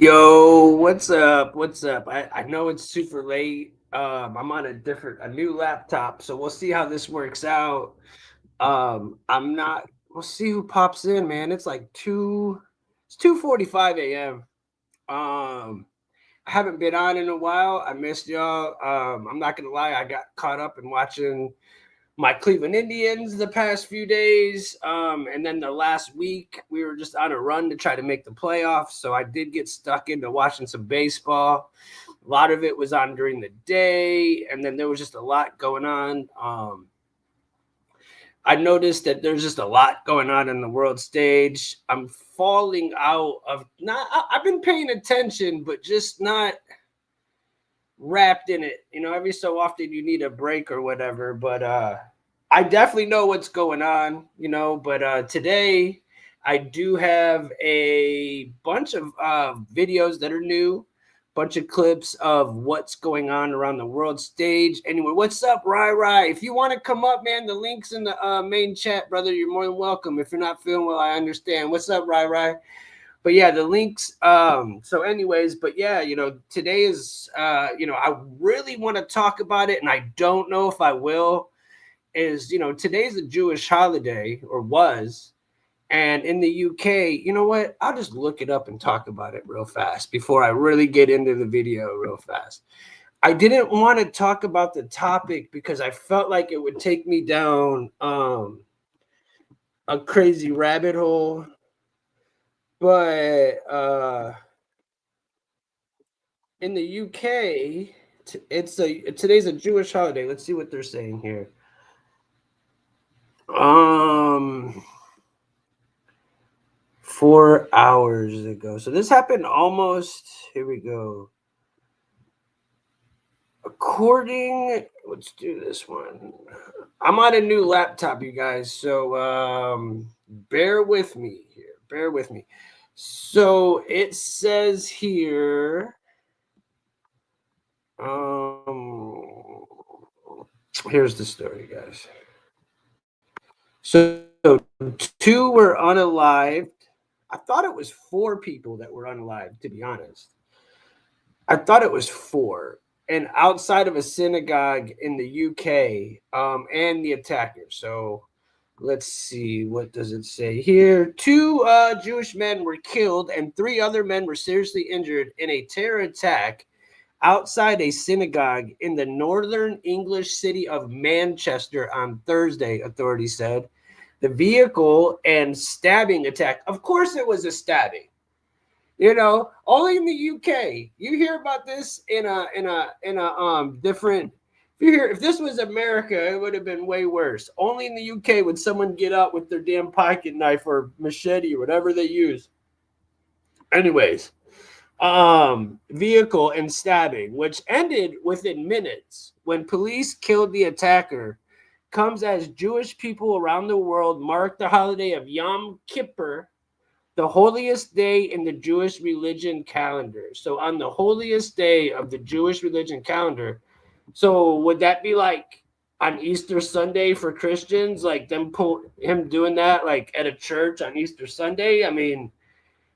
Yo, what's up? What's up? I know it's super late. I'm on a new laptop, so we'll see how this works out. I'm not. We'll see who pops in, man. It's 2:45 a.m. I haven't been on in a while. I missed y'all. I'm not gonna lie. I got caught up in watching my Cleveland Indians the past few days. And then the last week, we were just on a run to try to make the playoffs. So I did get stuck into watching some baseball. A lot of it was on during the day, and then there was just a lot going on. I noticed that there's just a lot going on in the world stage. I'm falling out of not, I've been paying attention, but just not wrapped in it. Every so often you need a break or whatever. But I definitely know what's going on, but today I do have a bunch of videos that are new, bunch of clips of what's going on around the world stage. Anyway, what's up, Rai? If you want to come up, man, the link's in the main chat, brother. You're more than welcome. If you're not feeling well, I understand. What's up, Rai? But yeah, the links. So anyways, but yeah, today is I really want to talk about it, and I don't know if I will. Is today's a Jewish holiday, or was. And in the UK, you know what? I'll just look it up and talk about it real fast before I really get into the video real fast. I didn't want to talk about the topic because I felt like it would take me down a crazy rabbit hole. But in the UK, today's a Jewish holiday. Let's see what they're saying here. Um, 4 hours ago. So this happened almost. Here we go. Let's do this one. I'm on a new laptop, you guys. So bear with me here. Bear with me. So it says here. Here's the story, guys. So two were unalived. I thought it was four people that were unalived, to be honest. I thought it was four. And outside of a synagogue in the UK, and the attacker. So let's see, what does it say here? Two Jewish men were killed and three other men were seriously injured in a terror attack outside a synagogue in the northern English city of Manchester on Thursday, authorities said. The vehicle and stabbing attack, of course it was a stabbing. Only in the UK. You hear about this in a different. If this was America, it would have been way worse. Only in the UK would someone get out with their damn pocket knife or machete or whatever they use. Anyways, vehicle and stabbing, which ended within minutes when police killed the attacker, comes as Jewish people around the world mark the holiday of Yom Kippur, the holiest day in the Jewish religion calendar. So on the holiest day of the Jewish religion calendar, so would that be like on Easter Sunday for Christians, like him doing that like at a church on Easter Sunday? I mean,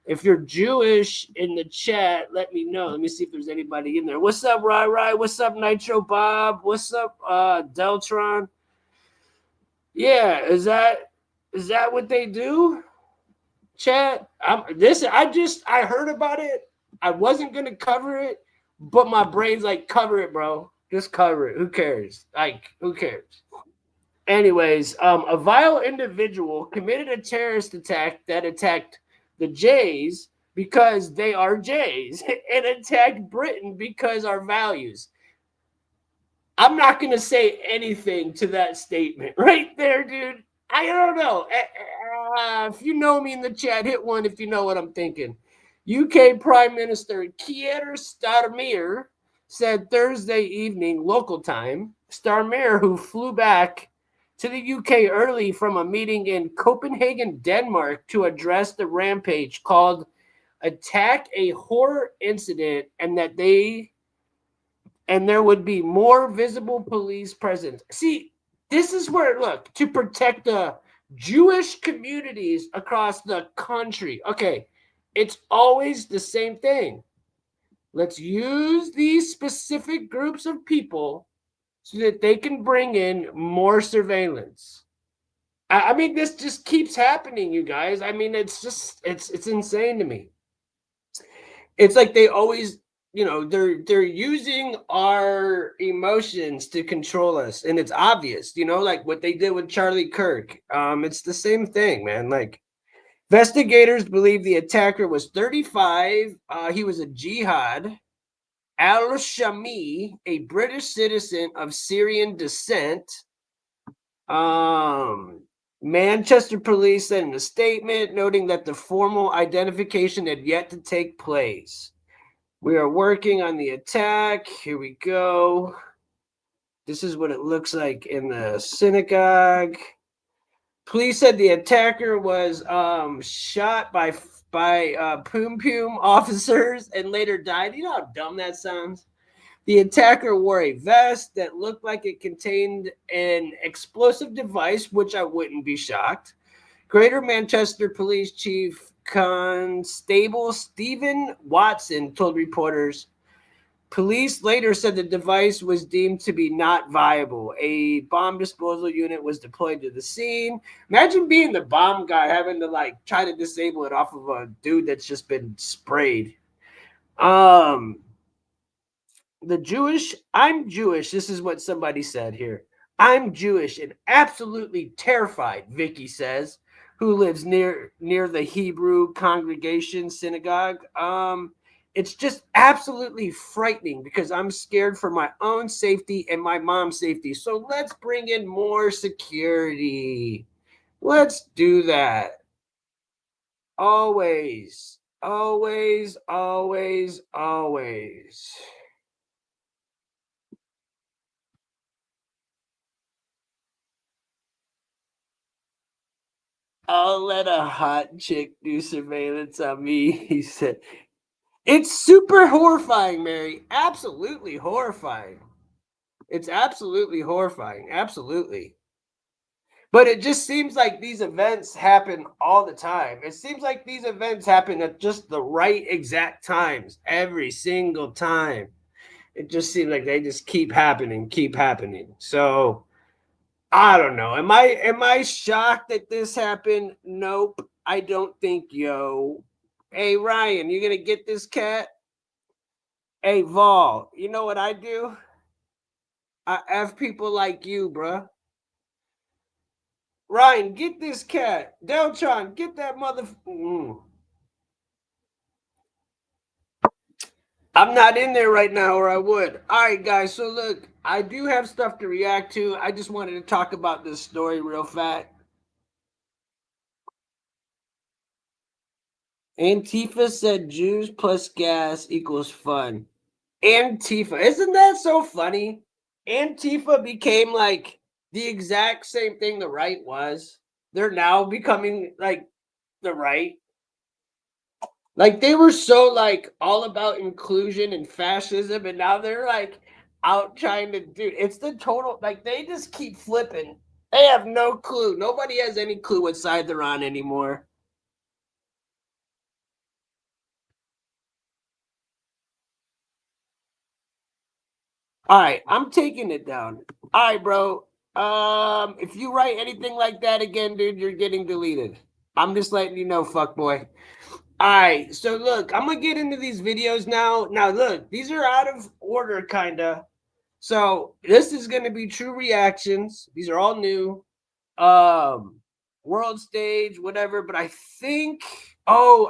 if you're Jewish in the chat, let me know. Let me see if there's anybody in there. What's up, Rai? What's up, Nitro Bob? What's up, Deltron? Yeah, is that what they do? Chat. I heard about it. I wasn't gonna cover it, but my brain's like, cover it, bro. Just cover it. Who cares? Like, who cares? Anyways, a vile individual committed a terrorist attack that attacked the Jays because they are Jays and attacked Britain because our values. I'm not going to say anything to that statement right there, dude. I don't know. If you know me in the chat, hit one if you know what I'm thinking. UK Prime Minister Keir Starmer said Thursday evening local time. Starmer, who flew back to the UK early from a meeting in Copenhagen, Denmark, to address the rampage called Attack a Horror Incident, and there would be more visible police presence. See, this is where, look, to protect the Jewish communities across the country. Okay, it's always the same thing. Let's use these specific groups of people so that they can bring in more surveillance. I mean, this just keeps happening, you guys. I mean, it's insane to me. It's like they always, they're using our emotions to control us, and it's obvious, like what they did with Charlie Kirk. It's the same thing, man. Like, investigators believe the attacker was 35. He was a jihad. Al-Shami, a British citizen of Syrian descent. Manchester police said in a statement noting that the formal identification had yet to take place. We are working on the attack. Here we go. This is what it looks like in the synagogue. Police said the attacker was shot by Pum Pum officers and later died. You know how dumb that sounds? The attacker wore a vest that looked like it contained an explosive device, which I wouldn't be shocked. Greater Manchester Police Chief Constable Stephen Watson told reporters. Police later said the device was deemed to be not viable. A bomb disposal unit was deployed to the scene. Imagine being the bomb guy having to try to disable it off of a dude that's just been sprayed. I'm Jewish. This is what somebody said here. I'm Jewish and absolutely terrified, Vicky says, who lives near the Hebrew congregation synagogue. It's just absolutely frightening because I'm scared for my own safety and my mom's safety. So let's bring in more security. Let's do that. Always, always, always, always. I'll let a hot chick do surveillance on me, he said. It's super horrifying, Mary. Absolutely horrifying. It's absolutely horrifying. Absolutely. But it just seems like these events happen all the time. It seems like these events happen at just the right exact times every single time. It just seems like they just keep happening, keep happening. So I don't know. Am I shocked that this happened? Nope. I don't think yo. Hey Ryan, you gonna get this cat? Hey Vol, you know what I do? I F people like you, bruh. Ryan, get this cat. Deltron, get that mother. I'm not in there right now, or I would. All right, guys. So look, I do have stuff to react to. I just wanted to talk about this story real fast. Antifa said Jews plus gas equals fun. Antifa. Isn't that so funny? Antifa became like the exact same thing the right was. They're now becoming like the right. Like they were so all about inclusion and fascism, and now they're out trying to do it's the total they just keep flipping. They have no clue. Nobody has any clue what side they're on anymore. All right, I'm taking it down. All right, bro. If you write anything like that again, dude, you're getting deleted. I'm just letting you know, fuck boy. All right, so look, I'm gonna get into these videos now. Now, look, these are out of order, kinda. So this is gonna be true reactions. These are all new. World stage, whatever. But I think, oh,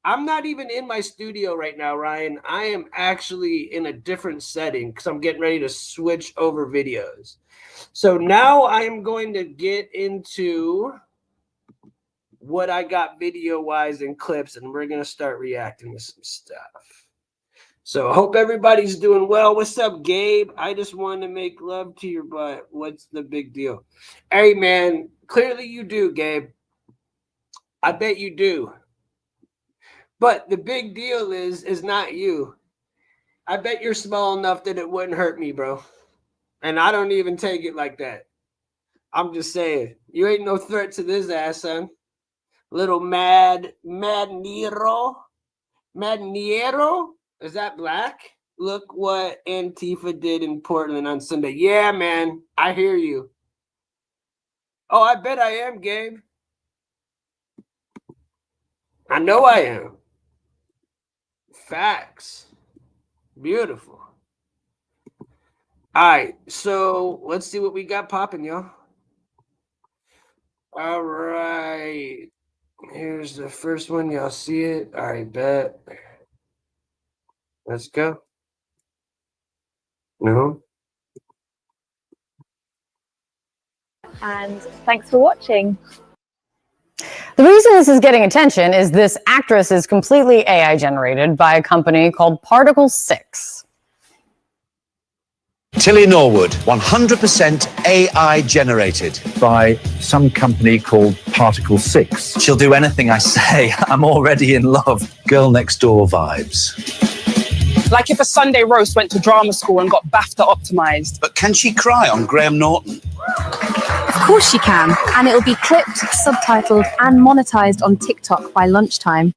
I'm not even in my studio right now, Ryan. I am actually in a different setting because I'm getting ready to switch over videos. So now I am going to get into what I got video wise and clips, and we're going to start reacting to some stuff. So I hope everybody's doing well. What's up, Gabe? I just want to make love to your butt. What's the big deal? Hey, man, clearly you do, Gabe. I bet you do. But the big deal is not you. I bet you're small enough that it wouldn't hurt me, bro. And I don't even take it like that. I'm just saying, you ain't no threat to this ass, son. Little Madniero. Is that black? Look what Antifa did in Portland on Sunday. Yeah, man. I hear you. Oh, I bet I am, Gabe. I know I am. Facts. Beautiful. All right, so let's see what we got popping, y'all. All right. Here's the first one. Y'all see it? All right, bet. Let's go. No? And thanks for watching. The reason this is getting attention is this actress is completely AI generated by a company called Particle 6. Tilly Norwood, 100% AI generated. By some company called Particle 6. She'll do anything I say. I'm already in love. Girl next door vibes. Like if a Sunday roast went to drama school and got BAFTA optimized. But can she cry on Graham Norton? Of course she can. And it'll be clipped, subtitled, and monetized on TikTok by lunchtime.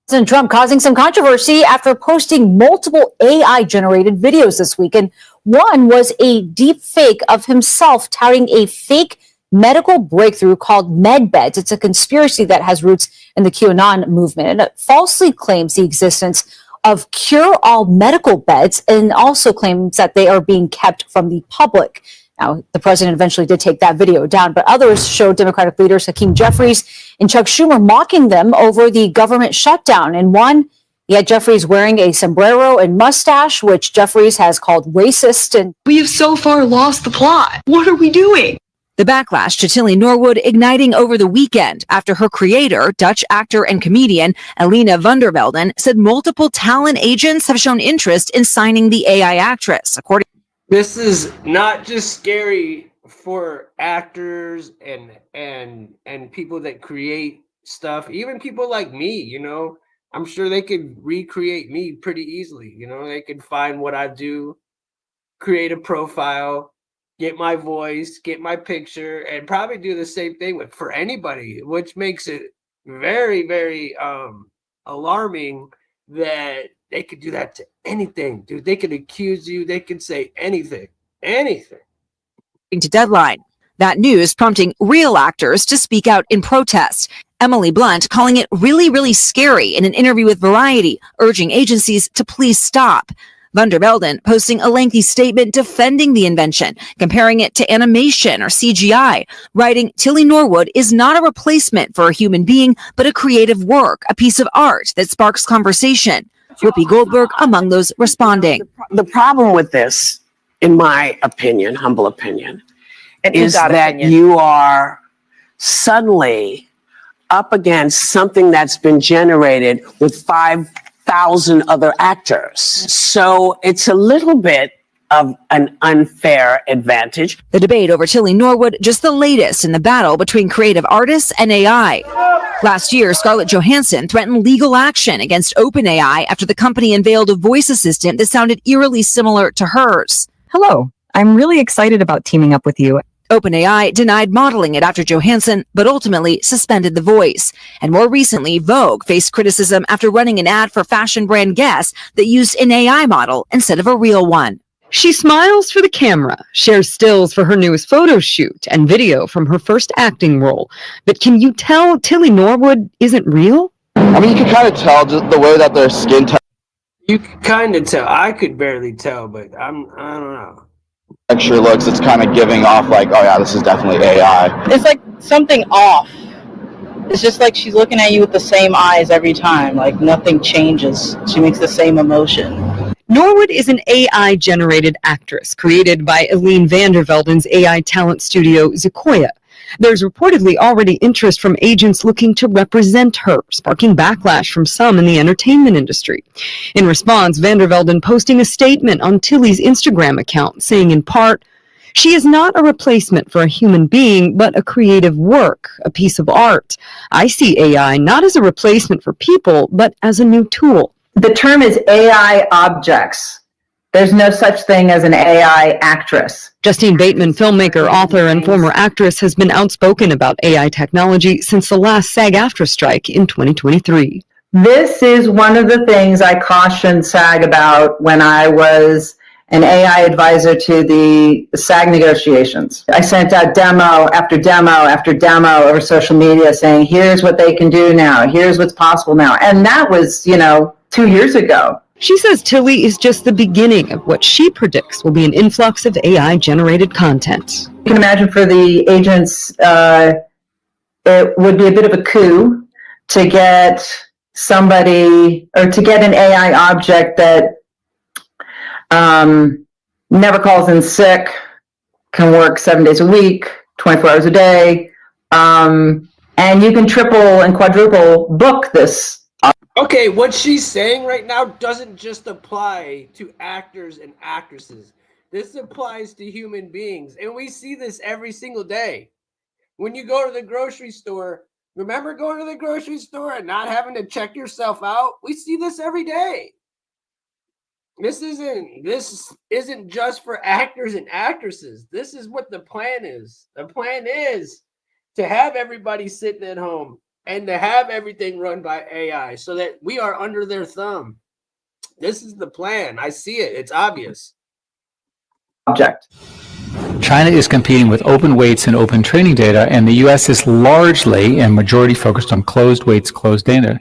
President Trump causing some controversy after posting multiple AI-generated videos this week. And one was a deep fake of himself touting a fake medical breakthrough called MedBeds. It's a conspiracy that has roots in the QAnon movement, and it falsely claims the existence of cure-all medical beds and also claims that they are being kept from the public. Now, the president eventually did take that video down, but others showed Democratic leaders Hakeem Jeffries and Chuck Schumer mocking them over the government shutdown. In one, you had Jeffries wearing a sombrero and mustache, which Jeffries has called racist. And we have so far lost the plot. What are we doing? The backlash to Tilly Norwood igniting over the weekend after her creator, Dutch actor and comedian Alina van der Velden, said multiple talent agents have shown interest in signing the AI actress. According, this is not just scary for actors and people that create stuff, even people like me, you know. I'm sure they could recreate me pretty easily, you know. They could find what I do, create a profile, get my voice, get my picture, and probably do the same thing for anybody, which makes it very, very alarming that they could do that to anything, dude. They could accuse you. They could say anything. to Deadline, that news prompting real actors to speak out in protest. Emily Blunt calling it really, really scary in an interview with Variety, urging agencies to please stop. Van der Velden posting a lengthy statement defending the invention, comparing it to animation or CGI, writing, Tilly Norwood is not a replacement for a human being, but a creative work, a piece of art that sparks conversation. Whoopi Goldberg among those responding. The problem with this, in my opinion, humble opinion, is that you are suddenly up against something that's been generated with 5,000 other actors. So it's a little bit of an unfair advantage. The debate over Tilly Norwood, just the latest in the battle between creative artists and AI. Last year, Scarlett Johansson threatened legal action against OpenAI after the company unveiled a voice assistant that sounded eerily similar to hers. Hello, I'm really excited about teaming up with you. OpenAI denied modeling it after Johansson, but ultimately suspended the voice. And more recently, Vogue faced criticism after running an ad for fashion brand Guess that used an AI model instead of a real one. She smiles for the camera, shares stills for her newest photo shoot and video from her first acting role. But can you tell Tilly Norwood isn't real? I mean, you can kind of tell just the way that their skin You can kind of tell. I could barely tell, but I don't know. Texture looks, it's kind of giving off like, oh yeah, this is definitely AI. It's like something off. It's just like she's looking at you with the same eyes every time. Like nothing changes. She makes the same emotion. Norwood is an AI-generated actress created by Aline van der Velden's AI talent studio, Sequoia. There's reportedly already interest from agents looking to represent her, sparking backlash from some in the entertainment industry. In response, van der Velden posting a statement on Tilly's Instagram account, saying in part, "She is not a replacement for a human being, but a creative work, a piece of art. I see AI not as a replacement for people, but as a new tool." The term is AI objects. There's no such thing as an AI actress. Justine Bateman, filmmaker, author, and former actress, has been outspoken about AI technology since the last SAG-AFTRA strike in 2023. This is one of the things I cautioned SAG about when I was an AI advisor to the SAG negotiations. I sent out demo after demo after demo over social media saying, here's what they can do now, here's what's possible now. And that was, 2 years ago. She says Tilly is just the beginning of what she predicts will be an influx of AI-generated content. You can imagine for the agents, it would be a bit of a coup to get somebody or to get an AI object that never calls in sick, can work 7 days a week, 24 hours a day, and you can triple and quadruple book this. Okay, what she's saying right now doesn't just apply to actors and actresses. This applies to human beings, and we see this every single day. When you go to the grocery store, remember going to the grocery store and not having to check yourself out? We see this every day. This isn't just for actors and actresses. This is what the plan is. The plan is to have everybody sitting at home and to have everything run by AI so that we are under their thumb. This is the plan. I see it. It's obvious. Object. China is competing with open weights and open training data, and the U.S. is largely and majority focused on closed weights, closed data.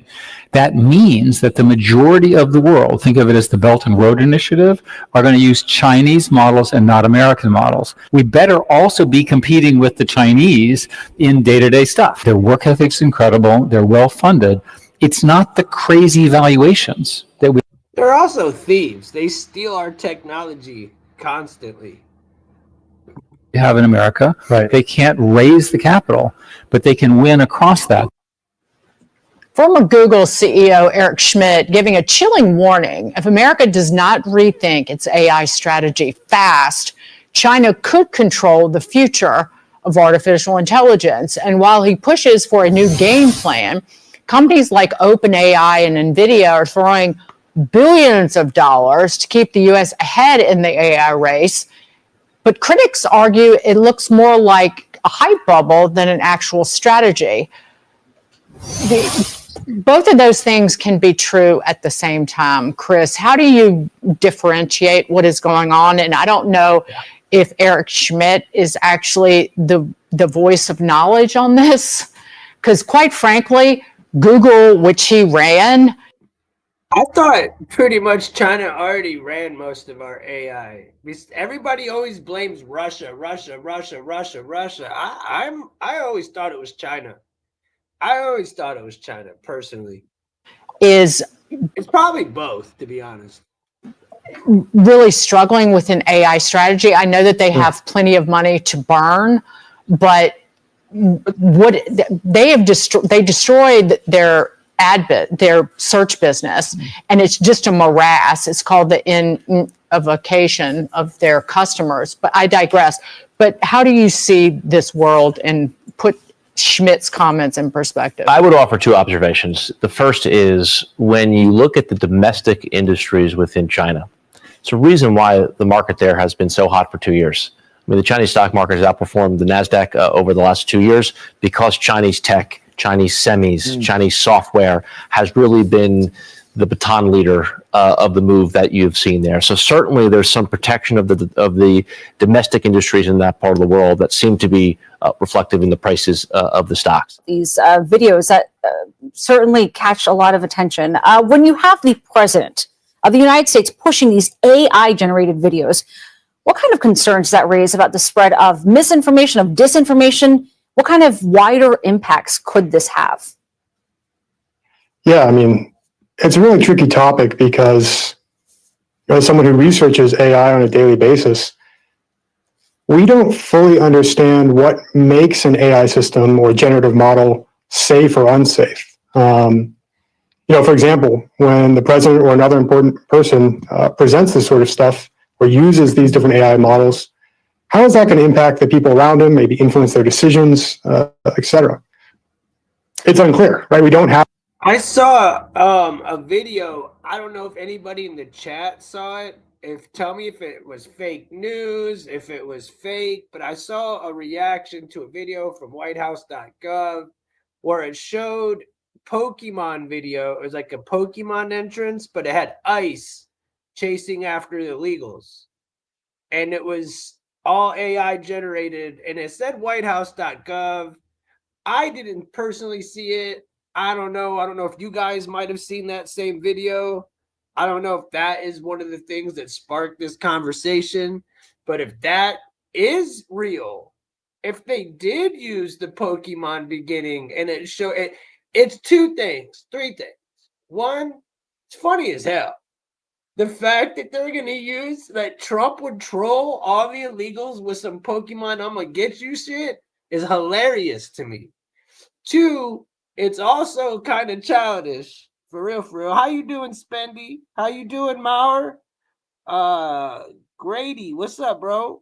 That means that the majority of the world, think of it as the Belt and Road Initiative, are going to use Chinese models and not American models. We better also be competing with the Chinese in day-to-day stuff. Their work ethic's incredible. They're well-funded. It's not the crazy valuations that we... They're also thieves. They steal our technology constantly. Have in America. Right. They can't raise the capital, but they can win across that. Former Google CEO Eric Schmidt giving a chilling warning. If America does not rethink its AI strategy fast, China could control the future of artificial intelligence. And while he pushes for a new game plan, companies like OpenAI and NVIDIA are throwing billions of dollars to keep the U.S. ahead in the AI race. But critics argue it looks more like a hype bubble than an actual strategy. Both of those things can be true at the same time. Chris, how do you differentiate what is going on? And I don't know if Eric Schmidt is actually the voice of knowledge on this, because quite frankly, Google, which he ran, I thought pretty much China already ran most of our AI. Everybody always blames Russia. I always thought it was China. Personally. It's probably both, to be honest. Really struggling with an AI strategy. I know that they have plenty of money to burn, but what they destroyed their their search business, and it's just a morass. It's called the invocation of their customers. But I digress. But how do you see this world and put Schmidt's comments in perspective? I would offer two observations. The first is when you look at the domestic industries within China, it's a reason why the market there has been so hot for 2 years. I mean, the Chinese stock market has outperformed the NASDAQ over the last 2 years because Chinese tech, Chinese semis, Chinese software has really been the baton leader of the move that you've seen there. So certainly there's some protection of the domestic industries in that part of the world that seem to be reflective in the prices of the stocks. These videos that certainly catch a lot of attention. When you have the president of the United States pushing these AI-generated videos, what kind of concerns does that raise about the spread of misinformation, of disinformation? What kind of wider impacts could this have? Yeah, I mean, it's a really tricky topic because, as someone who researches AI on a daily basis, we don't fully understand what makes an AI system or generative model safe or unsafe. For example, when the president or another important person presents this sort of stuff or uses these different AI models, how is that going to impact the people around him, maybe influence their decisions, et cetera? It's unclear, right? We don't have I saw a video. I don't know if anybody in the chat saw it. Tell me if it was fake news, if it was fake, but I saw a reaction to a video from whitehouse.gov where it showed Pokemon video. It was like a Pokemon entrance, but it had ice chasing after the illegals. And it was all AI generated, and it said whitehouse.gov. I didn't personally see it. I don't know. I don't know if you guys might have seen that same video. I don't know if that is one of the things that sparked this conversation. But if that is real, if they did use the Pokemon beginning and it showed it, it's three things. One, it's funny as hell. The fact that they're going to use that Trump would troll all the illegals with some Pokemon I'm going to get you shit is hilarious to me. Two, it's also kind of childish. For real, for real. How you doing, Spendy? How you doing, Maurer? Grady, what's up, bro?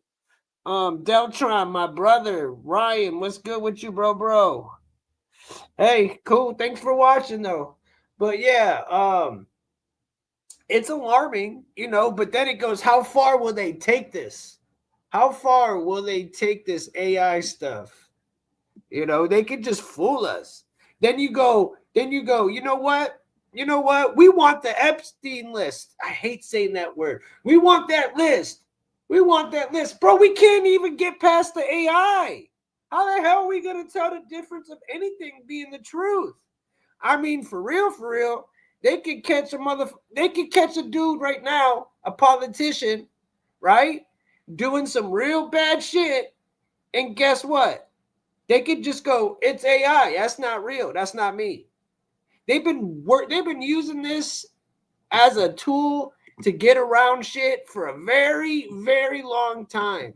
Deltron, my brother. Ryan, what's good with you, bro? Hey, cool. Thanks for watching, though. But yeah, it's alarming, but then it goes, how far will they take this? How far will they take this AI stuff? They could just fool us. Then you go, you know what? We want the Epstein list. I hate saying that word. We want that list. Bro, we can't even get past the AI. How the hell are we going to tell the difference of anything being the truth? I mean, for real. They could catch a dude right now, a politician, right? Doing some real bad shit. And guess what? They could just go, it's AI. That's not real. That's not me. They've been using this as a tool to get around shit for a very, very long time.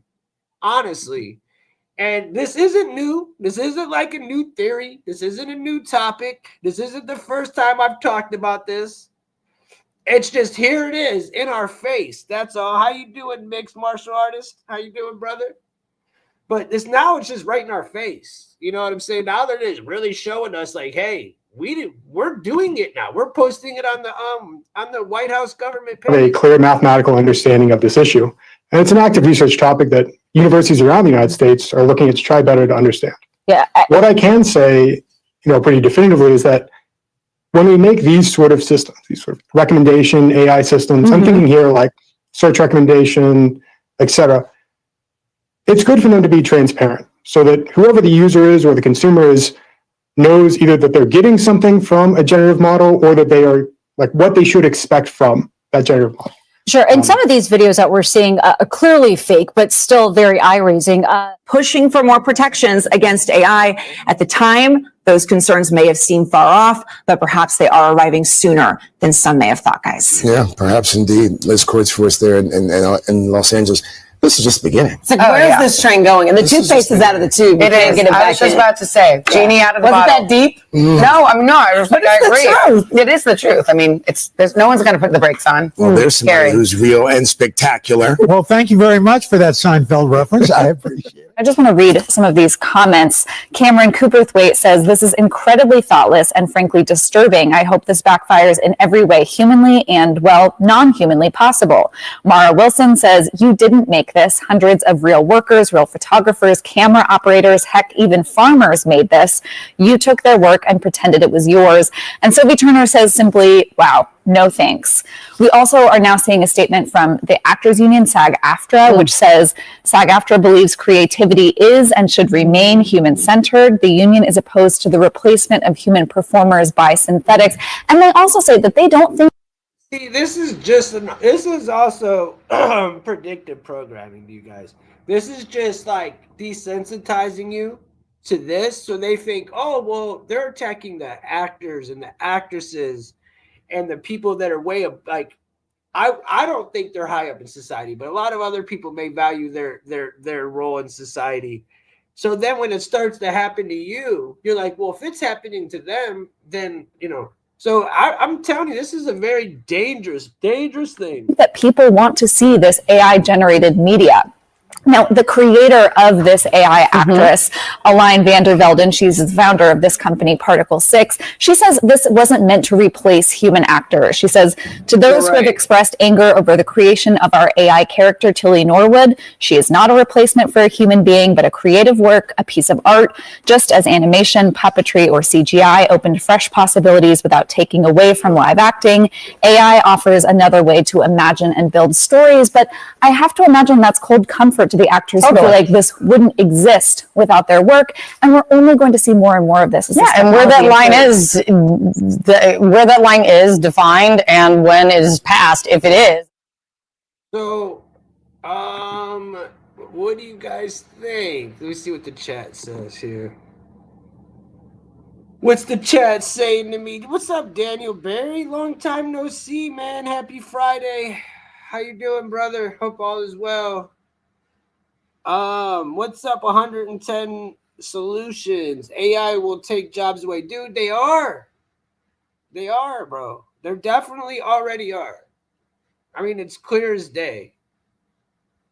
Honestly. And this isn't new. This isn't like a new theory. This isn't a new topic. This isn't the first time I've talked about this. It's just here it is in our face. That's all. How you doing, mixed martial artist? How you doing, brother? But it's just right in our face. You know what I'm saying? Now they're just really showing us like, hey, we're doing it now. We're posting it on the White House government page. Have a clear mathematical understanding of this issue. And it's an active research topic that universities around the United States are looking at to try better to understand. Yeah. What I can say, pretty definitively is that when we make these sort of systems, these sort of recommendation AI systems, I'm thinking here like search recommendation, etc. It's good for them to be transparent so that whoever the user is or the consumer is knows either that they're getting something from a generative model or that they are like what they should expect from that generative model. Sure. And some of these videos that we're seeing are clearly fake, but still very eye-raising. Pushing for more protections against AI. At the time, those concerns may have seemed far off, but perhaps they are arriving sooner than some may have thought, guys. Yeah, perhaps indeed. Liz Court's force there in Los Angeles. This is just the beginning. It's like, where's this train going? And the toothpaste is out of the tube. It is. I was just about to say, genie out of the bottle. Wasn't that deep? No, I mean, no, I agree. It is the truth. I mean, there's no one's going to put the brakes on. Well, there's somebody who's real and spectacular. Well, thank you very much for that Seinfeld reference. I appreciate it. I just want to read some of these comments. Cameron Cooperthwaite says, this is incredibly thoughtless and frankly disturbing. I hope this backfires in every way, humanly and, well, non-humanly possible. Mara Wilson says, you didn't make this. Hundreds of real workers, real photographers, camera operators, heck, even farmers made this. You took their work and pretended it was yours. And Sylvie Turner says simply, wow, no thanks. We also are now seeing a statement from the Actors Union, SAG-AFTRA, which says SAG-AFTRA believes creativity is and should remain human-centered. The union is opposed to the replacement of human performers by synthetics. And they also say that they don't think. See, this is also predictive programming to you guys. This is just like desensitizing you to this. So they think, oh, well, they're attacking the actors and the actresses and the people that are way up. Like, I don't think they're high up in society, but a lot of other people may value their role in society. So then when it starts to happen to you, you're like, well, if it's happening to them, then, So I'm telling you, this is a very dangerous thing. That people want to see this AI-generated media. Now, the creator of this AI actress, Aline van der Velden, she's the founder of this company, Particle 6. She says this wasn't meant to replace human actors. She says, to those who have expressed anger over the creation of our AI character, Tilly Norwood, she is not a replacement for a human being, but a creative work, a piece of art, just as animation, puppetry, or CGI opened fresh possibilities without taking away from live acting. AI offers another way to imagine and build stories, but I have to imagine that's cold comfort to the actors who feel like this wouldn't exist without their work, and we're only going to see more and more of this. And where that line is, where that line is defined, and when it is passed, if it is. So, what do you guys think? Let me see what the chat says here. What's the chat saying to me? What's up, Daniel Barry? Long time no see, man. Happy Friday. How you doing, brother? Hope all is well. What's up, 110 Solutions? AI will take jobs away. Dude, they are. They are, bro. They're definitely already are. I mean, it's clear as day.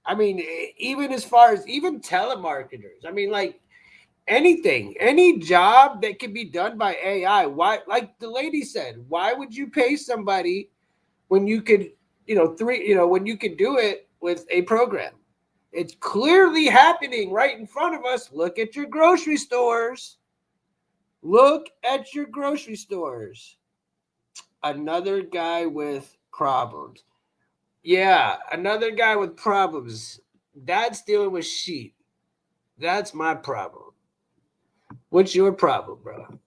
I mean, even as far as even telemarketers. I mean, like anything, any job that can be done by AI. Why, like the lady said, why would you pay somebody when you could, when you could do it with a program? It's clearly happening right in front of us. Look at your grocery stores. Look at your grocery stores. Another guy with problems. Yeah, another guy with problems. That's dealing with sheep. That's my problem. What's your problem, bro?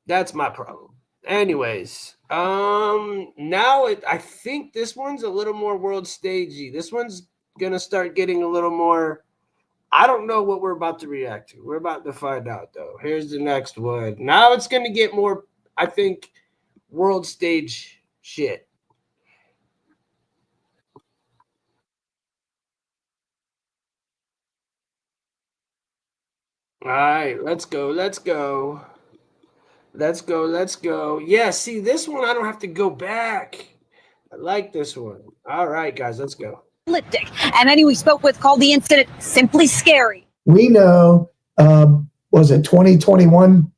That's my problem. Anyways, I think this one's a little more world stagey. This one's gonna start getting a little more. I don't know what we're about to react to. We're about to find out, though. Here's the next one. Now it's gonna get more, I think, world stage shit. All right, let's go. Yeah, see, this one I don't have to go back. I like this one. All right, guys, let's go. And any we spoke with called the incident simply scary. We know, was it 2021?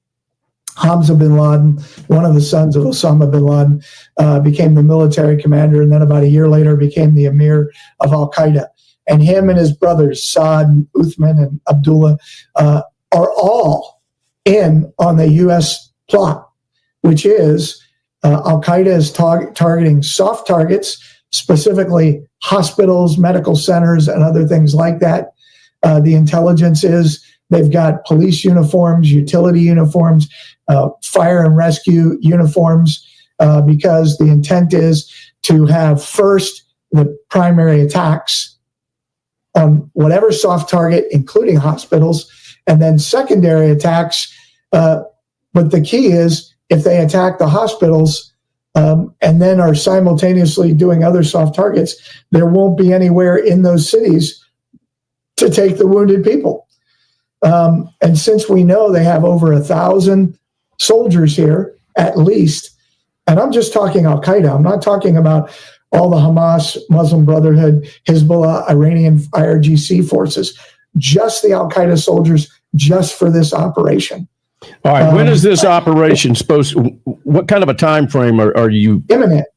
Hamza bin Laden, one of the sons of Osama bin Laden, became the military commander, and then about a year later became the emir of Al Qaeda. And him and his brothers, Saad, Uthman, and Abdullah, are all in on the U.S. plot, which is Al Qaeda is targeting soft targets, specifically hospitals, medical centers, and other things like that. The intelligence is they've got police uniforms, utility uniforms, fire and rescue uniforms, because the intent is to have first the primary attacks on whatever soft target, including hospitals, and then secondary attacks. But the key is if they attack the hospitals and then are simultaneously doing other soft targets, there won't be anywhere in those cities to take the wounded people. And since we know they have over 1,000 soldiers here, at least, and I'm just talking Al Qaeda, I'm not talking about all the Hamas, Muslim Brotherhood, Hezbollah, Iranian IRGC forces, just the Al Qaeda soldiers, just for this operation. All right, when is this operation supposed to, what kind of a time frame are you? Imminent.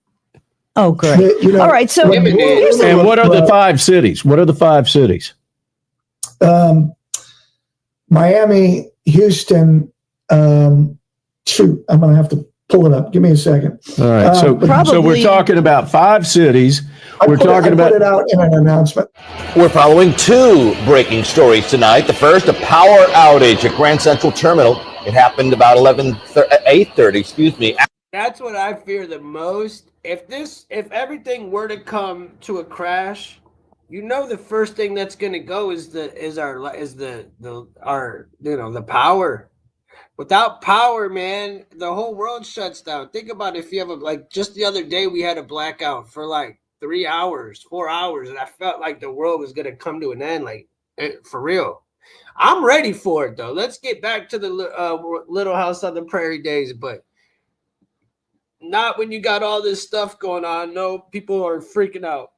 Oh, great. All right, so and what are the 5 cities? What are the 5 cities? Miami, Houston, shoot, I'm going to have to pull it up. Give me a second. All right. So we're talking about 5 cities. I put it out in an announcement. We're following 2 breaking stories tonight. The first, a power outage at Grand Central Terminal. It happened about 8:30, excuse me. That's what I fear the most. If everything were to come to a crash, the first thing that's going to go is the power. Without power, man, the whole world shuts down. Think about if you have just the other day we had a blackout for 3 hours, 4 hours, and I felt like the world was going to come to an end, for real. I'm ready for it, though. Let's get back to the Little House on the Prairie days, but not when you got all this stuff going on. No, people are freaking out.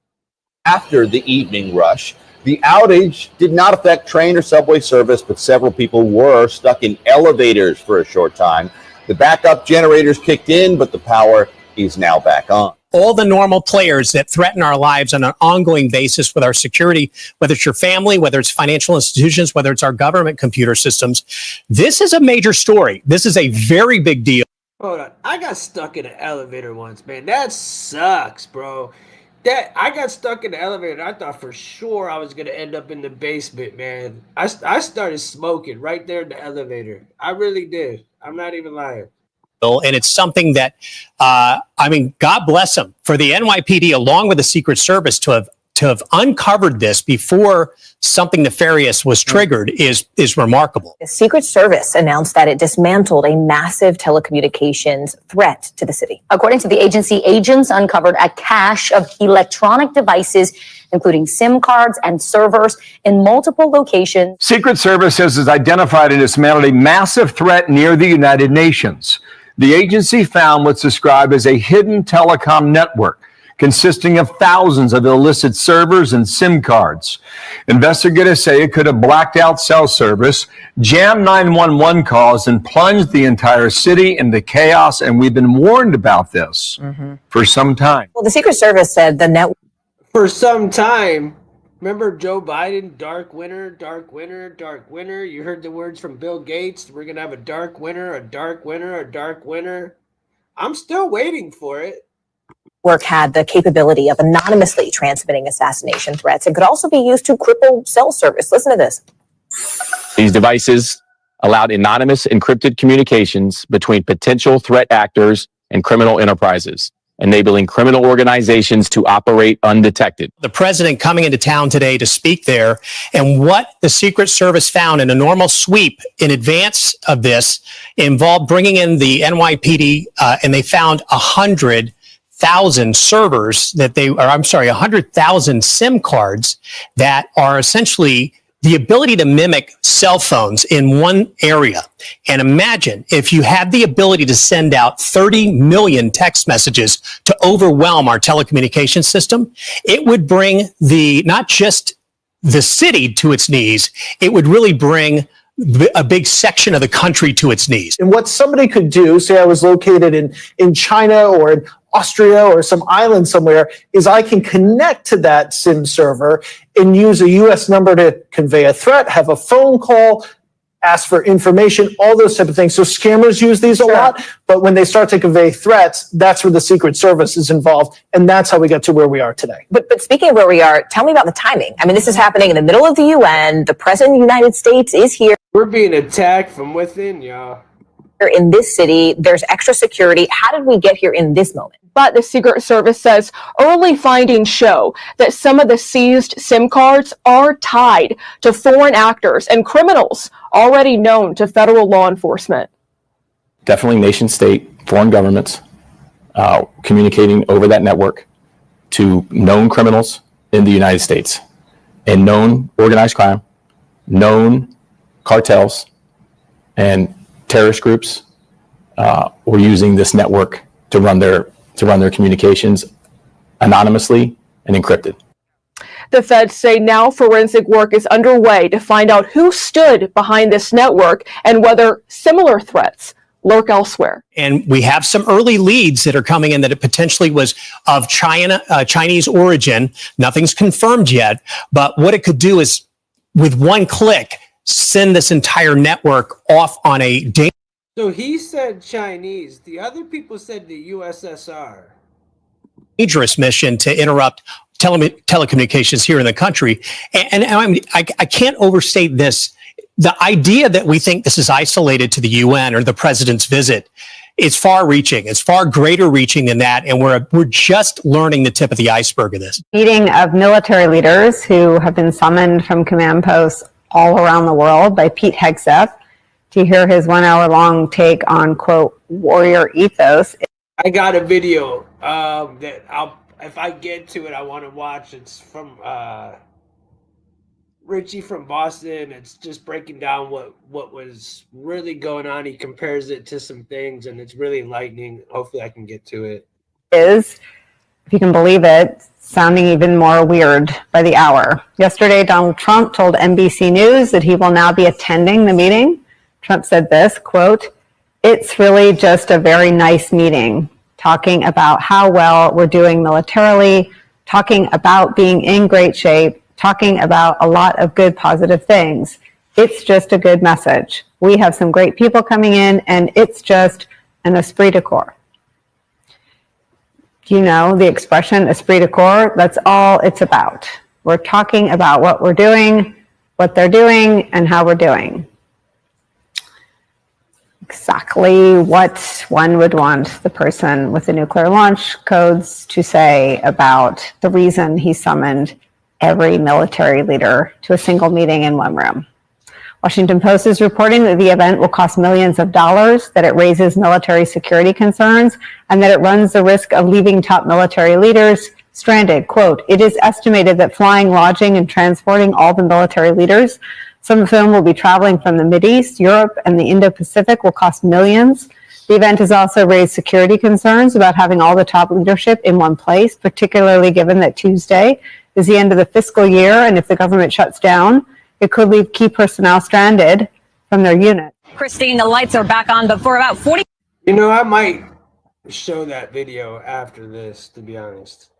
After the evening rush, the outage did not affect train or subway service, but several people were stuck in elevators for a short time. The backup generators kicked in, but the power is now back on. All the normal players that threaten our lives on an ongoing basis with our security, whether it's your family, whether it's financial institutions, whether it's our government computer systems. This is a major story. This is a very big deal. Hold on. I got stuck in an elevator once, man. That sucks, bro. I got stuck in the elevator. I thought for sure I was going to end up in the basement, man. I started smoking right there in the elevator. I really did. I'm not even lying. And it's something that, God bless them for the NYPD, along with the Secret Service, to have uncovered this before something nefarious was triggered is remarkable. The Secret Service announced that it dismantled a massive telecommunications threat to the city. According to the agency, agents uncovered a cache of electronic devices, including SIM cards and servers in multiple locations. Secret Service has identified and dismantled a massive threat near the United Nations. The agency found what's described as a hidden telecom network consisting of thousands of illicit servers and SIM cards. Investigators say it could have blacked out cell service, jammed 911 calls, and plunged the entire city into chaos. And we've been warned about this for some time. Well, the Secret Service said the network. For some time. Remember Joe Biden, dark winter, dark winter, dark winter. You heard the words from Bill Gates. We're going to have a dark winter, a dark winter, a dark winter. I'm still waiting for it. Network had the capability of anonymously transmitting assassination threats and could also be used to cripple cell service. Listen to this. These devices allowed anonymous encrypted communications between potential threat actors and criminal enterprises, enabling criminal organizations to operate undetected. The president coming into town today to speak there, and what the Secret Service found in a normal sweep in advance of this involved bringing in the NYPD, and they found 100,000 servers 100,000 SIM cards that are essentially the ability to mimic cell phones in one area. And imagine if you had the ability to send out 30 million text messages to overwhelm our telecommunications system, it would bring not just the city to its knees, it would really bring a big section of the country to its knees. And what somebody could do, say I was located in China or in Austria or some island somewhere, is I can connect to that SIM server and use a US number to convey a threat, have a phone call, ask for information, all those type of things. So scammers use these a lot, but when they start to convey threats, that's where the Secret Service is involved. And that's how we got to where we are today. But speaking of where we are, tell me about the timing. I mean, this is happening in the middle of the UN. The president of the United States is here. We're being attacked from within, y'all. In this city, there's extra security. How did we get here in this moment? But the Secret Service says early findings show that some of the seized SIM cards are tied to foreign actors and criminals already known to federal law enforcement. Definitely nation state, foreign governments communicating over that network to known criminals in the United States and known organized crime, known cartels, and terrorist groups were using this network to run their communications anonymously and encrypted. The feds say now forensic work is underway to find out who stood behind this network and whether similar threats lurk elsewhere. And we have some early leads that are coming in that it potentially was of Chinese origin. Nothing's confirmed yet, but what it could do is, with one click, send this entire network off on a So he said Chinese. The other people said the USSR. dangerous mission to interrupt telecommunications here in the country. And I mean, I can't overstate this. The idea that we think this is isolated to the UN or the president's visit is far-reaching. It's far greater reaching than that, and we're just learning the tip of the iceberg of this. Meeting of military leaders who have been summoned from command posts all around the world by Pete Hegseth to hear his 1 hour long take on, quote, warrior ethos. I got a video that if I get to it, I want to watch. It's from Richie from Boston. It's just breaking down what was really going on. He compares it to some things, and it's really enlightening. Hopefully I can get to it. Is, if you can believe it, sounding even more weird by the hour. Yesterday, Donald Trump told NBC News that he will now be attending the meeting. Trump said this, quote, "It's really just a very nice meeting, talking about how well we're doing militarily, talking about being in great shape, talking about a lot of good positive things. It's just a good message. We have some great people coming in, and it's just an esprit de corps." You know the expression esprit de corps? That's all it's about. We're talking about what we're doing, what they're doing, and how we're doing. Exactly what one would want the person with the nuclear launch codes to say about the reason he summoned every military leader to a single meeting in one room. Washington Post is reporting that the event will cost millions of dollars, that it raises military security concerns, and that it runs the risk of leaving top military leaders stranded. Quote, "It is estimated that flying, lodging, and transporting all the military leaders, some of whom will be traveling from the Mideast, Europe, and the Indo-Pacific, will cost millions. The event has also raised security concerns about having all the top leadership in one place, particularly given that Tuesday is the end of the fiscal year, and if the government shuts down, it could leave key personnel stranded from their unit." Christine, the lights are back on, but for about 40. You know, I might show that video after this, to be honest.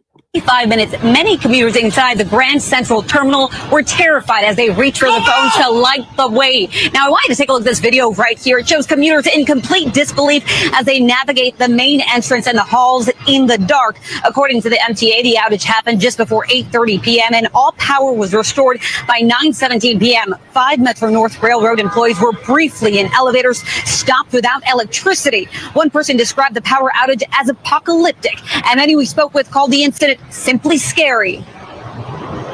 5 minutes, many commuters inside the Grand Central Terminal were terrified as they reached for the phone to light the way. Now, I want you to take a look at this video right here. It shows commuters in complete disbelief as they navigate the main entrance and the halls in the dark. According to the MTA, the outage happened just before 8:30 p.m. and all power was restored by 9:17 p.m. 5 Metro North Railroad employees were briefly in elevators stopped without electricity. One person described the power outage as apocalyptic, and many we spoke with called the incident simply scary.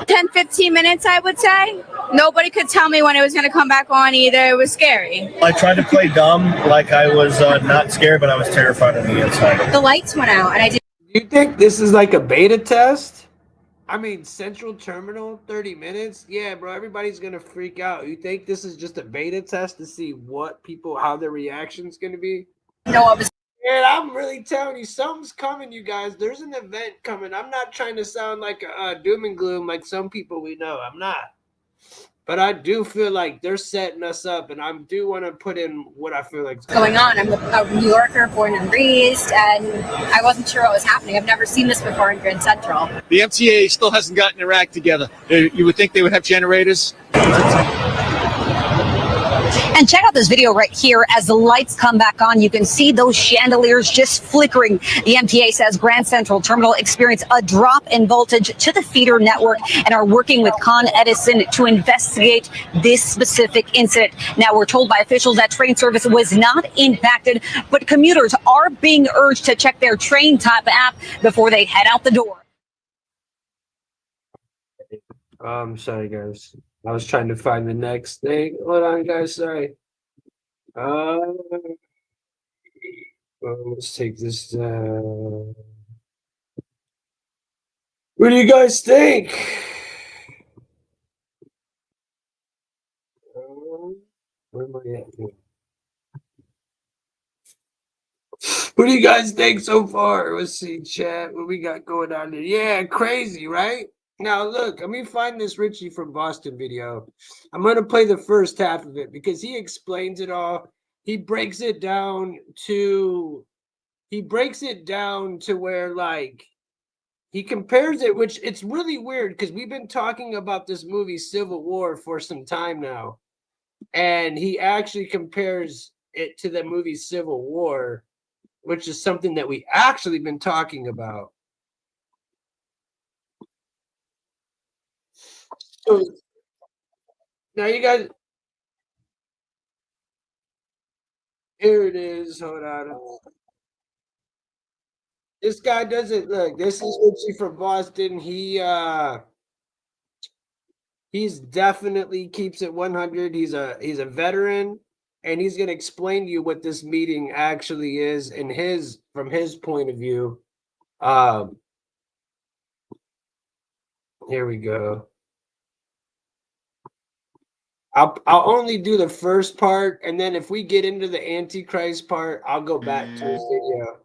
10-15 minutes, I would say. Nobody could tell me when it was going to come back on either. It was scary. I tried to play dumb, like I was not scared, but I was terrified on the inside. The lights went out, and I did. You think this is like a beta test? I mean, Central Terminal, 30 minutes? Yeah, bro, everybody's going to freak out. You think this is just a beta test to see what people, how their reaction's going to be? No, I was. And I'm really telling you, something's coming, you guys. There's an event coming. I'm not trying to sound like a doom and gloom like some people we know. I'm not. But I do feel like they're setting us up, and I do want to put in what I feel like is going on. I'm a New Yorker, born and raised, and I wasn't sure what was happening. I've never seen this before in Grand Central. The MTA still hasn't gotten their act together. You would think they would have generators. And check out this video right here. As the lights come back on, you can see those chandeliers just flickering. The MTA says Grand Central Terminal experienced a drop in voltage to the feeder network and are working with Con Edison to investigate this specific incident. Now, we're told by officials that train service was not impacted, but commuters are being urged to check their Train Type app before they head out the door. Sorry, guys. I was trying to find the next thing. Hold on, guys. Sorry. Let's take this. What do you guys think? Where am I at here? What do you guys think so far? Let's see, chat. What we got going on here? Yeah, crazy, right? Now, look, let me find this Richie from Boston video. I'm going to play the first half of it because he explains it all. He breaks it down to where, like, he compares it, which it's really weird because we've been talking about this movie Civil War for some time now. And he actually compares it to the movie Civil War, which is something that we actually been talking about. So now you guys, here it is. Hold on. This guy doesn't look. This is Richie from Boston. He's definitely keeps it 100. He's a veteran, and he's gonna explain to you what this meeting actually is from his point of view. Here we go. I'll only do the first part, and then if we get into the Antichrist part, I'll go back to his video.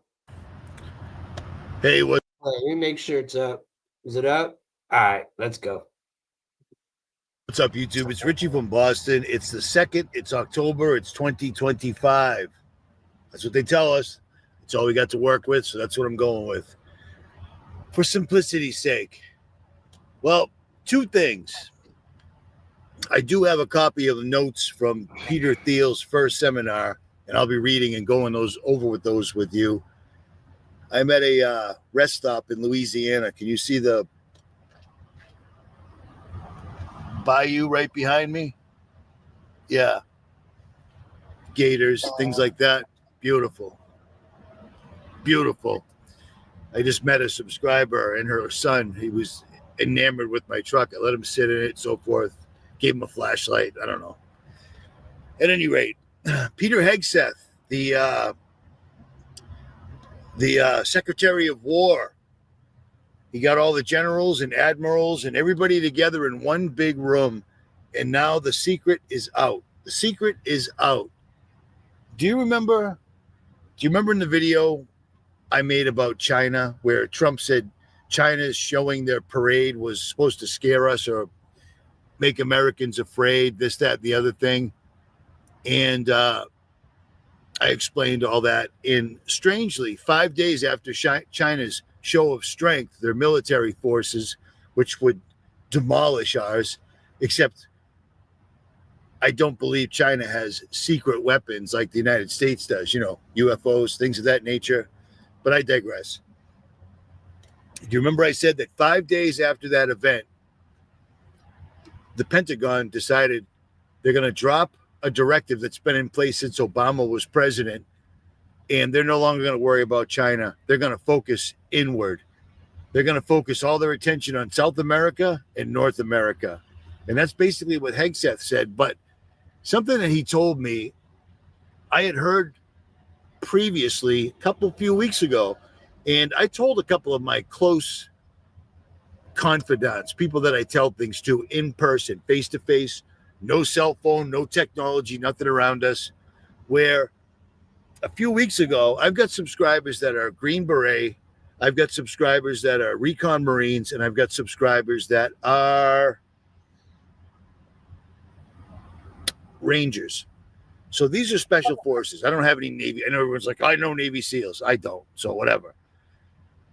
Hey, what? Let me make sure it's up. Is it up? All right, let's go. What's up, YouTube? It's Richie from Boston. It's the 2nd. It's October. It's 2025. That's what they tell us. It's all we got to work with, so that's what I'm going with. For simplicity's sake. Well, two things. I do have a copy of the notes from Peter Thiel's first seminar, and I'll be reading and going over with you. I'm at a rest stop in Louisiana. Can you see the bayou right behind me? Yeah. Gators, things like that. Beautiful. Beautiful. I just met a subscriber and her son. He was enamored with my truck. I let him sit in it, so forth. Gave him a flashlight. I don't know. At any rate, Peter Hegseth, the Secretary of War, he got all the generals and admirals and everybody together in one big room, and now the secret is out. The secret is out. Do you remember in the video I made about China where Trump said China's showing their parade was supposed to scare us or make Americans afraid, this, that, the other thing? And I explained all that. And strangely, 5 days after China's show of strength, their military forces, which would demolish ours, except I don't believe China has secret weapons like the United States does, UFOs, things of that nature. But I digress. Do you remember I said that 5 days after that event, the Pentagon decided they're going to drop a directive that's been in place since Obama was president, and they're no longer going to worry about China. They're going to focus inward. They're going to focus all their attention on South America and North America. And that's basically what Hegseth said. But something that he told me, I had heard previously a few weeks ago, and I told a couple of my close confidants, people that I tell things to in person, face to face, no cell phone, no technology, nothing around us, where a few weeks ago, I've got subscribers that are Green Beret, I've got subscribers that are Recon Marines, and I've got subscribers that are Rangers. So these are special forces. I don't have any Navy. I know everyone's like, I know Navy SEALs. I don't. So whatever.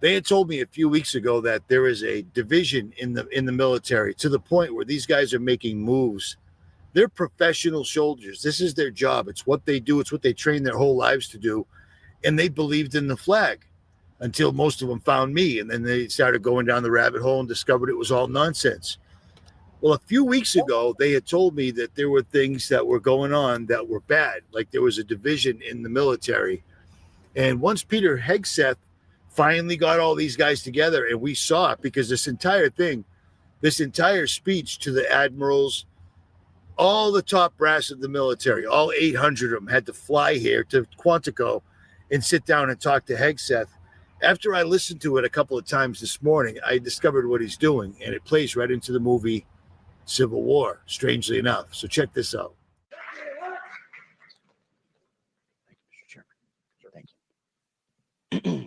They had told me a few weeks ago that there is a division in the military to the point where these guys are making moves. They're professional soldiers. This is their job. It's what they do. It's what they train their whole lives to do. And they believed in the flag until most of them found me. And then they started going down the rabbit hole and discovered it was all nonsense. Well, a few weeks ago, they had told me that there were things that were going on that were bad. Like there was a division in the military. And once Peter Hegseth finally got all these guys together, and we saw it, because this entire speech to the admirals, all the top brass of the military, all 800 of them had to fly here to Quantico and sit down and talk to Hegseth. After I listened to it a couple of times this morning, I discovered what he's doing, and it plays right into the movie Civil War, strangely enough. So check this out. Thank you, Mr. Chairman. Thank you.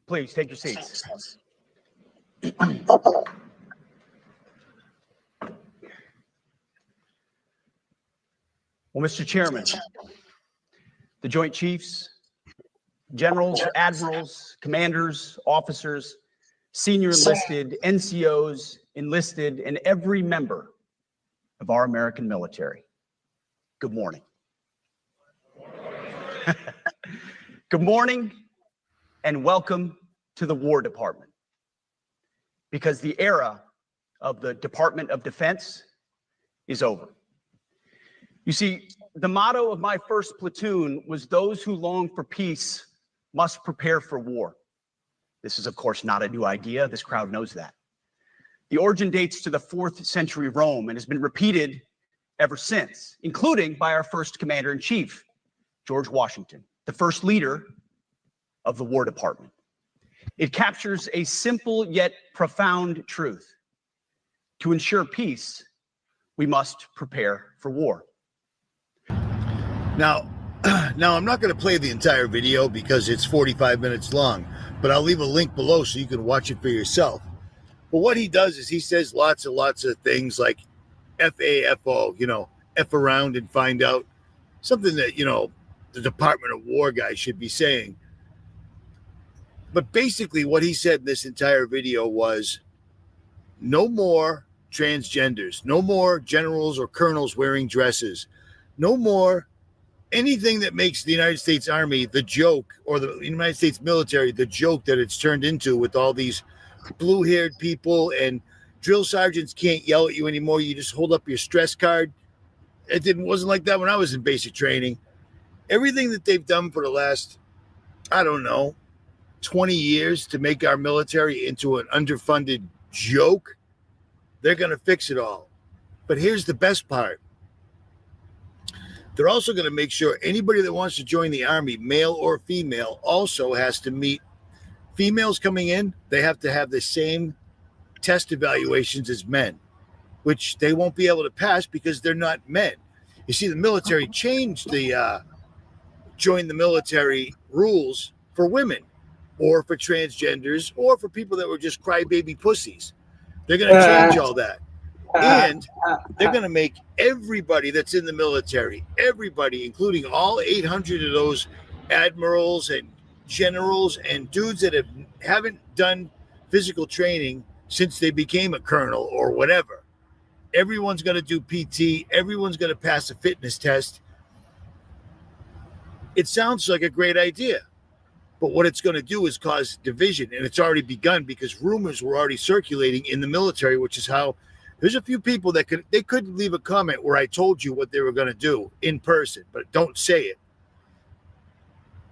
Please take your seats. Well, Mr. Chairman, the Joint Chiefs, generals, admirals, commanders, officers, senior enlisted, NCOs, enlisted, and every member of our American military, good morning. Good morning and welcome to the War Department, because the era of the Department of Defense is over. You see, the motto of my first platoon was, "Those who long for peace must prepare for war." This is, of course, not a new idea. This crowd knows that. The origin dates to the 4th century Rome and has been repeated ever since, including by our first commander-in-chief, George Washington, the first leader of the War Department. It captures a simple yet profound truth. To ensure peace, we must prepare for war. Now I'm not going to play the entire video because it's 45 minutes long, but I'll leave a link below so you can watch it for yourself. But what he does is he says lots of things like FAFO, F around and find out, something that, the Department of War guy should be saying. But basically what he said in this entire video was no more transgenders, no more generals or colonels wearing dresses, no more anything that makes the United States Army the joke, or the United States military the joke that it's turned into, with all these blue-haired people, and drill sergeants can't yell at you anymore. You just hold up your stress card. Wasn't like that when I was in basic training. Everything that they've done for the last, 20 years to make our military into an underfunded joke, they're going to fix it all. But here's the best part. They're also going to make sure anybody that wants to join the Army, male or female, also has to meet females coming in. They have to have the same test evaluations as men, which they won't be able to pass because they're not men. You see, the military changed the join the military rules for women, or for transgenders, or for people that were just crybaby pussies. They're going to change all that. And they're going to make everybody that's in the military, everybody, including all 800 of those admirals and generals and dudes that haven't done physical training since they became a colonel or whatever. Everyone's going to do PT. Everyone's going to pass a fitness test. It sounds like a great idea. But what it's going to do is cause division, and it's already begun, because rumors were already circulating in the military, which is how there's a few people that could leave a comment where I told you what they were going to do in person, but don't say it.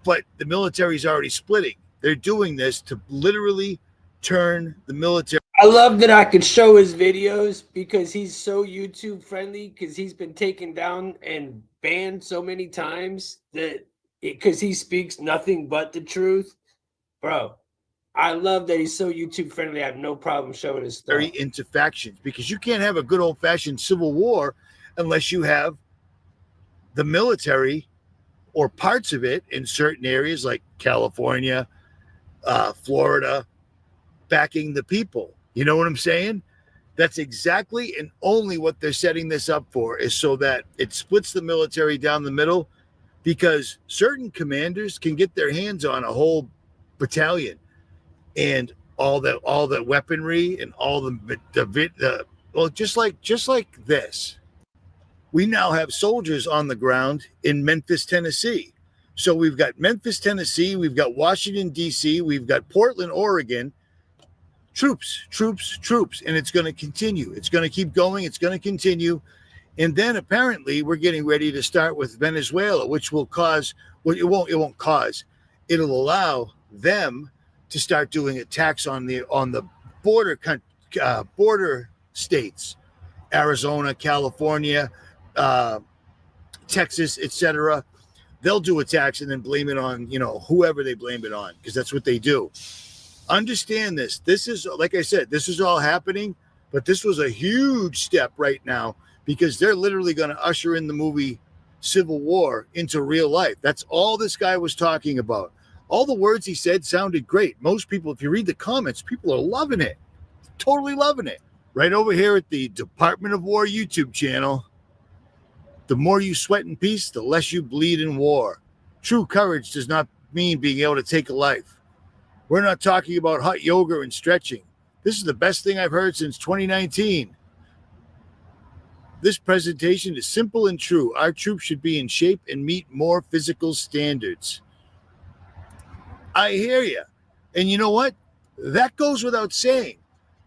But the military's already splitting. They're doing this to literally turn the military. I love that I could show his videos because he's so YouTube friendly, because he's been taken down and banned so many times that because he speaks nothing but the truth. Bro, I love that he's so YouTube friendly. I have no problem showing his stuff. Very into factions, because you can't have a good old fashioned civil war unless you have the military or parts of it in certain areas like California, Florida, backing the people. You know what I'm saying? That's exactly and only what they're setting this up for, is so that it splits the military down the middle, because certain commanders can get their hands on a whole battalion and all the weaponry and all just like this. We now have soldiers on the ground in Memphis, Tennessee. So we've got Memphis, Tennessee, we've got Washington, D.C., we've got Portland, Oregon. Troops, and it's going to continue. It's going to keep going. It's going to continue. And then apparently we're getting ready to start with Venezuela, which will cause, well, it won't cause, it'll allow them to start doing attacks on the border states, Arizona, California, Texas, etc. They'll do attacks and then blame it on, whoever they blame it on, because that's what they do. Understand this. This is, like I said, this is all happening, but this was a huge step right now, because they're literally going to usher in the movie Civil War into real life. That's all this guy was talking about. All the words he said sounded great. Most people, if you read the comments, people are loving it. Totally loving it. Right over here at the Department of War YouTube channel, the more you sweat in peace, the less you bleed in war. True courage does not mean being able to take a life. We're not talking about hot yoga and stretching. This is the best thing I've heard since 2019. This presentation is simple and true. Our troops should be in shape and meet more physical standards. I hear you. And you know what? That goes without saying.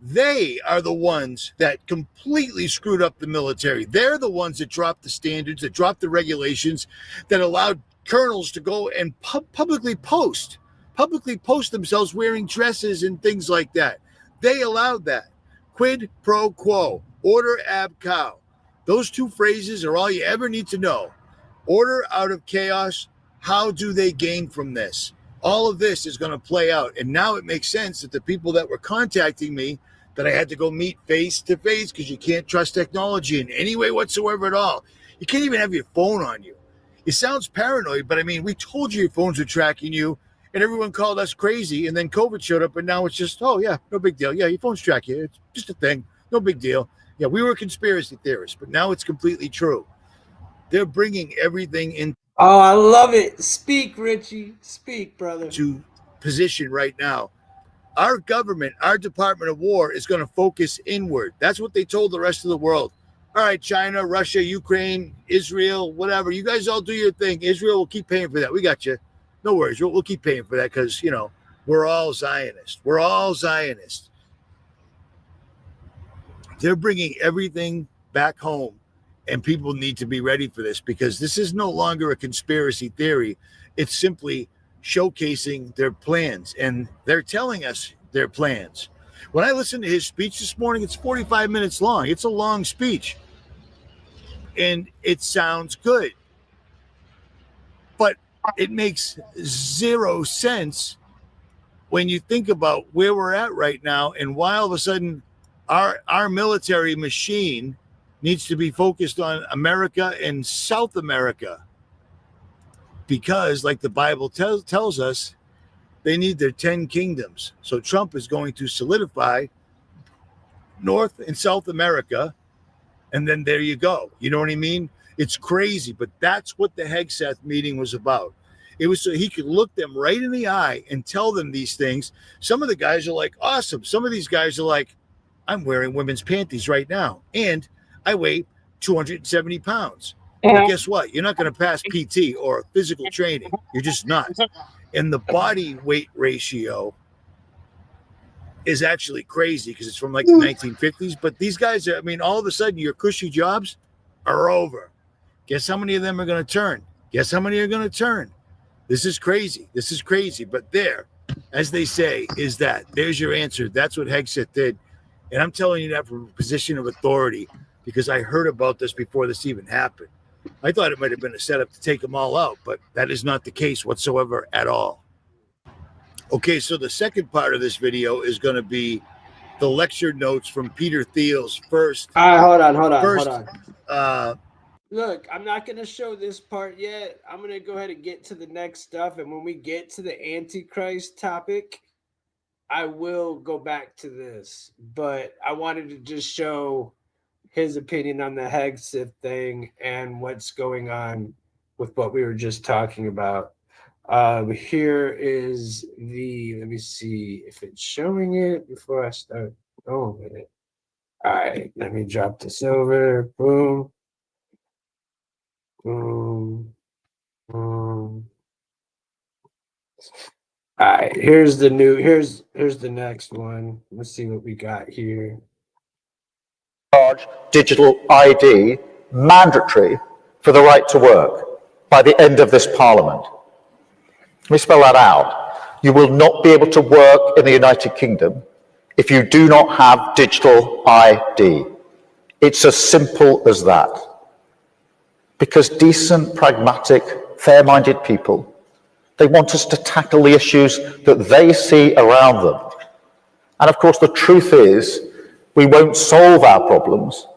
They are the ones that completely screwed up the military. They're the ones that dropped the standards, that dropped the regulations, that allowed colonels to go and publicly post themselves wearing dresses and things like that. They allowed that. Quid pro quo. Order ab cow. Those two phrases are all you ever need to know. Order out of chaos. How do they gain from this? All of this is going to play out. And now it makes sense that the people that were contacting me, that I had to go meet face to face, because you can't trust technology in any way whatsoever at all. You can't even have your phone on you. It sounds paranoid, but I mean, we told you your phones are tracking you, and everyone called us crazy. And then COVID showed up, and now it's just, oh yeah, no big deal. Yeah, your phones track you. It's just a thing. No big deal. Yeah, we were conspiracy theorists, but now it's completely true. They're bringing everything in. Oh, I love it. Speak, Richie. Speak, brother. To position right now. Our government, our Department of War is going to focus inward. That's what they told the rest of the world. All right, China, Russia, Ukraine, Israel, whatever. You guys all do your thing. Israel will keep paying for that. We got you. No worries. We'll keep paying for that because, you know, we're all Zionists. We're all Zionists. They're bringing everything back home, and people need to be ready for this because this is no longer a conspiracy theory. It's simply showcasing their plans, and they're telling us their plans. When I listened to his speech this morning, it's 45 minutes long. It's a long speech, and it sounds good, but it makes zero sense when you think about where we're at right now and why all of a sudden our military machine needs to be focused on America and South America. Because, like the Bible tells us, they need their 10 kingdoms. So Trump is going to solidify North and South America, and then there you go. You know what I mean? It's crazy, but that's what the Hegseth meeting was about. It was so he could look them right in the eye and tell them these things. Some of the guys are like, awesome. Some of these guys are like, I'm wearing women's panties right now, and I weigh 270 pounds. Well, guess what? You're not going to pass PT or physical training. You're just not. And the body weight ratio is actually crazy because it's from like the 1950s. But these guys are, I mean, all of a sudden your cushy jobs are over. Guess how many of them are going to turn? Guess how many are going to turn? This is crazy. This is crazy. But there, as they say, is that. There's your answer. That's what Hegseth did. And I'm telling you that from a position of authority because I heard about this before this even happened. I thought it might have been a setup to take them all out, but that is not the case whatsoever at all. Okay, so the second part of this video is going to be the lecture notes from Peter Thiel's first. All right, hold on. Look, I'm not going to show this part yet. I'm going to go ahead and get to the next stuff. And when we get to the Antichrist topic, I will go back to this. But I wanted to just show his opinion on the Hegseth thing and what's going on with what we were just talking about. Here is let me see if it's showing it before I start going with it. All right, let me drop this over. Boom. Boom. Boom. All right, here's the next one. Let's see what we got here. Digital ID mandatory for the right to work by the end of this Parliament. Let me spell that out. You will not be able to work in the United Kingdom if you do not have digital ID. It's as simple as that. Because decent, pragmatic, fair-minded people, they want us to tackle the issues that they see around them. And of course, the truth is, we won't solve our problems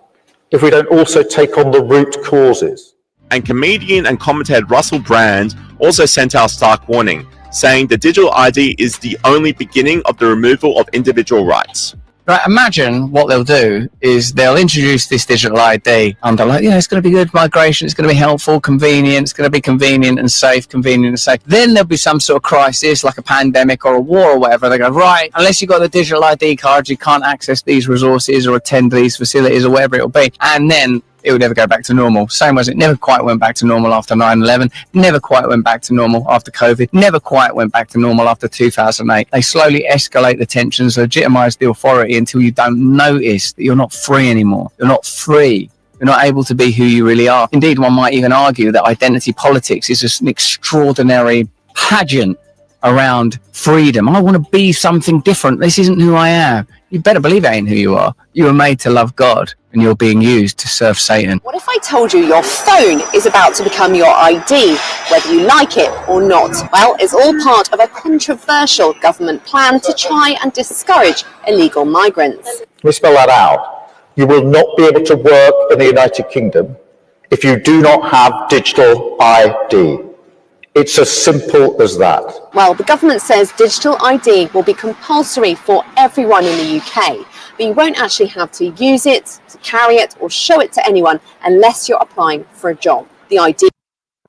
if we don't also take on the root causes. And comedian and commentator Russell Brand also sent out a stark warning, saying the digital ID is the only beginning of the removal of individual rights. Right, imagine what they'll do is they'll introduce this digital ID and they're like, it's going to be good migration, it's going to be helpful, convenient, it's going to be convenient and safe. Then there'll be some sort of crisis like a pandemic or a war or whatever. They go, right, unless you've got the digital ID card, you can't access these resources or attend these facilities or whatever it'll be. And then it would never go back to normal. Same as it never quite went back to normal after 9/11, never quite went back to normal after COVID, never quite went back to normal after 2008. They slowly escalate the tensions, legitimize the authority until you don't notice that you're not free anymore. You're not free. You're not able to be who you really are. Indeed, one might even argue that identity politics is just an extraordinary pageant around freedom. I want to be something different. This isn't who I am. You better believe it ain't who you are. You were made to love God, and you're being used to serve Satan. What if I told you your phone is about to become your ID, whether you like it or not? Well, it's all part of a controversial government plan to try and discourage illegal migrants. Let me spell that out. You will not be able to work in the United Kingdom if you do not have digital ID. It's as simple as that. Well, the government says digital ID will be compulsory for everyone in the UK, but you won't actually have to use it, to carry it, or show it to anyone unless you're applying for a job. The ID.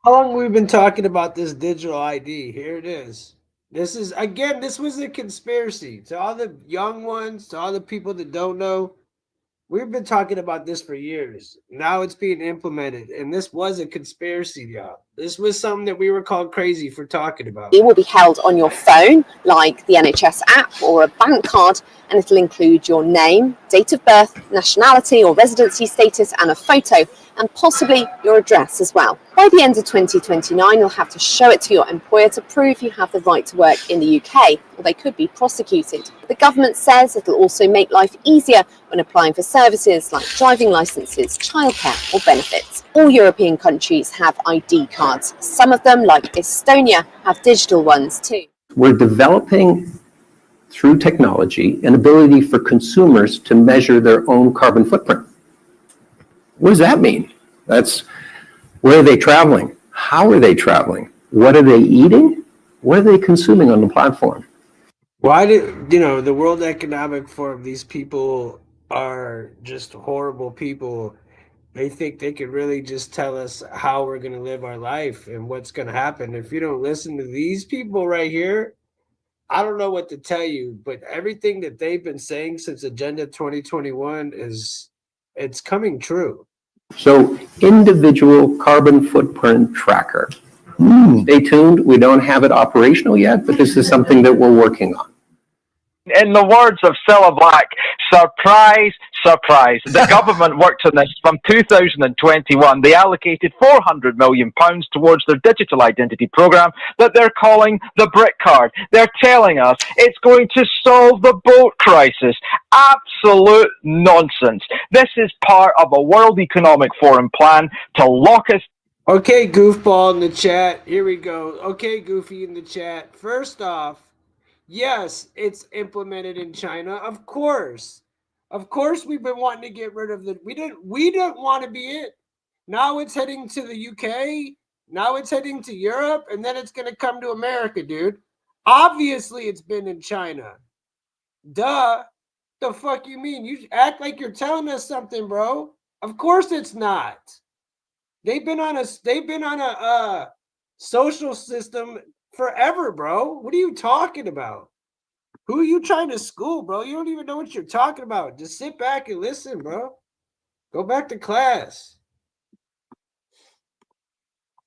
How long we've been talking about this digital ID? Here it is. This is, again, this was a conspiracy. To all the young ones, to all the people that don't know, we've been talking about this for years. Now it's being implemented, and this was a conspiracy, y'all. This was something that we were called crazy for talking about. It will be held on your phone, like the NHS app or a bank card, and it'll include your name, date of birth, nationality or residency status, and a photo, and possibly your address as well. By the end of 2029, you'll have to show it to your employer to prove you have the right to work in the UK, or they could be prosecuted. The government says it'll also make life easier when applying for services like driving licenses, childcare, or benefits. All European countries have ID cards. Some of them, like Estonia, have digital ones too. We're developing, through technology, an ability for consumers to measure their own carbon footprint. What does that mean? That's, where are they traveling? How are they traveling? What are they eating? What are they consuming on the platform? Why did, the World Economic Forum, these people are just horrible people. They think they could really just tell us how we're going to live our life and what's going to happen. If you don't listen to these people right here, I don't know what to tell you, but everything that they've been saying since Agenda 2021 it's coming true. So, individual carbon footprint tracker. Stay tuned. We don't have it operational yet, but this is something that we're working on. In the words of Cilla Black, surprise, surprise. The government worked on this from 2021. They allocated £400 million towards their digital identity program that they're calling the BRIC card. They're telling us it's going to solve the boat crisis. Absolute nonsense. This is part of a World Economic Forum plan to lock us. Okay, goofball in the chat. Here we go. Okay, Goofy in the chat. First off, yes, it's implemented in China. Of course we've been wanting to get rid of we didn't want to be it. Now it's heading to the UK. Now it's heading to Europe, and then it's going to come to America, dude. Obviously it's been in China. Duh. The fuck you mean? You act like you're telling us something, bro. Of course it's not. They've been on a social system forever, bro. What are you talking about? Who are you trying to school, bro? You don't even know what you're talking about. Just sit back and listen, bro. Go back to class.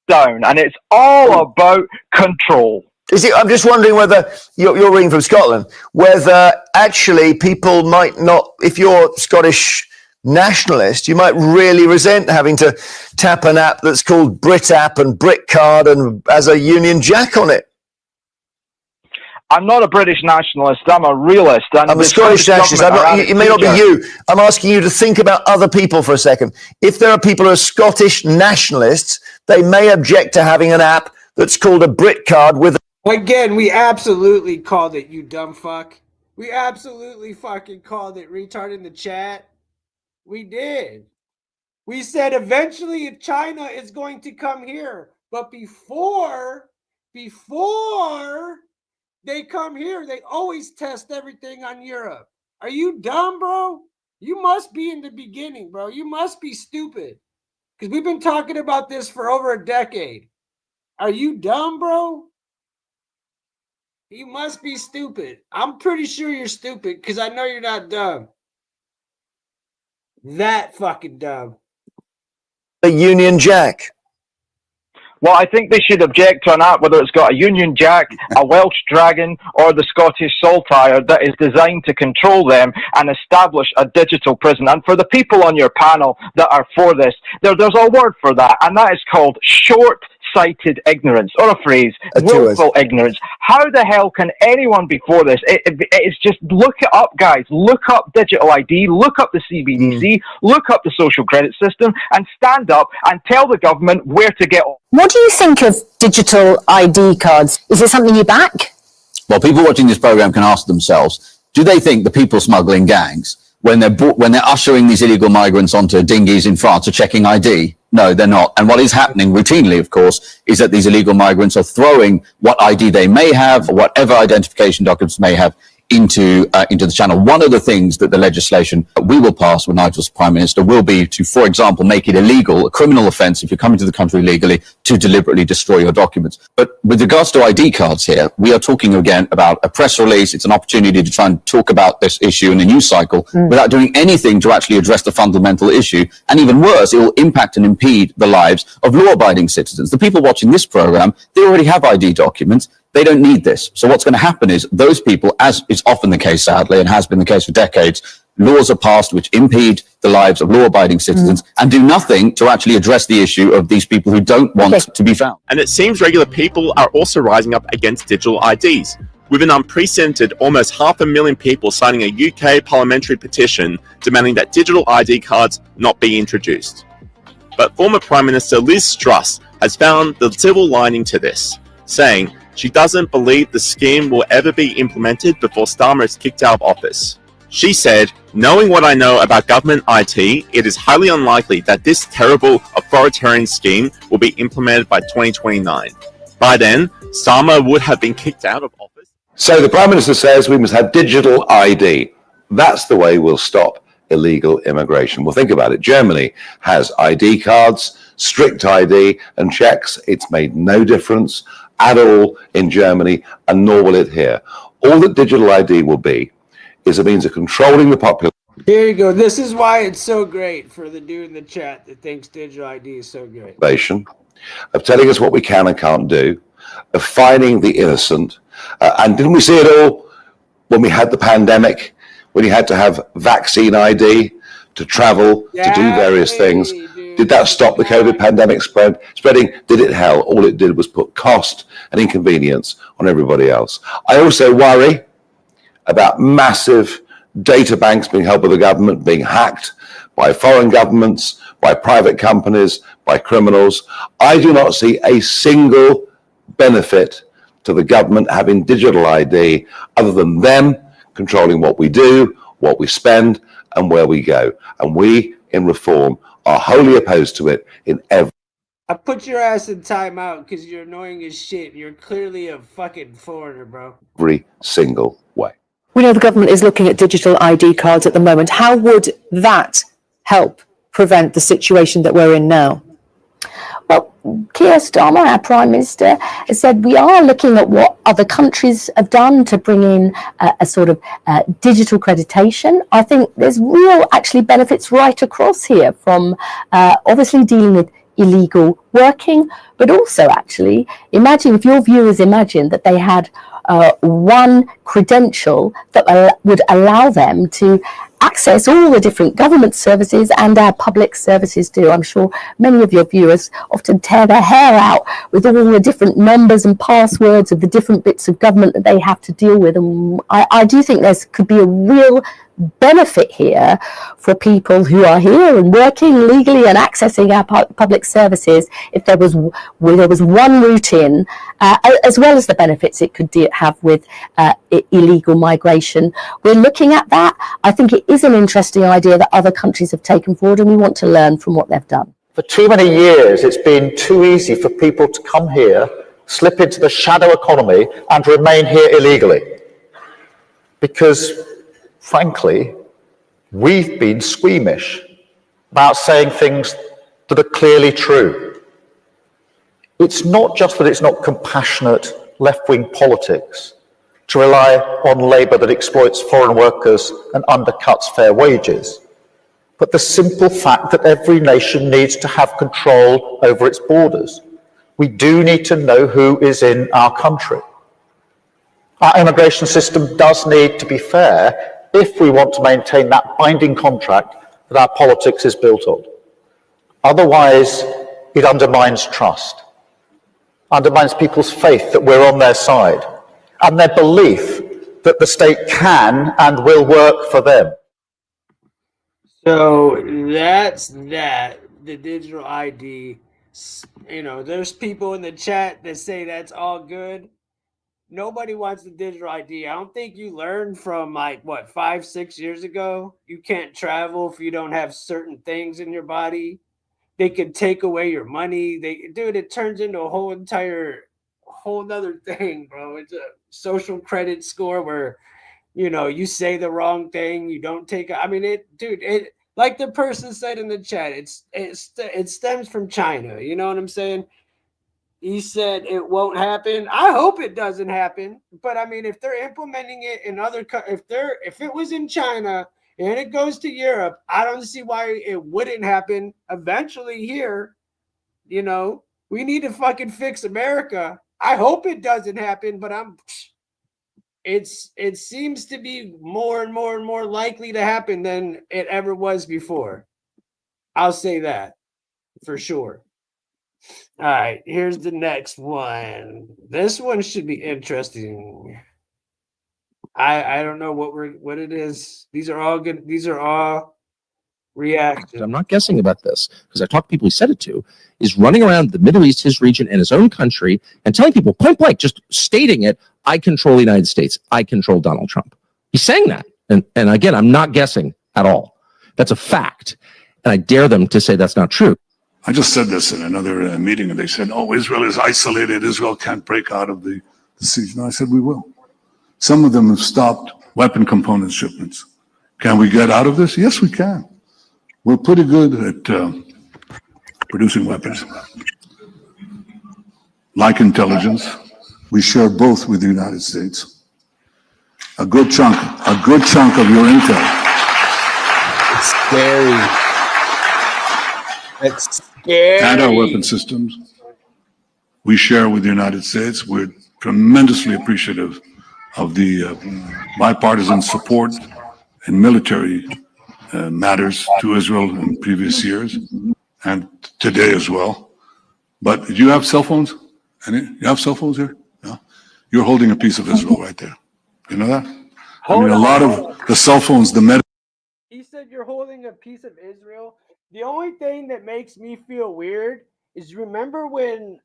Down, and it's all about control. Is it? I'm just wondering whether you're reading from Scotland, whether actually people might not, if you're Scottish nationalist, you might really resent having to tap an app that's called Brit app and Brit card and has a Union Jack on it. I'm not a British nationalist. I'm a realist. And I'm a Scottish nationalist. It may not be you. I'm asking you to think about other people for a second. If there are people who are Scottish nationalists, they may object to having an app that's called a Brit card with. Again, we absolutely called it, you dumb fuck. We absolutely fucking called it, retard in the chat. We did. We said eventually China is going to come here. But before they come here, they always test everything on Europe. Are you dumb, bro? You must be in the beginning, bro. You must be stupid. Because we've been talking about this for over a decade. Are you dumb, bro? You must be stupid. I'm pretty sure you're stupid because I know you're not dumb. That fucking dumb. A Union Jack. Well, I think they should object to an app, whether it's got a Union Jack, a Welsh Dragon, or the Scottish Saltire, that is designed to control them and establish a digital prison. And for the people on your panel that are for this, there's a word for that, and that is called short-sighted ignorance, or a phrase, willful ignorance. How the hell can anyone be for this? It's just, look it up, guys. Look up digital ID, look up the CBDC, look up the social credit system, and stand up and tell the government where to get. What do you think of digital ID cards? Is it something you back? Well, people watching this program can ask themselves, do they think the people smuggling gangs, when they're ushering these illegal migrants onto dinghies in France, are checking ID? No, they're not. And what is happening routinely, of course, is that these illegal migrants are throwing what ID they may have, or whatever identification documents may have, into the channel. One of the things that the legislation we will pass when Nigel's Prime Minister will be to, for example, make it illegal, a criminal offence if you're coming to the country legally, to deliberately destroy your documents. But with regards to ID cards here, we are talking again about a press release. It's an opportunity to try and talk about this issue in a news cycle without doing anything to actually address the fundamental issue. And even worse, it will impact and impede the lives of law-abiding citizens. The people watching this program, they already have ID documents. They don't need this. So what's going to happen is those people, as is often the case, sadly, and has been the case for decades, laws are passed which impede the lives of law-abiding citizens and do nothing to actually address the issue of these people who don't want to be found. And it seems regular people are also rising up against digital IDs, with an unprecedented almost 500,000 people signing a UK parliamentary petition demanding that digital ID cards not be introduced. But former Prime Minister Liz Truss has found the silver lining to this, saying she doesn't believe the scheme will ever be implemented before Starmer is kicked out of office. She said, "Knowing what I know about government IT, it is highly unlikely that this terrible authoritarian scheme will be implemented by 2029. By then, Starmer would have been kicked out of office." So the Prime Minister says we must have digital ID. That's the way we'll stop illegal immigration. Well, think about it. Germany has ID cards, strict ID and checks. It's made no difference at all in Germany, and nor will it here. All that digital ID will be is a means of controlling the population. Here you go. This is why it's so great for the dude in the chat that thinks digital ID is so great. Of telling us what we can and can't do, of fining the innocent. And didn't we see it all when we had the pandemic, when you had to have vaccine ID to travel, to do various things? Did that stop the COVID pandemic spreading? Did it hell? All it did was put cost and inconvenience on everybody else. I also worry about massive data banks being held by the government, being hacked by foreign governments, by private companies, by criminals. I do not see a single benefit to the government having digital ID other than them controlling what we do, what we spend, and where we go. And we in Reform are wholly opposed to it in every. I put your ass in timeout because you're annoying as shit. You're clearly a fucking foreigner, bro. Every single way. We know the government is looking at digital ID cards at the moment. How would that help prevent the situation that we're in now? Well, Keir Starmer, our Prime Minister, has said we are looking at what other countries have done to bring in a sort of digital accreditation. I think there's real actually benefits right across here, from obviously dealing with illegal working, but also actually imagine if your viewers imagine that they had one credential that would allow them to access all the different government services and our public services too. I'm sure many of your viewers often tear their hair out with all the different numbers and passwords of the different bits of government that they have to deal with. And I do think there could be a real benefit here for people who are here and working legally and accessing our public services if there was one route in, as well as the benefits it could have with illegal migration. We're looking at that. I think it is an interesting idea that other countries have taken forward, and we want to learn from what they've done. For too many years, it's been too easy for people to come here, slip into the shadow economy, and remain here illegally. Because, frankly, we've been squeamish about saying things that are clearly true. It's not just that it's not compassionate left-wing politics to rely on labour that exploits foreign workers and undercuts fair wages, but the simple fact that every nation needs to have control over its borders. We do need to know who is in our country. Our immigration system does need to be fair if we want to maintain that binding contract that our politics is built on. Otherwise, it undermines trust, undermines people's faith that we're on their side, and their belief that the state can and will work for them. So that's that. The digital ID. You know, there's people in the chat that say that's all good. Nobody wants the digital ID. I don't think you learned from 5-6 years ago. You can't travel if you don't have certain things in your body. They could take away your money. Dude, it turns into a whole other thing, bro. It's a social credit score where, you say the wrong thing, you don't take. I mean, it like the person said in the chat, it stems from China. You know what I'm saying? He said it won't happen. I hope it doesn't happen. But I mean, if they're implementing it in if it was in China and it goes to Europe, I don't see why it wouldn't happen eventually here. We need to fucking fix America. I hope it doesn't happen, but it seems to be more and more and more likely to happen than it ever was before. I'll say that for sure. All right, here's the next one. This one should be interesting. I don't know what it is. These are all good. These are all reactions. I'm not guessing about this because I talked to people he said it to, is running around the Middle East, his region, and his own country and telling people point blank, just stating it, I control the United States. I control Donald Trump. He's saying that. And again, I'm not guessing at all. That's a fact. And I dare them to say that's not true. I just said this in another meeting, and they said, oh, Israel is isolated. Israel can't break out of the siege. No, I said, we will. Some of them have stopped weapon component shipments. Can we get out of this? Yes, we can. We're pretty good at producing weapons. Like intelligence, we share both with the United States. A good chunk of your intel. It's scary. It's scary. And our weapon systems, we share with the United States. We're tremendously appreciative of the bipartisan support in military matters to Israel in previous years and today as well. But do you have cell phones? You have cell phones here? No? You're holding a piece of Israel right there. You know that? I mean, a lot of the cell phones, He said you're holding a piece of Israel. The only thing that makes me feel weird is remember when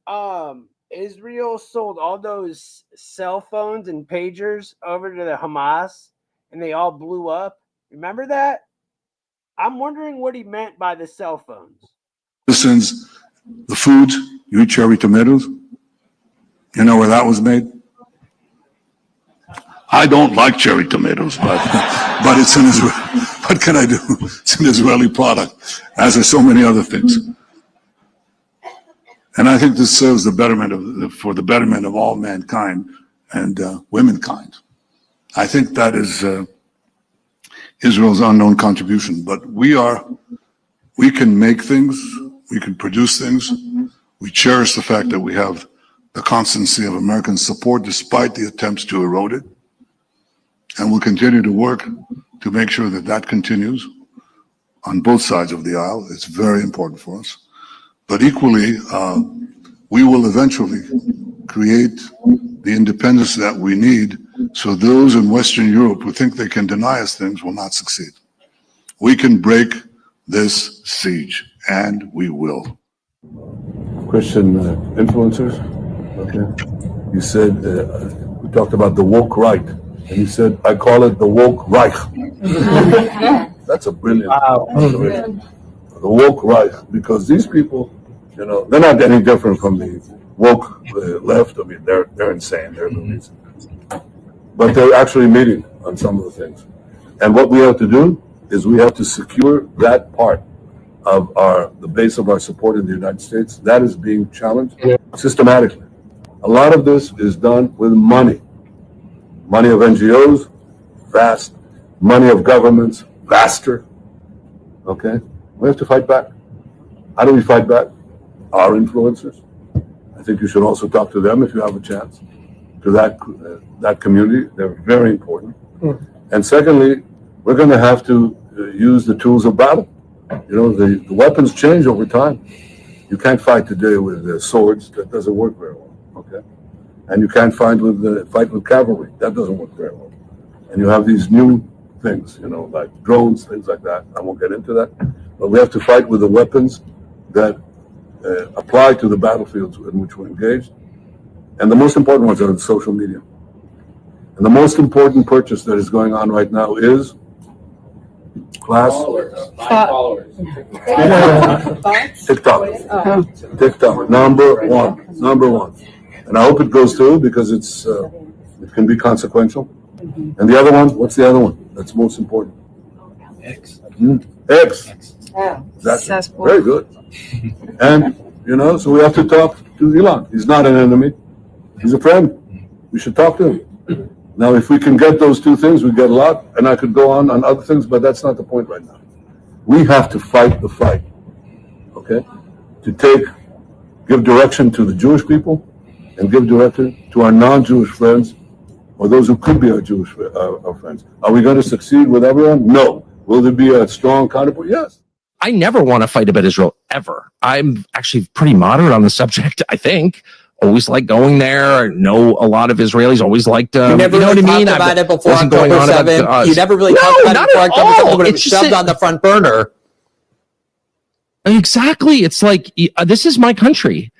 Israel sold all those cell phones and pagers over to the Hamas and they all blew up? Remember that? I'm wondering what he meant by the cell phones. medicines, the foods, you eat cherry tomatoes. You know where that was made? I don't like cherry tomatoes, but it's an Israeli. What can I do? It's an Israeli product, as are so many other things. And I think this serves for the betterment of all mankind and womankind. I think that is Israel's unknown contribution. But we can make things, we can produce things. We cherish the fact that we have the constancy of American support despite the attempts to erode it. And we'll continue to work to make sure that that continues on both sides of the aisle. It's very important for us. But equally, we will eventually create the independence that we need so those in Western Europe who think they can deny us things will not succeed. We can break this siege, and we will. Christian influencers, okay. You said, we talked about the woke right, and you said, I call it the woke Reich. That's a brilliant observation. The woke Reich, because these people, you know, they're not any different from the woke left. I mean, they're insane. They're loonies. But they're actually meeting on some of the things. And what we have to do is we have to secure that part of the base of our support in the United States. That is being challenged systematically. A lot of this is done with money. Money of NGOs, vast. Money of governments, vaster. Okay? We have to fight back. How do we fight back? Our influencers. I think you should also talk to them if you have a chance. To that community, they're very important. And secondly, we're going to have to use the tools of battle. You know, the weapons change over time. You can't fight today with swords. That doesn't work very well. Okay, and you can't fight with cavalry. That doesn't work very well. And you have these new things, you know, like drones, things like that. I won't get into that. But we have to fight with the weapons that apply to the battlefields in which we're engaged. And the most important ones are the social media. And the most important purchase that is going on right now is Class? TikTok. Number one. And I hope it goes through because it can be consequential. And the other one, what's the other one? That's most important. X. That's very good. And, so we have to talk to Elon. He's not an enemy. He's a friend. We should talk to him. Now, if we can get those two things, we get a lot. And I could go on other things, but that's not the point right now. We have to fight the fight, okay? To give direction to the Jewish people and give direction to our non-Jewish friends or those who could be our Jewish our friends. Are we going to succeed with everyone? No. Will there be a strong counterpoint? Yes. I never want to fight about Israel, ever. I'm actually pretty moderate on the subject, I think. Always like going there. I know a lot of Israelis always liked you never really talked about it before October 7th. You never really talked about it before October 7th, but it was shoved on the front burner. Exactly. It's like, this is my country.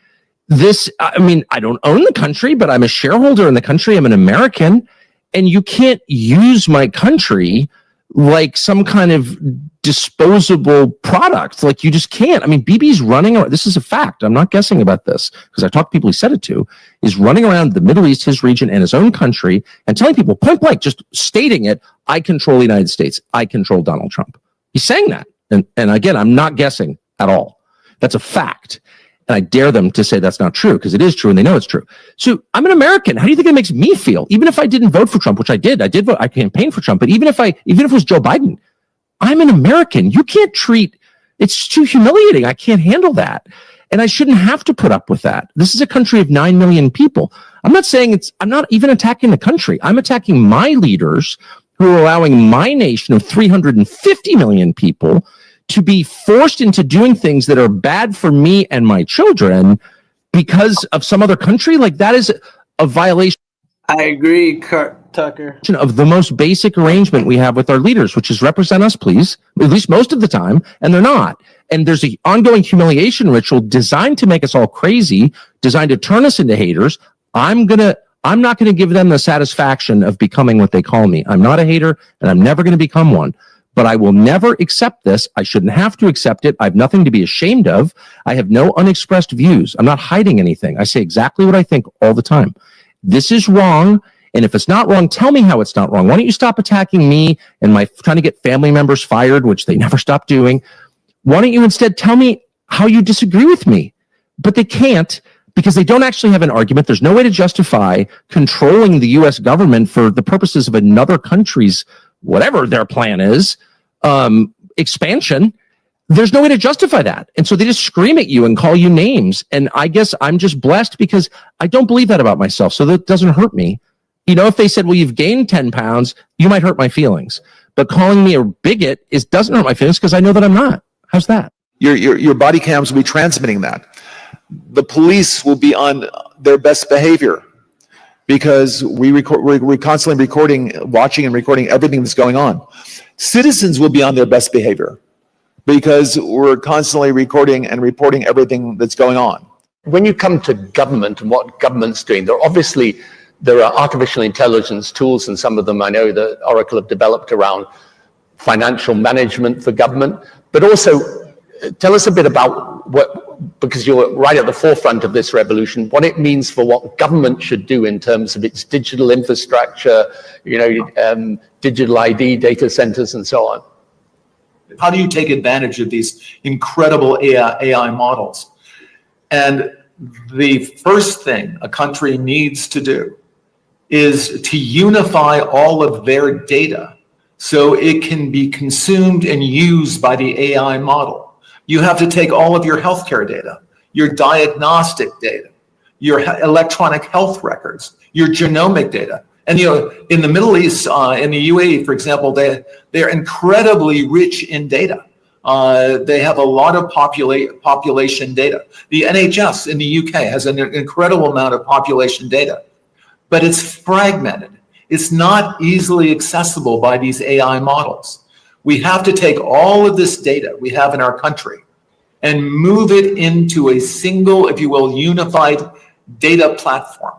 I don't own the country, but I'm a shareholder in the country. I'm an American. And you can't use my country like some kind of disposable product. Like, you just can't. Bibi's running around. This is a fact. I'm not guessing about this because I talked to people he said it to, is running around the Middle East, his region, and his own country and telling people point blank, just stating it, I control the United States. I control Donald Trump. He's saying that. And again, I'm not guessing at all. That's a fact. And I dare them to say that's not true because it is true and they know it's true. So I'm an American. How do you think it makes me feel? Even if I didn't vote for Trump, which I did vote, I campaigned for Trump, but even if it was Joe Biden, I'm an American. You can't it's too humiliating. I can't handle that. And I shouldn't have to put up with that. This is a country of 9 million people. I'm not even attacking the country. I'm attacking my leaders who are allowing my nation of 350 million people to be forced into doing things that are bad for me and my children because of some other country. Like, that is a violation. I agree, Tucker. Of the most basic arrangement we have with our leaders, which is represent us, please, at least most of the time, and they're not. And there's an ongoing humiliation ritual designed to make us all crazy, designed to turn us into haters. I'm not going to give them the satisfaction of becoming what they call me. I'm not a hater, and I'm never going to become one. But I will never accept this. I shouldn't have to accept it. I have nothing to be ashamed of. I have no unexpressed views. I'm not hiding anything. I say exactly what I think all the time. This is wrong. And if it's not wrong, tell me how it's not wrong. Why don't you stop attacking me and trying to get family members fired, which they never stop doing? Why don't you instead tell me how you disagree with me? But they can't because they don't actually have an argument. There's no way to justify controlling the U.S. government for the purposes of another country's whatever their plan is, expansion. There's no way to justify that. And so they just scream at you and call you names. And I guess I'm just blessed because I don't believe that about myself. So that doesn't hurt me. If they said, well, you've gained 10 pounds, you might hurt my feelings. But calling me a bigot doesn't hurt my feelings because I know that I'm not. How's that? Your body cams will be transmitting that. The police will be on their best behavior, because we're constantly watching and recording everything that's going on. Citizens will be on their best behavior because we're constantly recording and reporting everything that's going on. When you come to government and what government's doing, there are artificial intelligence tools, and some of them I know that Oracle have developed around financial management for government. But also, tell us a bit about because you're right at the forefront of this revolution, what it means for what government should do in terms of its digital infrastructure, digital ID, data centers, and so on. How do you take advantage of these incredible AI models? And the first thing a country needs to do is to unify all of their data so it can be consumed and used by the AI model. You have to take all of your healthcare data, your diagnostic data, your electronic health records, your genomic data. And in the Middle East, in the UAE, for example, they're incredibly rich in data. They have a lot of population data. The NHS in the UK has an incredible amount of population data, but it's fragmented. It's not easily accessible by these AI models. We have to take all of this data we have in our country and move it into a single, if you will, unified data platform.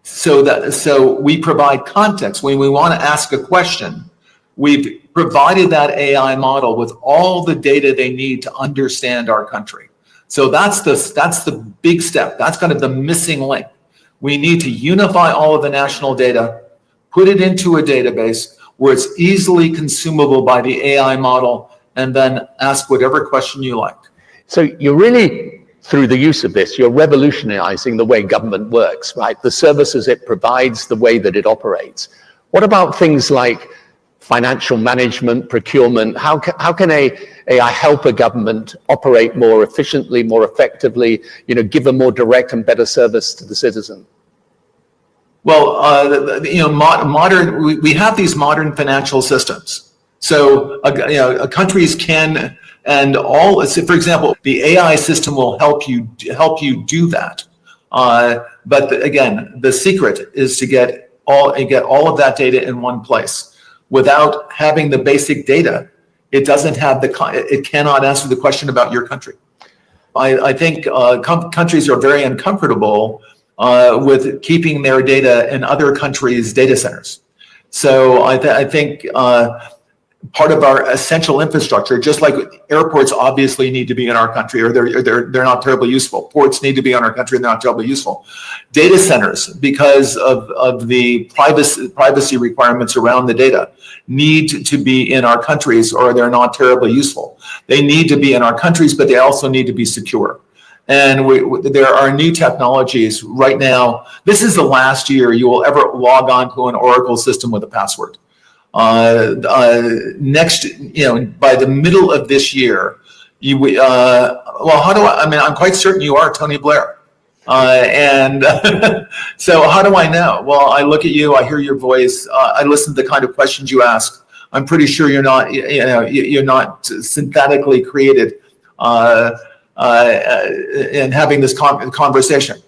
So we provide context. When we want to ask a question, we've provided that AI model with all the data they need to understand our country. So that's the big step. That's kind of the missing link. We need to unify all of the national data, put it into a database where it's easily consumable by the AI model, and then ask whatever question you like. So you're really, through the use of this, you're revolutionizing the way government works, right? The services it provides, the way that it operates. What about things like financial management, procurement? How can AI help a government operate more efficiently, more effectively, give a more direct and better service to the citizen? Well, we have these modern financial systems. So, countries can, and all, for example, the AI system will help you do that. But again, the secret is to get all of that data in one place. Without having the basic data, it cannot answer the question about your country. I think countries are very uncomfortable with keeping their data in other countries' data centers. So I think part of our essential infrastructure, just like airports obviously need to be in our country, or they're not terribly useful. Ports need to be in our country, and they're not terribly useful. Data centers, because of the privacy requirements around the data, need to be in our countries, or they're not terribly useful. They need to be in our countries, but they also need to be secure. And there are new technologies right now. This is the last year you will ever log on to an Oracle system with a password. Next, by the middle of this year, I'm quite certain you are Tony Blair. And so how do I know? Well, I look at you, I hear your voice, I listen to the kind of questions you ask. I'm pretty sure you're not synthetically created in having this conversation.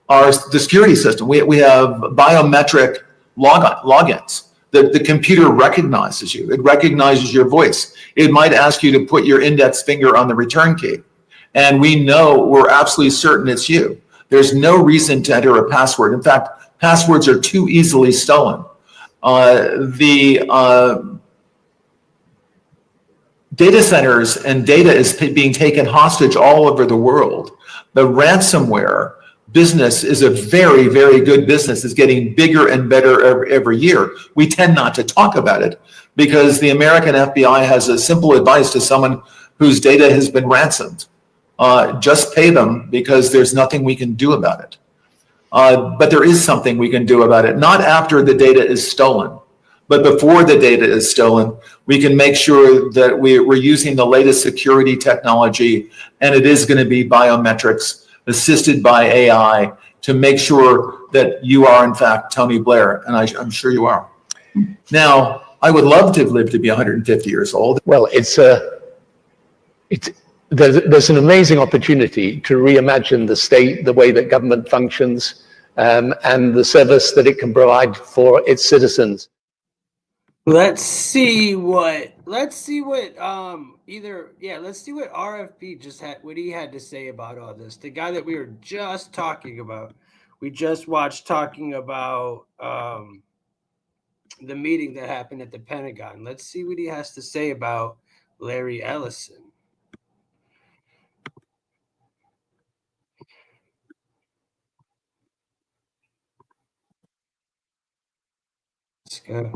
The security system, we have biometric logins. The computer recognizes you. It recognizes your voice. It might ask you to put your index finger on the return key. And we're absolutely certain it's you. There's no reason to enter a password. In fact, passwords are too easily stolen. Data centers and data is being taken hostage all over the world. The ransomware business is a very, very good business. It's getting bigger and better every year. We tend not to talk about it because the American FBI has a simple advice to someone whose data has been ransomed. Just pay them because there's nothing we can do about it. But there is something we can do about it, not after the data is stolen, but before the data is stolen. We can make sure that we're using the latest security technology, and it is going to be biometrics assisted by AI to make sure that you are in fact Tony Blair, and I'm sure you are. Now, I would love to live to be 150 years old. Well, there's an amazing opportunity to reimagine the state, the way that government functions, and the service that it can provide for its citizens. Let's see what RFP what he had to say about all this. The guy that we were just talking about, we just watched talking about the meeting that happened at the Pentagon. Let's see what he has to say about Larry Ellison. Let's go.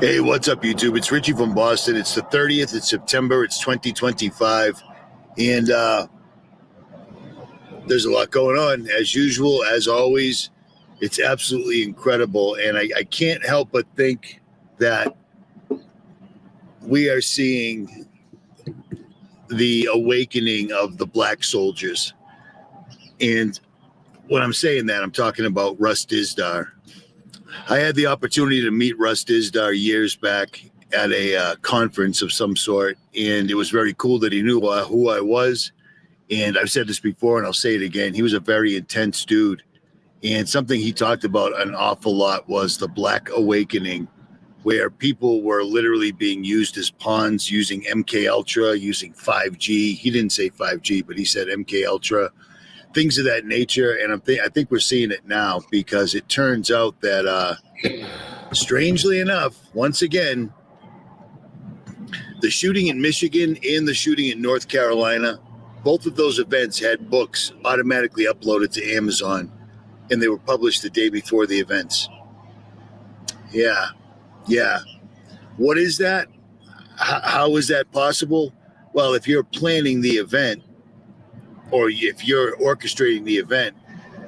Hey, what's up, YouTube? It's Richie from Boston. It's the 30th of September. It's 2025. And there's a lot going on. As usual, as always, it's absolutely incredible. And I can't help but think that we are seeing the awakening of the black soldiers. And when I'm saying that, I'm talking about Russ Dizdar. I had the opportunity to meet Russ Dizdar years back at a conference of some sort, and it was very cool that he knew who I was. And I've said this before, and I'll say it again. He was a very intense dude. And something he talked about an awful lot was the Black Awakening where people were literally being used as pawns using MK Ultra, using 5G. He didn't say 5G, but he said MK Ultra, things of that nature. And I think we're seeing it now, because it turns out that, strangely enough, once again, the shooting in Michigan and the shooting in North Carolina, both of those events had books automatically uploaded to Amazon, and they were published the day before the events. Yeah. What is that? How is that possible? Well, if you're planning the event, or if you're orchestrating the event,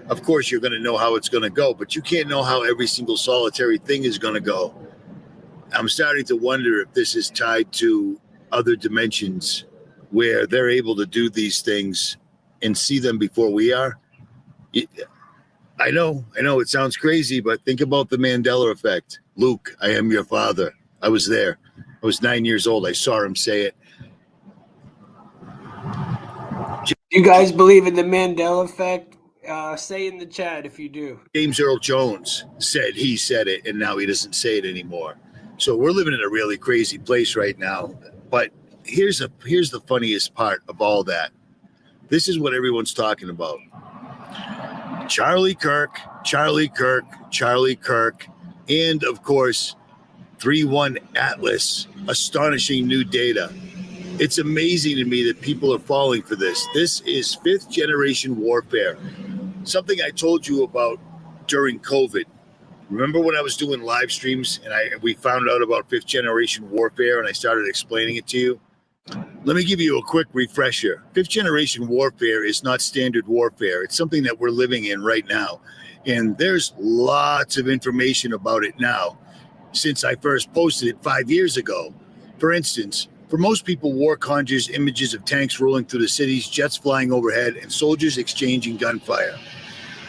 of course you're going to know how it's going to go, but you can't know how every single solitary thing is going to go. I'm starting to wonder if this is tied to other dimensions where they're able to do these things and see them before we are. I know it sounds crazy, but think about the Mandela effect. Luke, I am your father. I was there. I was 9 years old. I saw him say it. Do you guys believe in the Mandela effect? Say in the chat if you do. James Earl Jones said he said it, and now he doesn't say it anymore. So we're living in a really crazy place right now. But here's the funniest part of all that. This is what everyone's talking about. Charlie Kirk, and of course, 3-1 Atlas, astonishing new data. It's amazing to me that people are falling for this. This is 5th generation warfare. Something I told you about during COVID. Remember when I was doing live streams and we found out about 5th generation warfare and I started explaining it to you? Let me give you a quick refresher. 5th generation warfare is not standard warfare. It's something that we're living in right now. And there's lots of information about it now since I first posted it 5 years ago. For instance, for most people, war conjures images of tanks rolling through the cities, jets flying overhead, and soldiers exchanging gunfire.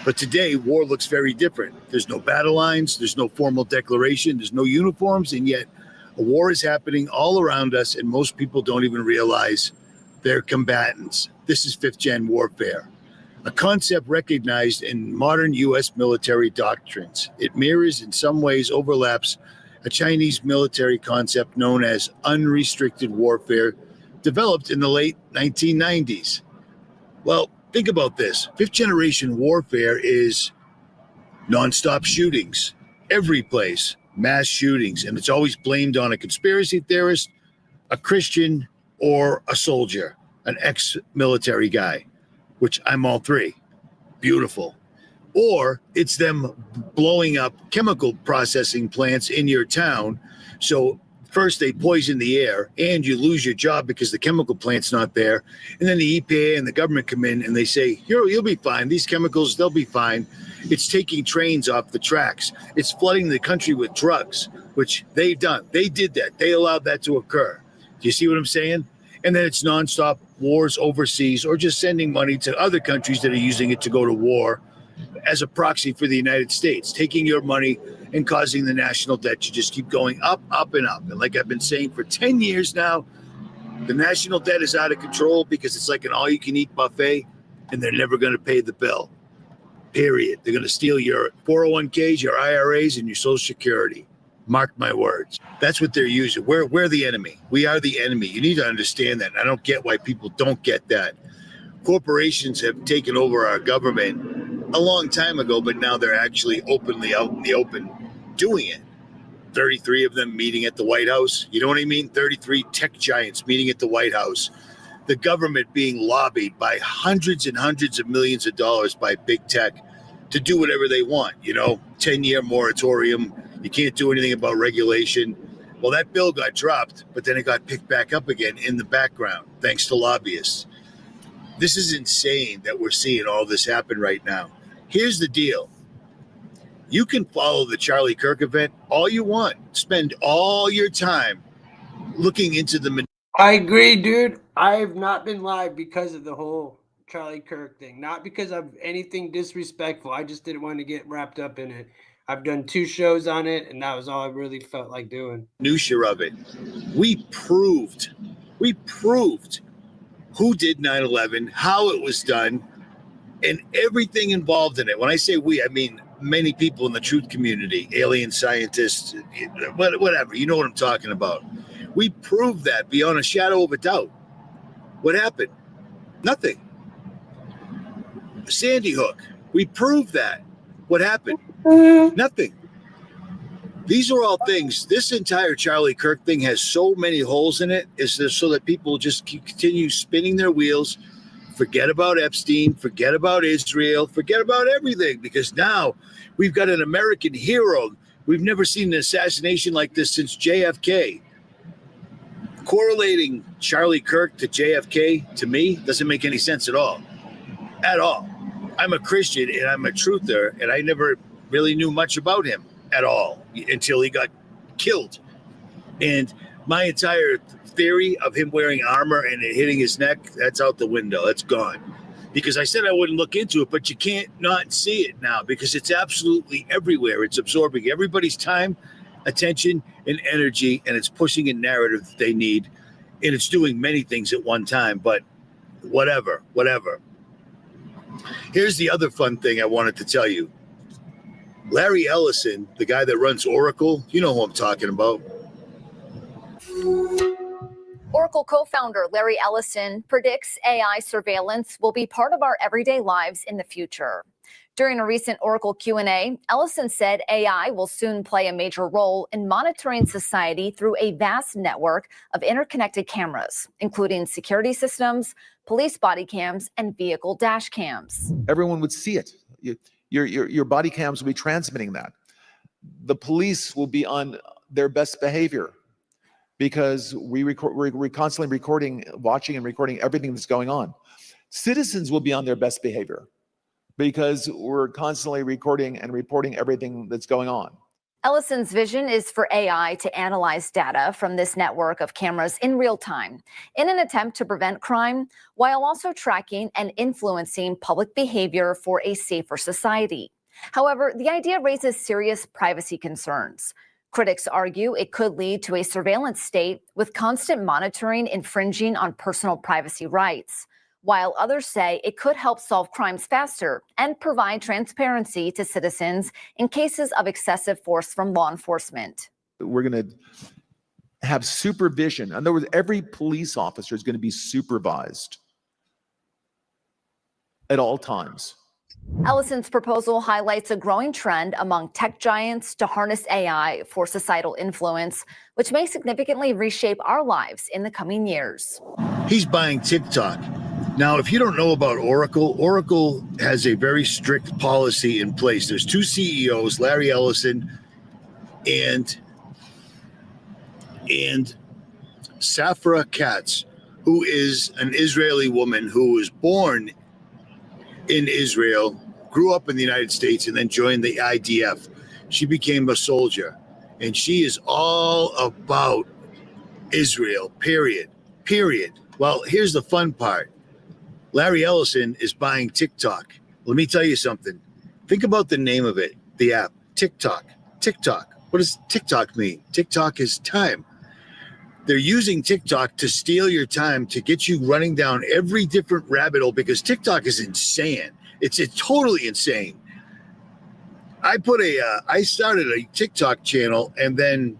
But today, war looks very different. There's no battle lines, there's no formal declaration, there's no uniforms, and yet a war is happening all around us, and most people don't even realize they're combatants. This is 5th gen warfare, a concept recognized in modern U.S. military doctrines. It mirrors, in some ways, overlaps a Chinese military concept known as unrestricted warfare, developed in the late 1990s. Well, think about this. 5th generation warfare is nonstop shootings, every place, mass shootings, and it's always blamed on a conspiracy theorist, a Christian, or a soldier, an ex-military guy, which I'm all three. Beautiful. Or it's them blowing up chemical processing plants in your town. So first they poison the air and you lose your job because the chemical plant's not there. And then the EPA and the government come in and they say, you'll be fine. These chemicals, they'll be fine. It's taking trains off the tracks. It's flooding the country with drugs, which they've done. They did that. They allowed that to occur. Do you see what I'm saying? And then it's nonstop wars overseas or just sending money to other countries that are using it to go to war as a proxy for the United States, taking your money and causing the national debt to just keep going up, up, and up. And like I've been saying for 10 years now, the national debt is out of control because it's like an all-you-can-eat buffet, and they're never going to pay the bill, period. They're going to steal your 401ks, your IRAs, and your Social Security. Mark my words. That's what they're using. We're the enemy. We are the enemy. You need to understand that. I don't get why people don't get that. Corporations have taken over our government a long time ago, but now they're actually openly out in the open doing it. 33 of them meeting at the White House. You know what I mean? 33 tech giants meeting at the White House. The government being lobbied by hundreds and hundreds of millions of dollars by big tech to do whatever they want. 10-year moratorium. You can't do anything about regulation. Well, that bill got dropped, but then it got picked back up again in the background, thanks to lobbyists. This is insane that we're seeing all this happen right now. Here's the deal. You can follow the Charlie Kirk event all you want. Spend all your time looking into the... I agree, dude. I have not been live because of the whole Charlie Kirk thing. Not because of anything disrespectful. I just didn't want to get wrapped up in it. I've done 2 shows on it, and that was all I really felt like doing. Minutia of it. We proved who did 9/11, how it was done, and everything involved in it. When I say we, I mean many people in the truth community, alien scientists, whatever, you know what I'm talking about. We proved that beyond a shadow of a doubt. What happened? Nothing. Sandy Hook, we proved that. What happened? Nothing. These are all things. This entire Charlie Kirk thing has so many holes in it, is so that people just continue spinning their wheels, forget about Epstein, forget about Israel, forget about everything, because now we've got an American hero. We've never seen an assassination like this since JFK. Correlating Charlie Kirk to JFK, to me, doesn't make any sense at all. At all. I'm a Christian and I'm a truther, and I never really knew much about him at all until he got killed. And my entire theory of him wearing armor and it hitting his neck, that's out the window. That's gone. Because I said I wouldn't look into it, but you can't not see it now because it's absolutely everywhere. It's absorbing everybody's time, attention, and energy, and it's pushing a narrative that they need. And it's doing many things at one time, but whatever. Here's the other fun thing I wanted to tell you. Larry Ellison, the guy that runs Oracle, you know who I'm talking about. Oracle co-founder Larry Ellison predicts AI surveillance will be part of our everyday lives in the future. During a recent Oracle Q&A, Ellison said AI will soon play a major role in monitoring society through a vast network of interconnected cameras, including security systems, police body cams, and vehicle dash cams. Everyone would see it. Your body cams will be transmitting that. The police will be on their best behavior because we're constantly recording, watching and recording everything that's going on. Citizens will be on their best behavior because we're constantly recording and reporting everything that's going on. Ellison's vision is for AI to analyze data from this network of cameras in real time in an attempt to prevent crime while also tracking and influencing public behavior for a safer society. However, the idea raises serious privacy concerns. Critics argue it could lead to a surveillance state with constant monitoring infringing on personal privacy rights, while others say it could help solve crimes faster and provide transparency to citizens in cases of excessive force from law enforcement. We're going to have supervision. In other words, every police officer is going to be supervised at all times. Ellison's proposal highlights a growing trend among tech giants to harness AI for societal influence, which may significantly reshape our lives in the coming years. He's buying TikTok. Now, if you don't know about Oracle, Oracle has a very strict policy in place. There's two CEOs, Larry Ellison and Safra Katz, who is an Israeli woman who was born in Israel, grew up in the United States, and then joined the IDF. She became a soldier, and she is all about Israel, period. Well, here's the fun part. Larry Ellison is buying TikTok. Let me tell you something. Think about the name of it, the app, TikTok. TikTok. What does TikTok mean? TikTok is time. They're using TikTok to steal your time, to get you running down every different rabbit hole, because TikTok is insane. It's totally insane. I started a TikTok channel and then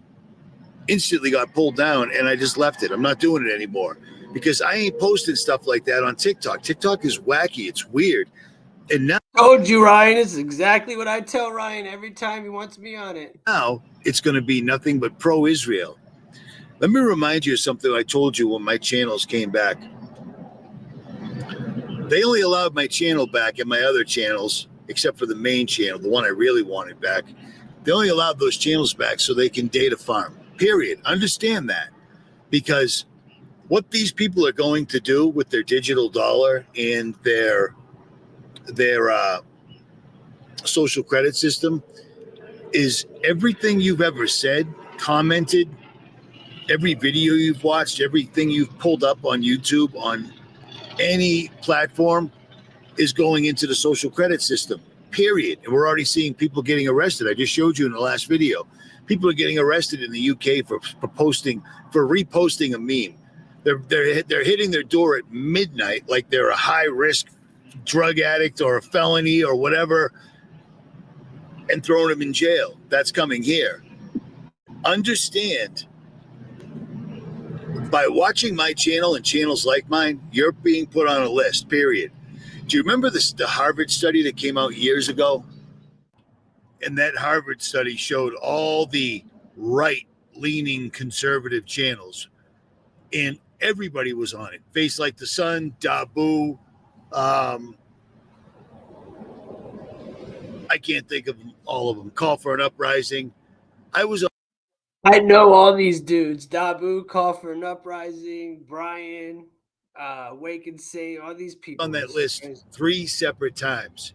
instantly got pulled down, and I just left it. I'm not doing it anymore because I ain't posting stuff like that on TikTok. TikTok is wacky. It's weird. And now, told you, Ryan. It's exactly what I tell Ryan every time he wants me on it. Now it's going to be nothing but pro-Israel. Let me remind you of something I told you when my channels came back. They only allowed my channel back and my other channels, except for the main channel, the one I really wanted back. They only allowed those channels back so they can data farm, period. Understand that. Because what these people are going to do with their digital dollar and their social credit system is everything you've ever said, commented, every video you've watched, everything you've pulled up on YouTube, on any platform, is going into the social credit system, period. And we're already seeing people getting arrested. I just showed you in the last video. People are getting arrested in the UK for reposting a meme. They're hitting their door at midnight like they're a high-risk drug addict or a felony or whatever. and throwing them in jail. That's coming here. Understand, by watching my channel and channels like mine, you're being put on a list, period. Do you remember the Harvard study that came out years ago? And that Harvard study showed all the right-leaning conservative channels, and everybody was on it. Face Like the Sun, Dabu, I can't think of all of them. Call for an Uprising. I know all these dudes. Dabu, Call for an Uprising, Brian, Wake and Say, all these people on that list 3 separate times.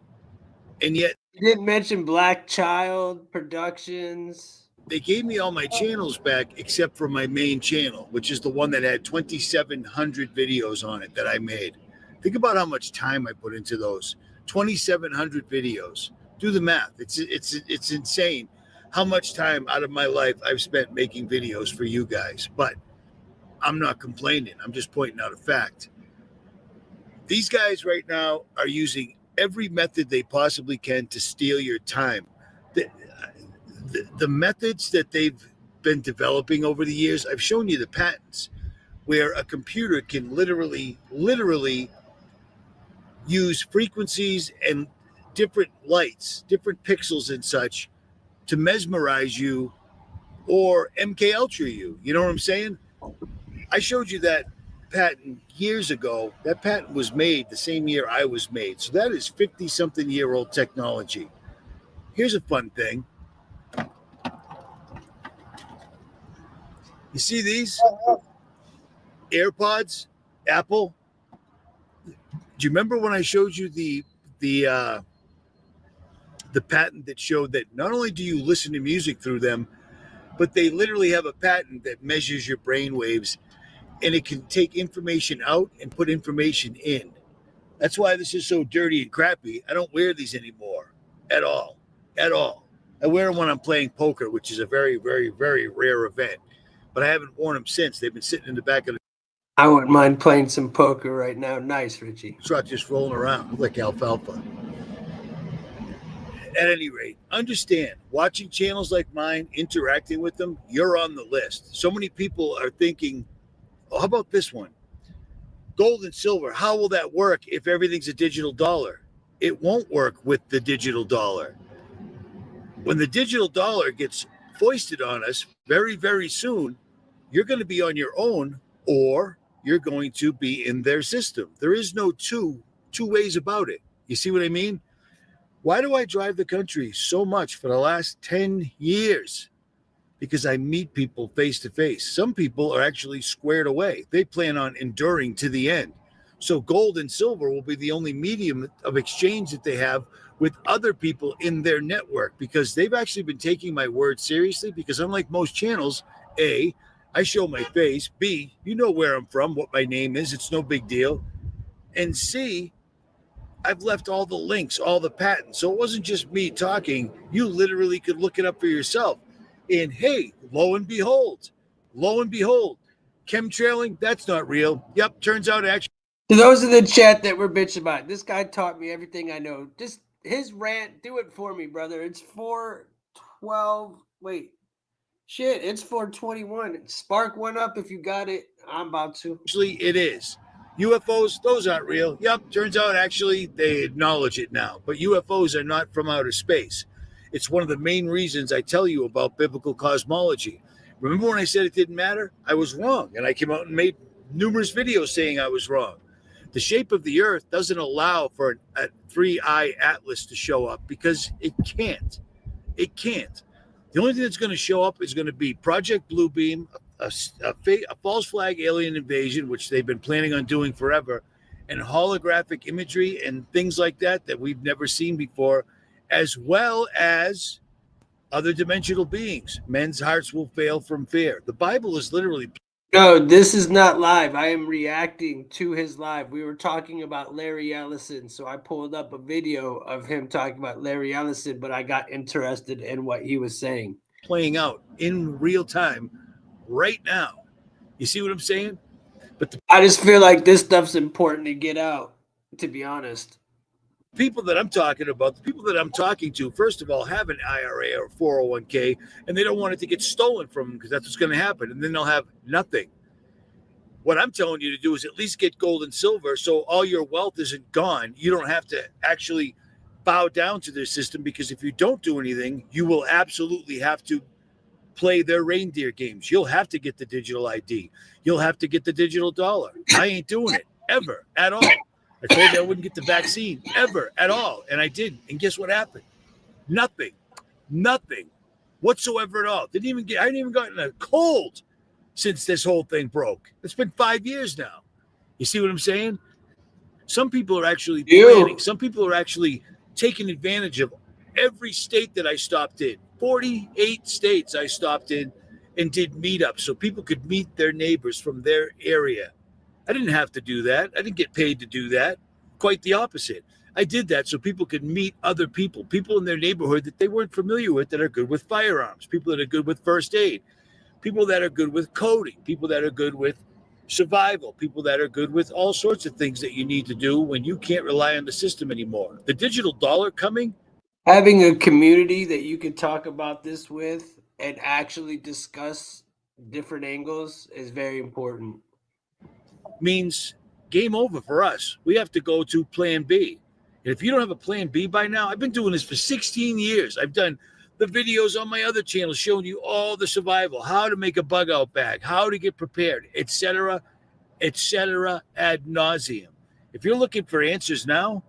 And yet you didn't mention Black Child Productions. They gave me all my channels back except for my main channel, which is the one that had 2,700 videos on it that I made. Think about how much time I put into those 2,700 videos. Do the math. It's insane how much time out of my life I've spent making videos for you guys. But I'm not complaining. I'm just pointing out a fact. These guys right now are using every method they possibly can to steal your time. The methods that they've been developing over the years, I've shown you the patents where a computer can literally use frequencies and different lights, different pixels and such to mesmerize you or MK Ultra you. You know what I'm saying? I showed you that patent years ago. That patent was made the same year I was made. So that is 50-something-year-old technology. Here's a fun thing. You see these AirPods, Apple? Do you remember when I showed you the patent that showed that not only do you listen to music through them, but they literally have a patent that measures your brain waves, and it can take information out and put information in. That's why this is so dirty and crappy. I don't wear these anymore at all. I wear them when I'm playing poker, which is a very, very, very rare event. But I haven't worn them since. They've been sitting in the back of the I wouldn't mind playing some poker right now. Nice, Richie. truck just rolling around like alfalfa. At any rate, understand, watching channels like mine, interacting with them, you're on the list. So many people are thinking, oh, how about this one? Gold and silver, how will that work if everything's a digital dollar? It won't work with the digital dollar. When the digital dollar gets foisted on us very, very soon, you're going to be on your own or you're going to be in their system. There is no two ways about it. You see what I mean? Why do I drive the country so much for the last 10 years? Because I meet people face to face. Some people are actually squared away. They plan on enduring to the end. So gold and silver will be the only medium of exchange that they have with other people in their network, because they've actually been taking my word seriously, because unlike most channels, A, I show my face, B, you know where I'm from, what my name is, it's no big deal, and C, I've left all the links, all the patents. So it wasn't just me talking. You literally could look it up for yourself. And hey, lo and behold, chemtrailing, that's not real. Yep, turns out actually. So those are the chat that we're bitching about. This guy taught me everything I know. Just his rant, do it for me, brother. It's 4:12. Wait, shit, it's 4:21. Spark one up if you got it. I'm about to. Actually, it is. UFOs, those aren't real. Yep, turns out actually they acknowledge it now. But UFOs are not from outer space. It's one of the main reasons I tell you about biblical cosmology. Remember when I said it didn't matter? I was wrong. And I came out and made numerous videos saying I was wrong. The shape of the earth doesn't allow for a 3-eye atlas to show up because it can't. It can't. The only thing that's going to show up is going to be Project Bluebeam, a false flag alien invasion, which they've been planning on doing forever, and holographic imagery and things like that we've never seen before, as well as other dimensional beings. Men's hearts will fail from fear. The Bible is literally... No, this is not live. I am reacting to his live. We were talking about Larry Ellison, so I pulled up a video of him talking about Larry Ellison, but I got interested in what he was saying. Playing out in real time right now. You see what I'm saying? But I just feel like this stuff's important to get out, to be honest. People that I'm talking about, the people that I'm talking to, first of all, have an IRA or 401k, and they don't want it to get stolen from them because that's what's going to happen. And then they'll have nothing. What I'm telling you to do is at least get gold and silver so all your wealth isn't gone. You don't have to actually bow down to their system, because if you don't do anything, you will absolutely have to play their reindeer games. You'll have to get the digital ID. You'll have to get the digital dollar. I ain't doing it ever at all. I told you I wouldn't get the vaccine ever at all, and I didn't. And guess what happened? Nothing whatsoever at all. I hadn't even gotten a cold since this whole thing broke. It's been 5 years now. You see what I'm saying? Some people are actually planning. Some people are actually taking advantage of every state that I stopped in. 48 states I stopped in and did meetups so people could meet their neighbors from their area. I didn't have to do that. I didn't get paid to do that. Quite the opposite. I did that so people could meet other people in their neighborhood that they weren't familiar with, that are good with firearms, people that are good with first aid, people that are good with coding, people that are good with survival, people that are good with all sorts of things that you need to do when you can't rely on the system anymore. The digital dollar coming. Having a community that you can talk about this with and actually discuss different angles is very important. Means game over for us. We have to go to plan B. And if you don't have a plan B by now, I've been doing this for 16 years. I've done the videos on my other channel showing you all the survival, how to make a bug out bag, how to get prepared, etc., ad nauseum. If you're looking for answers now,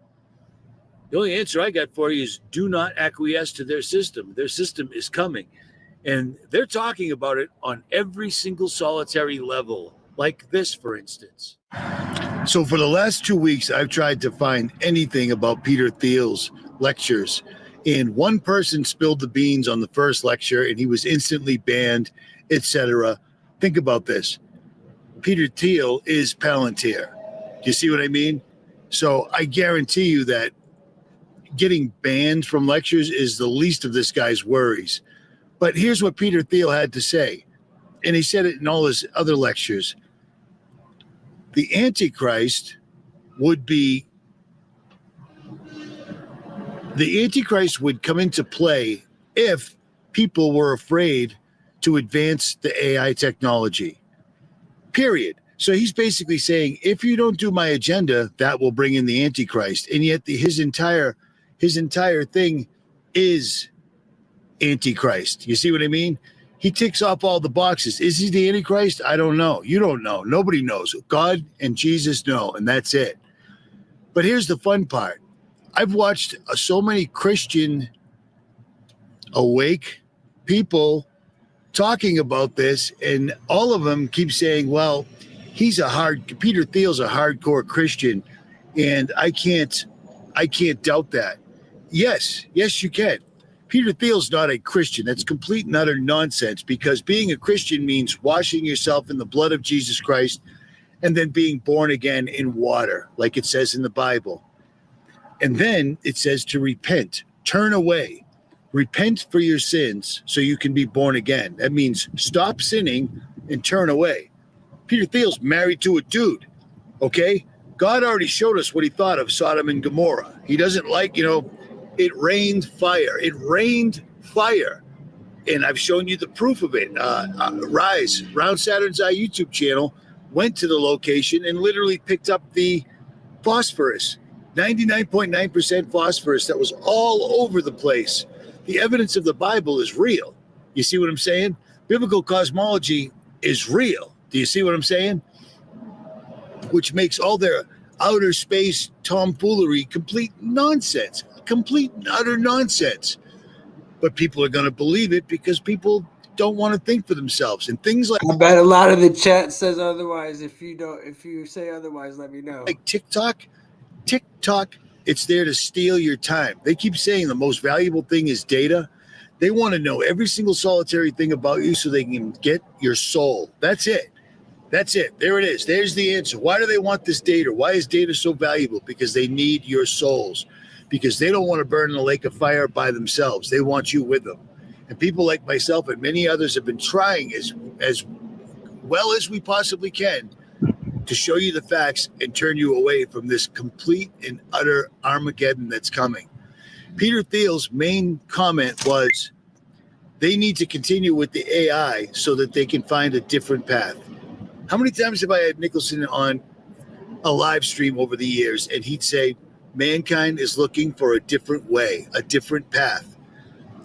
the only answer I got for you is do not acquiesce to their system. Their system is coming. And they're talking about it on every single solitary level, like this, for instance. So for the last 2 weeks, I've tried to find anything about Peter Thiel's lectures. And one person spilled the beans on the first lecture, and he was instantly banned, etc. Think about this. Peter Thiel is Palantir. Do you see what I mean? So I guarantee you that getting banned from lectures is the least of this guy's worries. But here's what Peter Thiel had to say, and he said it in all his other lectures. The Antichrist would come into play if people were afraid to advance the AI technology, period. So he's basically saying, if you don't do my agenda, that will bring in the Antichrist. And yet his entire thing is Antichrist. You see what I mean? He ticks off all the boxes. Is he the Antichrist? I don't know. You don't know. Nobody knows. God and Jesus know, and that's it. But here's the fun part. I've watched so many Christian awake people talking about this, and all of them keep saying, well, Peter Thiel's a hardcore Christian, and I can't doubt that. Yes, you can. Peter Thiel's not a Christian. That's complete and utter nonsense, because being a Christian means washing yourself in the blood of Jesus Christ and then being born again in water, like it says in the Bible. And then it says to repent, turn away, repent for your sins so you can be born again. That means stop sinning and turn away. Peter Thiel's married to a dude, okay? God already showed us what he thought of Sodom and Gomorrah. He doesn't like, it rained fire. It rained fire. And I've shown you the proof of it. Rise, Round Saturn's Eye YouTube channel, went to the location and literally picked up the phosphorus, 99.9% phosphorus that was all over the place. The evidence of the Bible is real. You see what I'm saying? Biblical cosmology is real. Do you see what I'm saying? Which makes all their outer space tomfoolery complete nonsense. Complete and utter nonsense. But people are going to believe it because people don't want to think for themselves, and things like, I bet a lot of the chat says otherwise. If you say otherwise, let me know. Like TikTok, it's there to steal your time. They keep saying the most valuable thing is data. They want to know every single solitary thing about you so they can get your soul. That's it. There it is. There's the answer. Why do they want this data? Why is data so valuable? Because they need your souls. Because they don't want to burn in a lake of fire by themselves. They want you with them. And people like myself and many others have been trying as well as we possibly can to show you the facts and turn you away from this complete and utter Armageddon that's coming. Peter Thiel's main comment was they need to continue with the AI so that they can find a different path. How many times have I had Nicholson on a live stream over the years, and he'd say, mankind is looking for a different way, a different path.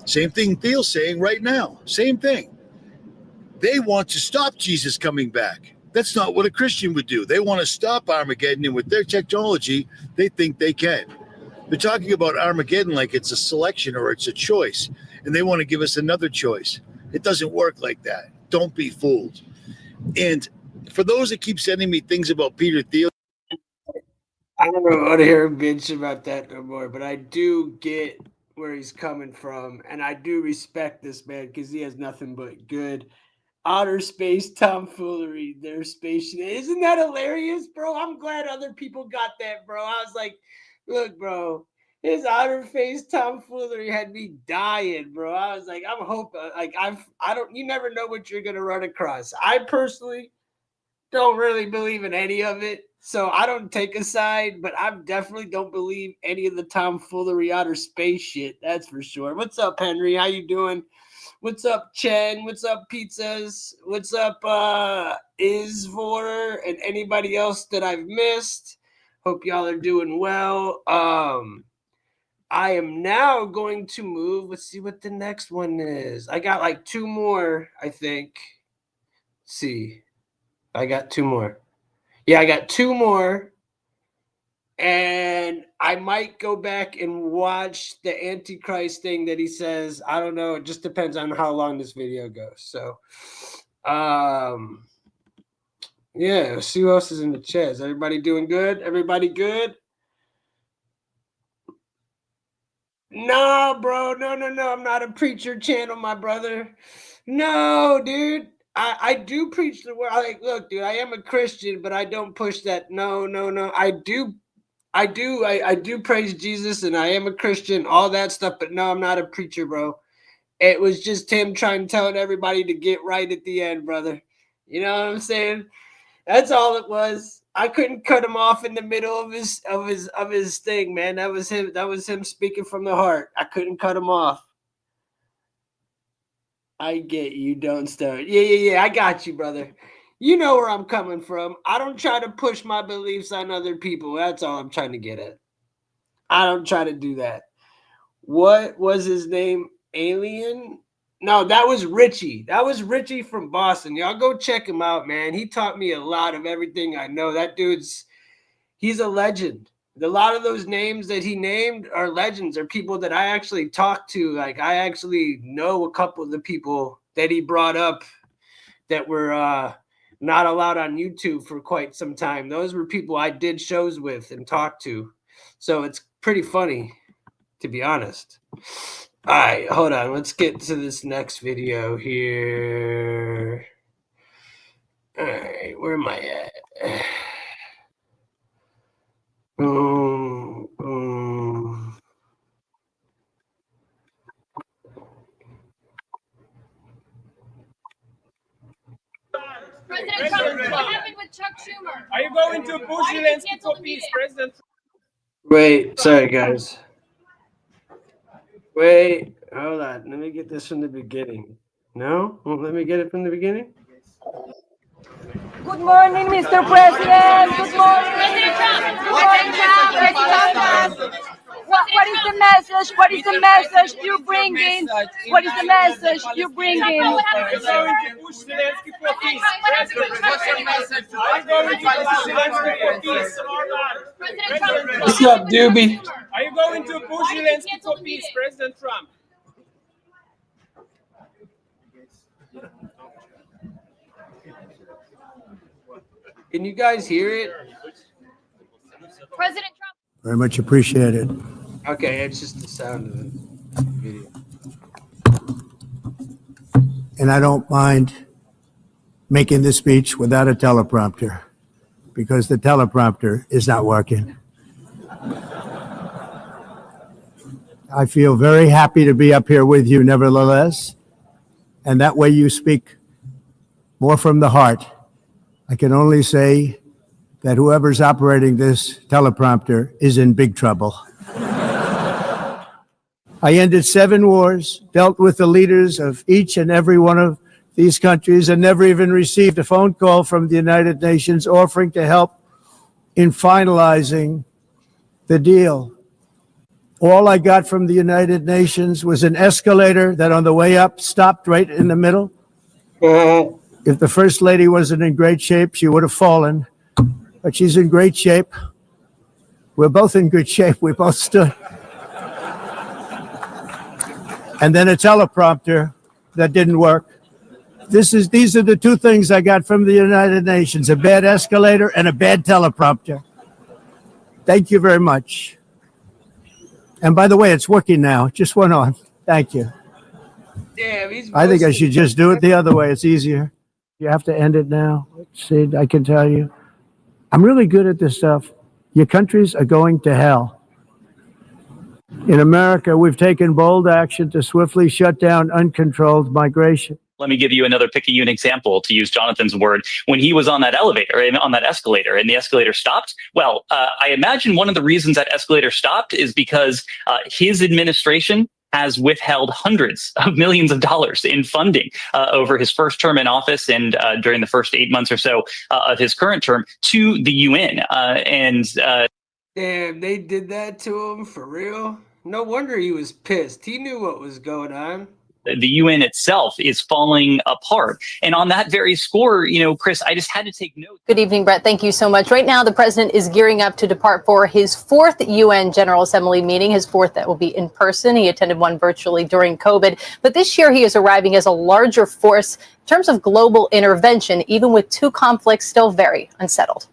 Same thing Thiel's saying right now. Same thing. They want to stop Jesus coming back. That's not what a Christian would do. They want to stop Armageddon, and with their technology, they think they can. They're talking about Armageddon like it's a selection or it's a choice, and they want to give us another choice. It doesn't work like that. Don't be fooled. And for those that keep sending me things about Peter Thiel, I don't want to hear him bitch about that no more, but I do get where he's coming from, and I do respect this man because he has nothing but good outer space tomfoolery. Their space, isn't that hilarious, bro? I'm glad other people got that, bro. I was like, look, bro, his outer space tomfoolery had me dying, bro. I was like, I'm hoping, like, I don't. You never know what you're gonna run across. I personally don't really believe in any of it. So I don't take a side, but I definitely don't believe any of the tomfoolery outer space shit. That's for sure. What's up, Henry? How you doing? What's up, Chen? What's up, Pizzas? What's up, Isvor and anybody else that I've missed? Hope y'all are doing well. I am now going to move. Let's see what the next one is. I got like two more, I think. Let's see. I got two more. Yeah, I got two more, and I might go back and watch the Antichrist thing that he says. I don't know. It just depends on how long this video goes. So, yeah, let's see who else is in the chat. Is everybody doing good? Everybody good? No, bro. No. I'm not a preacher channel, my brother. No, dude. I do preach the word. Like, look, dude, I am a Christian, but I don't push that. No. I do praise Jesus, and I am a Christian, all that stuff. But no, I'm not a preacher, bro. It was just him telling everybody to get right at the end, brother. You know what I'm saying? That's all it was. I couldn't cut him off in the middle of his thing, man. That was him. That was him speaking from the heart. I couldn't cut him off. I get you. Don't start. Yeah. I got you, brother. You know where I'm coming from. I don't try to push my beliefs on other people. That's all I'm trying to get at. I don't try to do that. What was his name? Alien? No, that was Richie. That was Richie from Boston. Y'all go check him out, man. He taught me a lot of everything I know. That he's a legend. A lot of those names that he named are legends, are people that I actually talked to. Like, I actually know a couple of the people that he brought up that were not allowed on YouTube for quite some time. Those were people I did shows with and talked to. So it's pretty funny, to be honest. All right, hold on. Let's get to this next video here. All right, where am I at? President Trump, what happened with Chuck Schumer? Are you going to push Zelensky for peace, President? Wait, sorry, guys. Wait, hold on. Let me get this from the beginning. No? Won't let me get it from the beginning? Good morning, Mr. President. Good morning. President Trump. Good morning, President Trump. What is the message? What is the message you bringing? What is the message you bringing? Are you going to push Zelensky for peace, President? What's your message? Are you going to push Zelensky for peace or not? President Trump. What's up, Doobie? Are you going to push Zelensky for peace, President Trump? Can you guys hear it? President Trump. Very much appreciated. Okay, it's just the sound of the video. And I don't mind making this speech without a teleprompter because the teleprompter is not working. I feel very happy to be up here with you nevertheless. And that way you speak more from the heart. I can only say that whoever's operating this teleprompter is in big trouble. I ended 7 wars, dealt with the leaders of each and every one of these countries, and never even received a phone call from the United Nations offering to help in finalizing the deal. All I got from the United Nations was an escalator that on the way up stopped right in the middle. If the First Lady wasn't in great shape, she would have fallen, but she's in great shape. We're both in good shape. We both stood. And then a teleprompter that didn't work. These are the 2 things I got from the United Nations, a bad escalator and a bad teleprompter. Thank you very much. And by the way, it's working now. It just went on. Thank you. Damn, he's I think I should just do it the other way. It's easier. You have to end it now. Let's see, I can tell you. I'm really good at this stuff. Your countries are going to hell. In America, we've taken bold action to swiftly shut down uncontrolled migration. Let me give you another picayune example, to use Jonathan's word. When he was on that elevator, on that escalator, and the escalator stopped, well, I imagine one of the reasons that escalator stopped is because his administration has withheld hundreds of millions of dollars in funding over his first term in office and during the first 8 months or so of his current term to the UN. Damn, they did that to him for real? No wonder he was pissed. He knew what was going on. The UN itself is falling apart. And on that very score, Chris, I just had to take note. Good evening, Brett. Thank you so much. Right now, the president is gearing up to depart for his 4th UN General Assembly meeting, his 4th that will be in person. He attended one virtually during COVID. But this year, he is arriving as a larger force in terms of global intervention, even with 2 conflicts still very unsettled.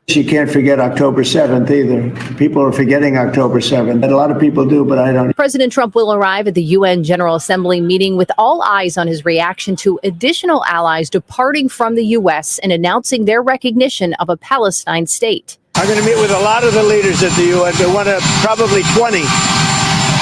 You can't forget October 7th either. People are forgetting October 7th. A lot of people do, but I don't. President Trump will arrive at the UN General Assembly meeting with all eyes on his reaction to additional allies departing from the U.S. and announcing their recognition of a Palestine state. I'm going to meet with a lot of the leaders at the UN. They want to probably 20.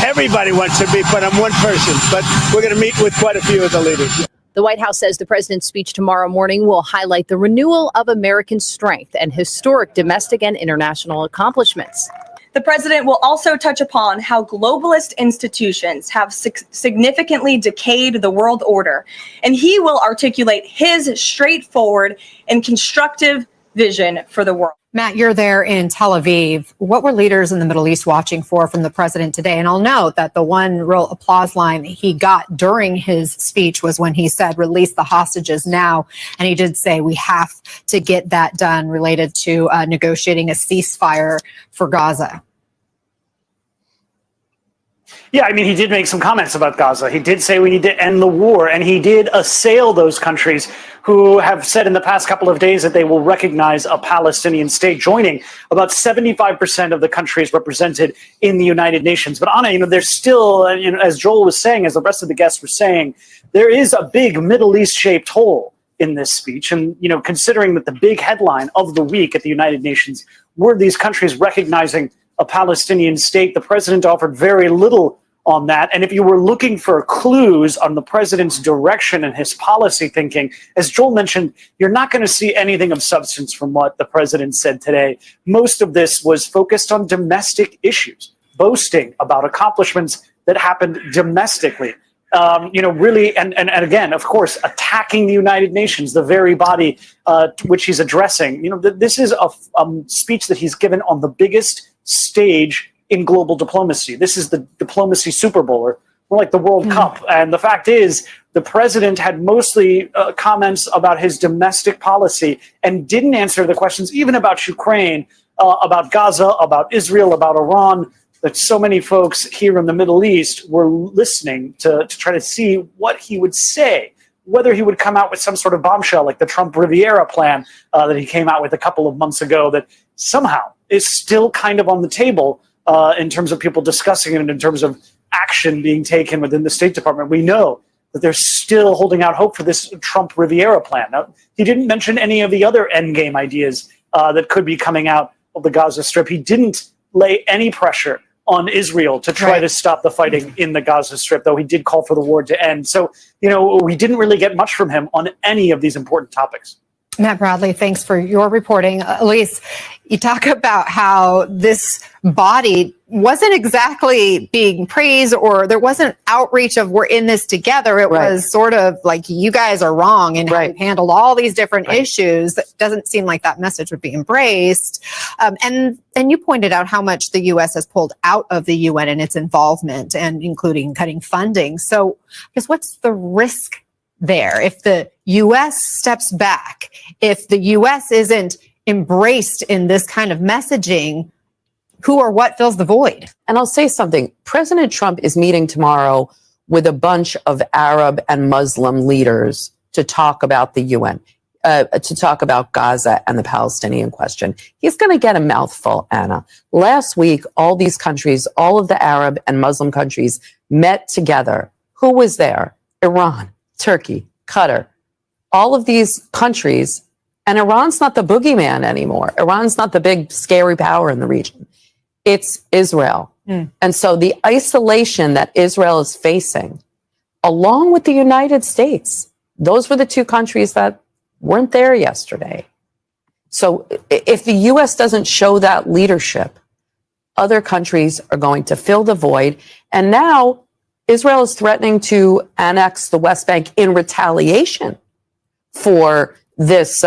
Everybody wants to meet, but I'm one person. But we're going to meet with quite a few of the leaders. The White House says the president's speech tomorrow morning will highlight the renewal of American strength and historic domestic and international accomplishments. The president will also touch upon how globalist institutions have significantly decayed the world order, and he will articulate his straightforward and constructive vision for the world. Matt, you're there in Tel Aviv. What were leaders in the Middle East watching for from the president today? And I'll note that the one real applause line he got during his speech was when he said, release the hostages now. And he did say we have to get that done related to negotiating a ceasefire for Gaza. Yeah, I mean, he did make some comments about Gaza. He did say we need to end the war, and he did assail those countries who have said in the past couple of days that they will recognize a Palestinian state, joining about 75% of the countries represented in the United Nations. But Anna, there's still, as Joel was saying, as the rest of the guests were saying, there is a big Middle East-shaped hole in this speech. And, considering that the big headline of the week at the United Nations were these countries recognizing a Palestinian state, the president offered very little on that. And if you were looking for clues on the president's direction and his policy thinking, as Joel mentioned, you're not going to see anything of substance from what the president said today. Most of this was focused on domestic issues, boasting about accomplishments that happened domestically. Really, and again, of course, attacking the United Nations, the very body which he's addressing. This is a speech that he's given on the biggest stage in global diplomacy. This is the diplomacy Super Bowl, or more like the World Cup. And the fact is, the president had mostly comments about his domestic policy and didn't answer the questions even about Ukraine, about Gaza, about Israel, about Iran, that so many folks here in the Middle East were listening to try to see what he would say, whether he would come out with some sort of bombshell like the Trump Riviera plan that he came out with a couple of months ago that somehow is still kind of on the table in terms of people discussing it and in terms of action being taken within the State Department. We know that they're still holding out hope for this Trump Riviera plan. Now, he didn't mention any of the other endgame ideas that could be coming out of the Gaza Strip. He didn't lay any pressure on Israel to try to stop the fighting in the Gaza Strip, though he did call for the war to end. So, we didn't really get much from him on any of these important topics. Matt Bradley, thanks for your reporting. Elise, you talk about how this body wasn't exactly being praised, or there wasn't outreach of we're in this together. It was sort of like, you guys are wrong and how you've handled all these different issues. It doesn't seem like that message would be embraced. And you pointed out how much the U.S. has pulled out of the UN and its involvement, and including cutting funding. So I guess what's the risk there? If the U.S. steps back, if the U.S. isn't embraced in this kind of messaging, who or what fills the void? And I'll say something. President Trump is meeting tomorrow with a bunch of Arab and Muslim leaders to talk about the UN, to talk about Gaza and the Palestinian question. He's going to get a mouthful, Anna. Last week, all these countries, all of the Arab and Muslim countries met together. Who was there? Iran, Turkey, Qatar, all of these countries. And Iran's not the boogeyman anymore. Iran's not the big scary power in the region. It's Israel. And so the isolation that Israel is facing, along with the United States, those were the two countries that weren't there yesterday. So if the U.S. doesn't show that leadership, other countries are going to fill the void. And now Israel is threatening to annex the West Bank in retaliation for this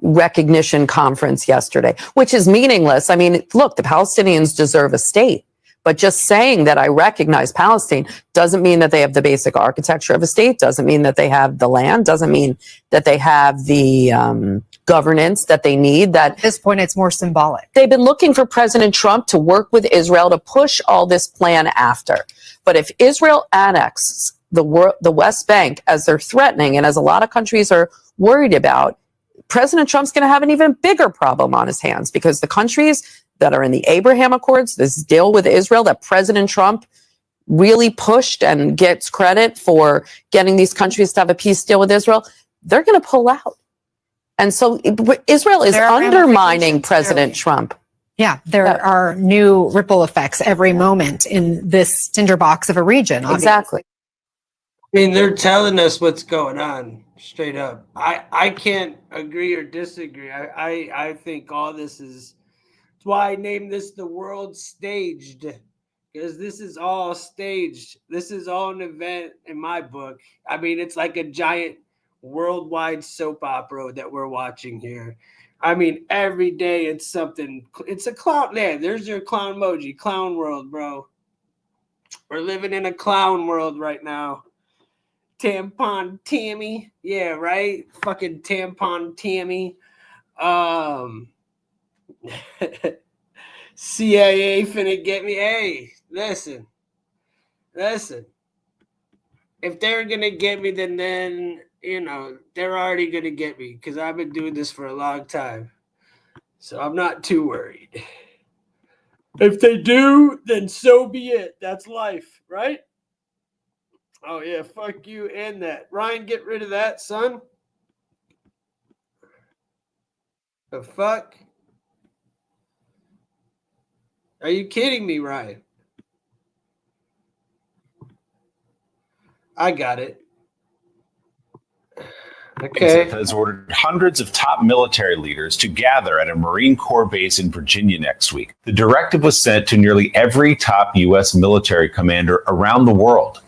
recognition conference yesterday, which is meaningless. I mean, look, the Palestinians deserve a state, but just saying that I recognize Palestine doesn't mean that they have the basic architecture of a state, doesn't mean that they have the land, doesn't mean that they have the governance that they need. That at this point, it's more symbolic. They've been looking for President Trump to work with Israel to push all this plan after. But if Israel annexes the West Bank, as they're threatening, and as a lot of countries are worried about, President Trump's going to have an even bigger problem on his hands, because the countries that are in the Abraham Accords, this deal with Israel that President Trump really pushed and gets credit for getting these countries to have a peace deal with Israel, they're going to pull out. And so Israel is undermining President Trump. Yeah, there are new ripple effects every moment in this tinderbox of a region. Obviously. Exactly. I mean, they're telling us what's going on straight up. I can't agree or disagree. I think all this is, that's why I named this the world staged, because this is all staged. This is all an event in my book. I mean, it's like a giant worldwide soap opera that we're watching here. I mean, every day it's something. It's a clown. Yeah, there's your clown emoji. Clown world, bro. We're living in a clown world right now. Tampon Tammy. Yeah, right? Fucking Tampon Tammy. CIA finna get me. Hey, listen. If they're gonna get me, then you know, they're already gonna get me, because I've been doing this for a long time. So I'm not too worried. If they do, then so be it. That's life, right? Oh yeah, fuck you and that. Ryan, get rid of that, son. The fuck? Are you kidding me, Ryan? I got it. Okay. Has ordered hundreds of top military leaders to gather at a Marine Corps base in Virginia next week. The directive was sent to nearly every top U.S. military commander around the world.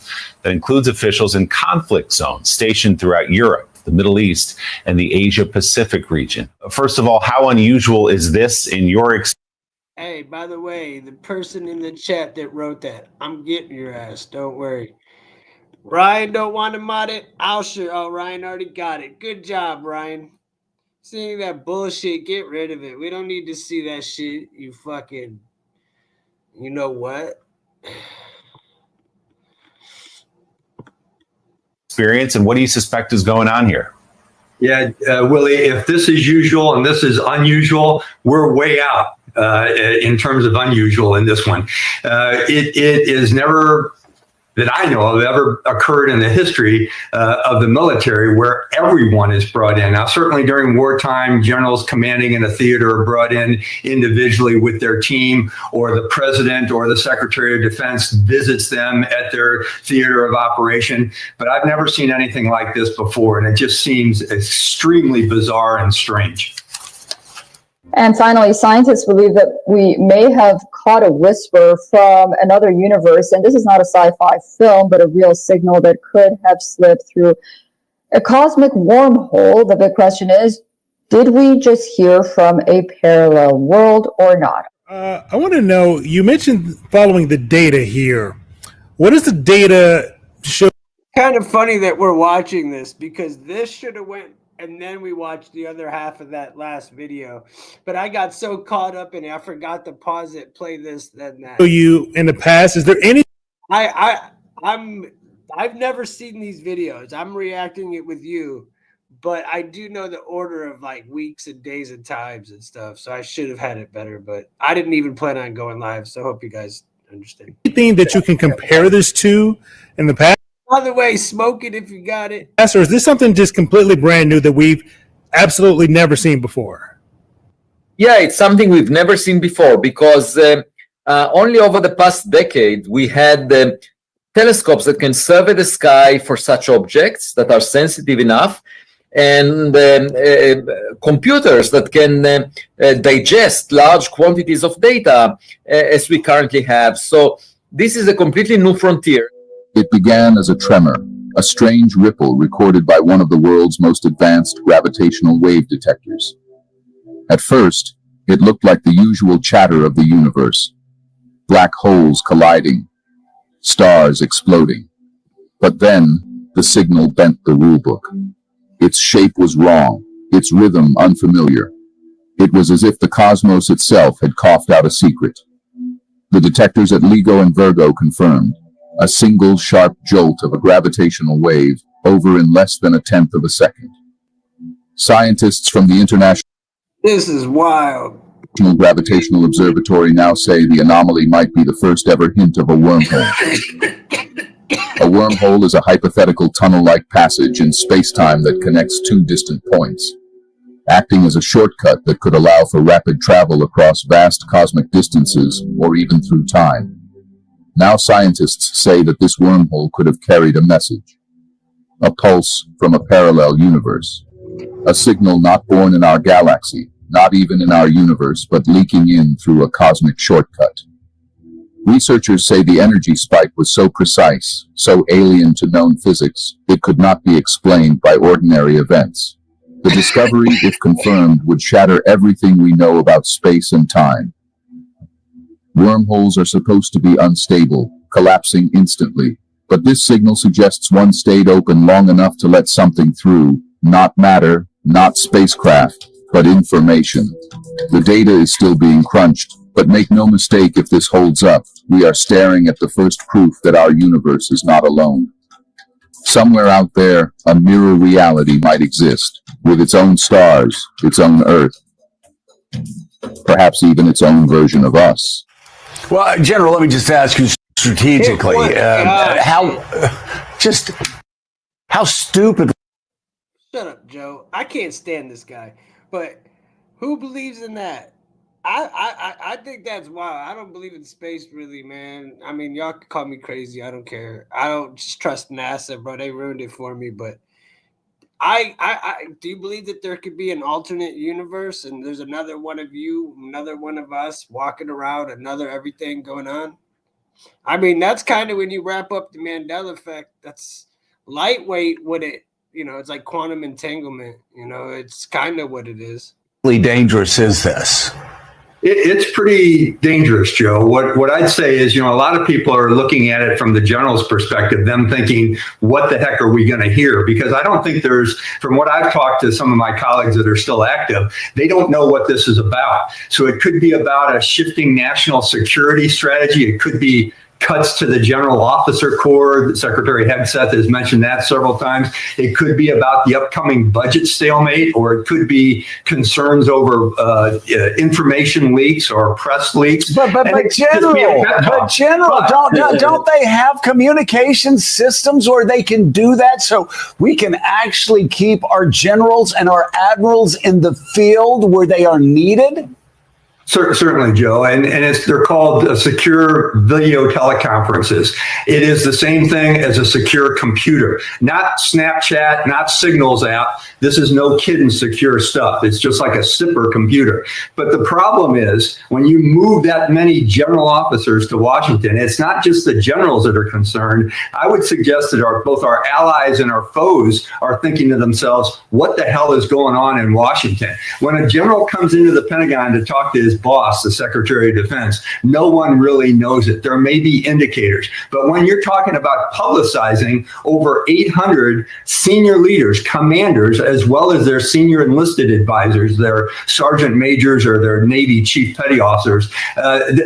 That includes officials in conflict zones stationed throughout Europe, the Middle East, and the Asia-Pacific region. First of all, how unusual is this in your experience? Hey, by the way, the person in the chat that wrote that, I'm getting your ass. Don't worry. Ryan don't want to mod it. I'll sure. Oh, Ryan already got it. Good job, Ryan. Seeing that bullshit, get rid of it. We don't need to see that shit. You fucking, you know what? Experience, and what do you suspect is going on here? Yeah, Willie, if this is usual and this is unusual, we're way out in terms of unusual in this one. It is never that I know of ever occurred in the history of the military where everyone is brought in. Now, certainly during wartime, generals commanding in a theater are brought in individually with their team, or the president or the secretary of defense visits them at their theater of operation. But I've never seen anything like this before, and it just seems extremely bizarre and strange. And finally, scientists believe that we may have caught a whisper from another universe, and this is not a sci-fi film, but a real signal that could have slipped through a cosmic wormhole. The big question is, did we just hear from a parallel world or not? I want to know, you mentioned following the data here. What does the data show? Kind of funny that we're watching this, because this should have went and then we watched the other half of that last video. But I got so caught up in it, I forgot to pause it, play this, then that. You in the past, is there any? I've never seen these videos. I'm reacting it with you, but I do know the order of like weeks and days and times and stuff. So I should have had it better, but I didn't even plan on going live. So I hope you guys understand. Anything that you can compare this to in the past? By the way, smoke it if you got it. Or is this something just completely brand new that we've absolutely never seen before? Yeah, it's something we've never seen before, because only over the past decade we had telescopes that can survey the sky for such objects that are sensitive enough, and computers that can digest large quantities of data as we currently have. So this is a completely new frontier. It began as a tremor, a strange ripple recorded by one of the world's most advanced gravitational wave detectors. At first, it looked like the usual chatter of the universe. Black holes colliding, stars exploding. But then, the signal bent the rulebook. Its shape was wrong, its rhythm unfamiliar. It was as if the cosmos itself had coughed out a secret. The detectors at LIGO and Virgo confirmed. A single sharp jolt of a gravitational wave, over in less than a tenth of a second. Scientists from the International This is wild. Gravitational Observatory now say the anomaly might be the first ever hint of a wormhole. A wormhole is a hypothetical tunnel-like passage in space-time that connects two distant points, acting as a shortcut that could allow for rapid travel across vast cosmic distances or even through time. Now scientists say that this wormhole could have carried a message, a pulse from a parallel universe, a signal not born in our galaxy, not even in our universe, but leaking in through a cosmic shortcut. Researchers say the energy spike was so precise, so alien to known physics, it could not be explained by ordinary events. The discovery, if confirmed, would shatter everything we know about space and time. Wormholes are supposed to be unstable, collapsing instantly, but this signal suggests one stayed open long enough to let something through, not matter, not spacecraft, but information. The data is still being crunched, but make no mistake, if this holds up, we are staring at the first proof that our universe is not alone. Somewhere out there, a mirror reality might exist, with its own stars, its own Earth, perhaps even its own version of us. Well, General, let me just ask you strategically, how stupid. Shut up, Joe. I can't stand this guy. But who believes in that? I think that's wild. I don't believe in space, really, man. I mean, y'all can call me crazy. I don't care. I don't just trust NASA, bro. They ruined it for me. But I do you believe that there could be an alternate universe and there's another one of you, another one of us walking around, another everything going on? I mean, that's kind of when you wrap up the Mandela effect. That's lightweight. What it, it's like quantum entanglement. It's kind of what it is. How dangerous is this? It's pretty dangerous, Joe. What I'd say is, a lot of people are looking at it from the general's perspective, them thinking, what the heck are we going to hear? Because I don't think from what I've talked to some of my colleagues that are still active, they don't know what this is about. So it could be about a shifting national security strategy. It could be cuts to the general officer corps. Secretary Hegseth has mentioned that several times. It could be about the upcoming budget stalemate, or it could be concerns over information leaks or press leaks. But General, don't they have communication systems where they can do that so we can actually keep our generals and our admirals in the field where they are needed? Certainly, Joe, and they're called secure video teleconferences. It is the same thing as a secure computer, not Snapchat, not Signals app. This is no kidding secure stuff. It's just like a super computer. But the problem is when you move that many general officers to Washington, it's not just the generals that are concerned. I would suggest that both our allies and our foes are thinking to themselves, what the hell is going on in Washington? When a general comes into the Pentagon to talk to his boss, the Secretary of Defense, no one really knows it. There may be indicators, but when you're talking about publicizing over 800 senior leaders, commanders, as well as their senior enlisted advisors, their sergeant majors or their Navy chief petty officers,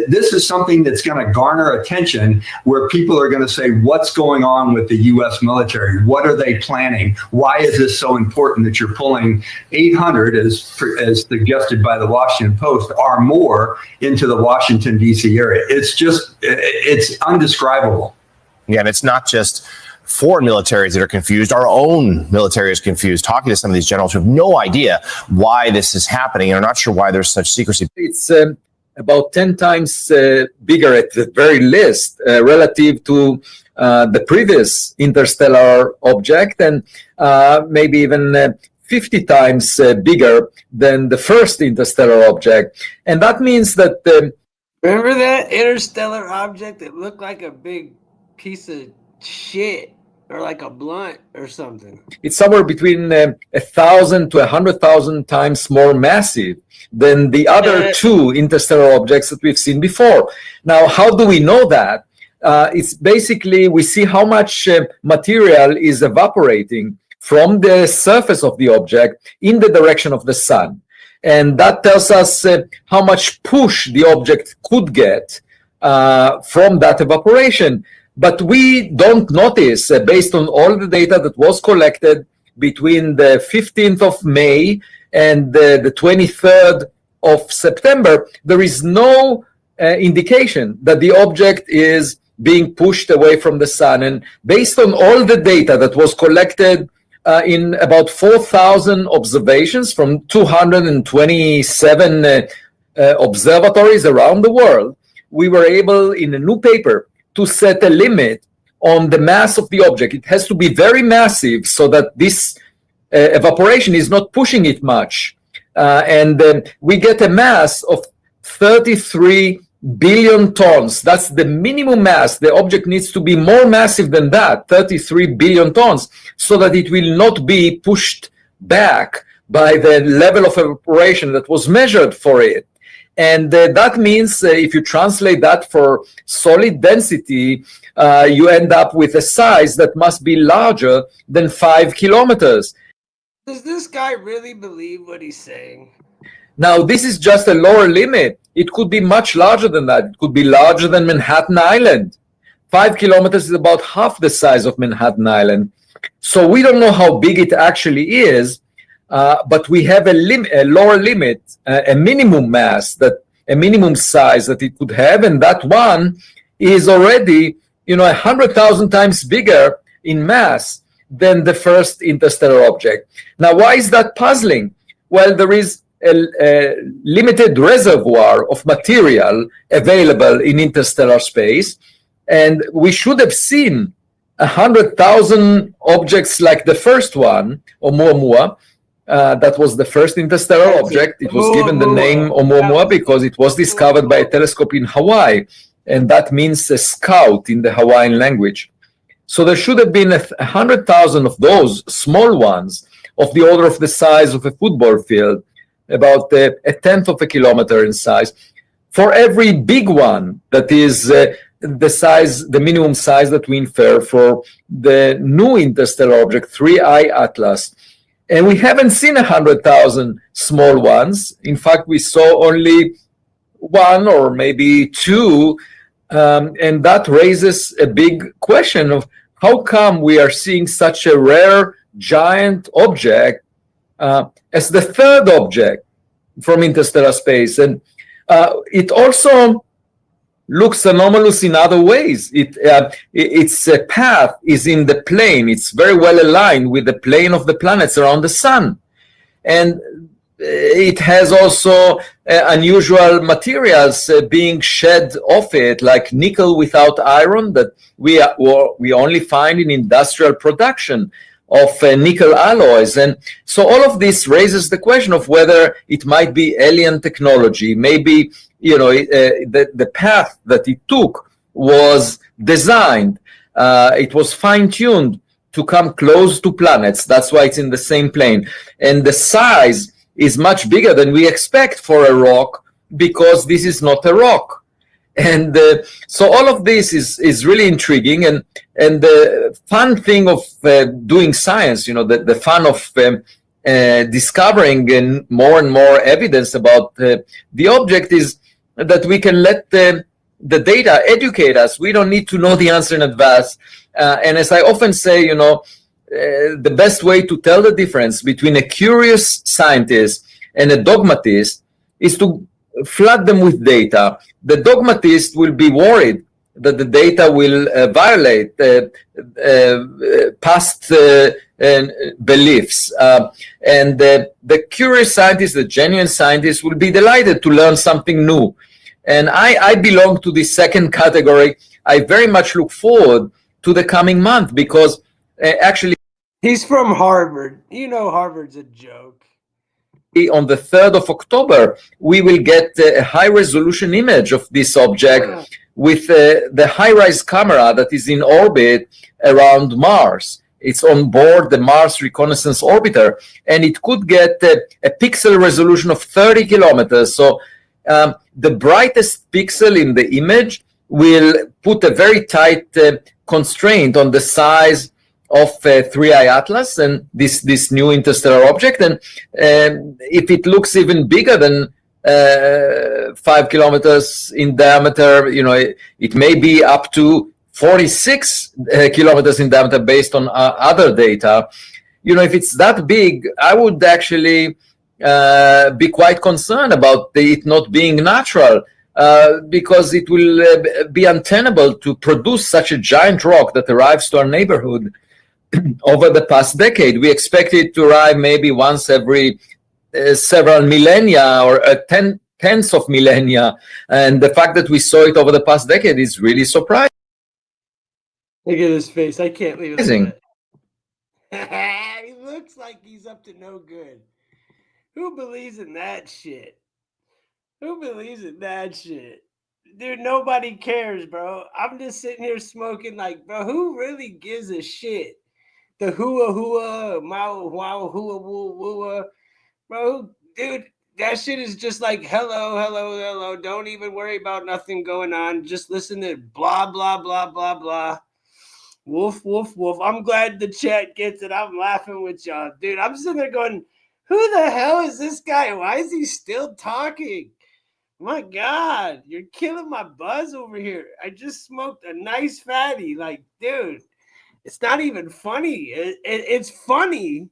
this is something that's going to garner attention where people are going to say, what's going on with the U.S. military? What are they planning? Why is this so important that you're pulling 800, as suggested by the Washington Post, or more into the Washington, D.C. area? It's undescribable. Yeah, and it's not just foreign militaries that are confused. Our own military is confused. Talking to some of these generals who have no idea why this is happening and are not sure why there's such secrecy. It's about 10 times bigger at the very least relative to the previous interstellar object, and maybe even 50 times bigger than the first interstellar object. And that means that... Remember that interstellar object that looked like a big piece of shit or like a blunt or something? It's somewhere between 1,000 to 100,000 times more massive than the other two interstellar objects that we've seen before. Now, how do we know that? It's basically, we see how much material is evaporating from the surface of the object in the direction of the sun. And that tells us how much push the object could get from that evaporation. But we don't notice, based on all the data that was collected between the 15th of May and the 23rd of September, there is no indication that the object is being pushed away from the sun. And based on all the data that was collected in about 4,000 observations from 227 observatories around the world, we were able, in a new paper, to set a limit on the mass of the object. It has to be very massive so that this evaporation is not pushing it much. And we get a mass of 33 billion tons. That's the minimum mass. The object needs to be more massive than that, 33 billion tons, so that it will not be pushed back by the level of evaporation that was measured for it. And that means if you translate that for solid density, you end up with a size that must be larger than 5 kilometers. Does this guy really believe what he's saying? Now, this is just a lower limit. It could be much larger than that. It could be larger than Manhattan Island. 5 kilometers is about half the size of Manhattan Island. So we don't know how big it actually is, but we have a lower limit, a minimum mass, a minimum size that it could have, and that one is already, 100,000 times bigger in mass than the first interstellar object. Now, why is that puzzling? Well, there is a limited reservoir of material available in interstellar space, and we should have seen 100,000 objects like the first one, Oumuamua. That was the first interstellar object. It was given the name Oumuamua because it was discovered by a telescope in Hawaii, and that means a scout in the Hawaiian language. So there should have been 100,000 of those small ones of the order of the size of a football field, about a tenth of a kilometer in size, for every big one that is the minimum size that we infer for the new interstellar object, 3I Atlas. And we haven't seen 100,000 small ones. In fact, we saw only one or maybe two And that raises a big question of how come we are seeing such a rare giant object as the third object from interstellar space. And it also looks anomalous in other ways. Its path is in the plane. It's very well aligned with the plane of the planets around the sun. And it has also unusual materials being shed off it, like nickel without iron that we only find in industrial production of nickel alloys. And so all of this raises the question of whether it might be alien technology. Maybe, the path that it took was designed, it was fine-tuned to come close to planets. That's why it's in the same plane. And the size is much bigger than we expect for a rock, because this is not a rock. And so all of this is really intriguing. And the fun thing of doing science, the fun of discovering more and more evidence about the object is that we can let the data educate us. We don't need to know the answer in advance. And as I often say, the best way to tell the difference between a curious scientist and a dogmatist is to flood them with data. The dogmatist will be worried that the data will violate past beliefs. And the curious scientist, the genuine scientist, will be delighted to learn something new. And I belong to the second category. I very much look forward to the coming month, because actually, he's from Harvard. Harvard's a joke. On the 3rd of October, we will get a high-resolution image of this object with the high-rise camera that is in orbit around Mars. It's on board the Mars Reconnaissance Orbiter, and it could get a pixel resolution of 30 kilometers. So the brightest pixel in the image will put a very tight constraint on the size of 3I Atlas and this new interstellar object. And if it looks even bigger than 5 kilometers in diameter, it may be up to 46 kilometers in diameter based on other data. If it's that big, I would actually be quite concerned about it not being natural, because it will be untenable to produce such a giant rock that arrives to our neighborhood over the past decade. We expect it to arrive maybe once every several millennia or tens of millennia. And the fact that we saw it over the past decade is really surprising. Look at his face. I can't leave it. He looks like he's up to no good. Who believes in that shit? Who believes in that shit? Dude, nobody cares, bro. I'm just sitting here smoking like, bro, who really gives a shit? The hua, mao, wow, hua, woo, bro, dude, that shit is just like, hello. Don't even worry about nothing going on. Just listen to blah, blah, blah, blah, blah. Woof, woof, woof. I'm glad the chat gets it. I'm laughing with y'all. Dude, I'm sitting there going, who the hell is this guy? Why is he still talking? My God, you're killing my buzz over here. I just smoked a nice fatty. Like, dude, it's not even funny. It's funny,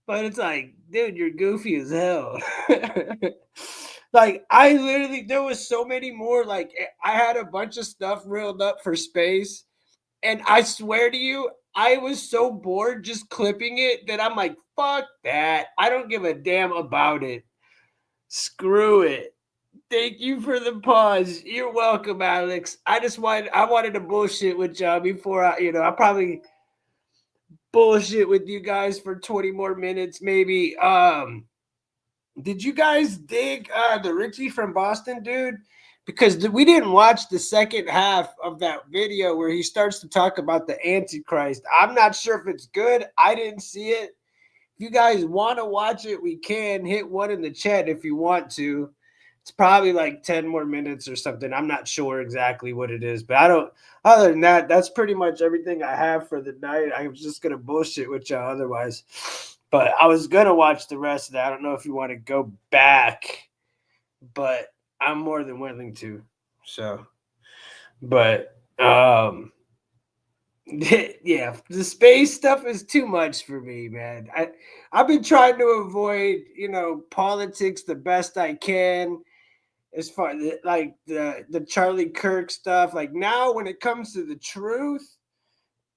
but it's like, dude, you're goofy as hell. Like, there was so many more. Like, I had a bunch of stuff reeled up for space. And I swear to you, I was so bored just clipping it that I'm like, fuck that. I don't give a damn about it. Screw it. Thank you for the pause. You're welcome, Alex. I wanted to bullshit with y'all before I probably bullshit with you guys for 20 more minutes, maybe. Did you guys dig the Richie from Boston dude? Because we didn't watch the second half of that video where he starts to talk about the Antichrist. I'm not sure if it's good. I didn't see it. If you guys want to watch it, we can. Hit one in the chat if you want to. It's probably like 10 more minutes or something. I'm not sure exactly what it is, but other than that, that's pretty much everything I have for the night. I was just going to bullshit with y'all otherwise, but I was going to watch the rest of that. I don't know if you want to go back, but I'm more than willing to. So, But yeah, the space stuff is too much for me, man. I've been trying to avoid, politics the best I can, as far like the Charlie Kirk stuff. Like now, when it comes to the truth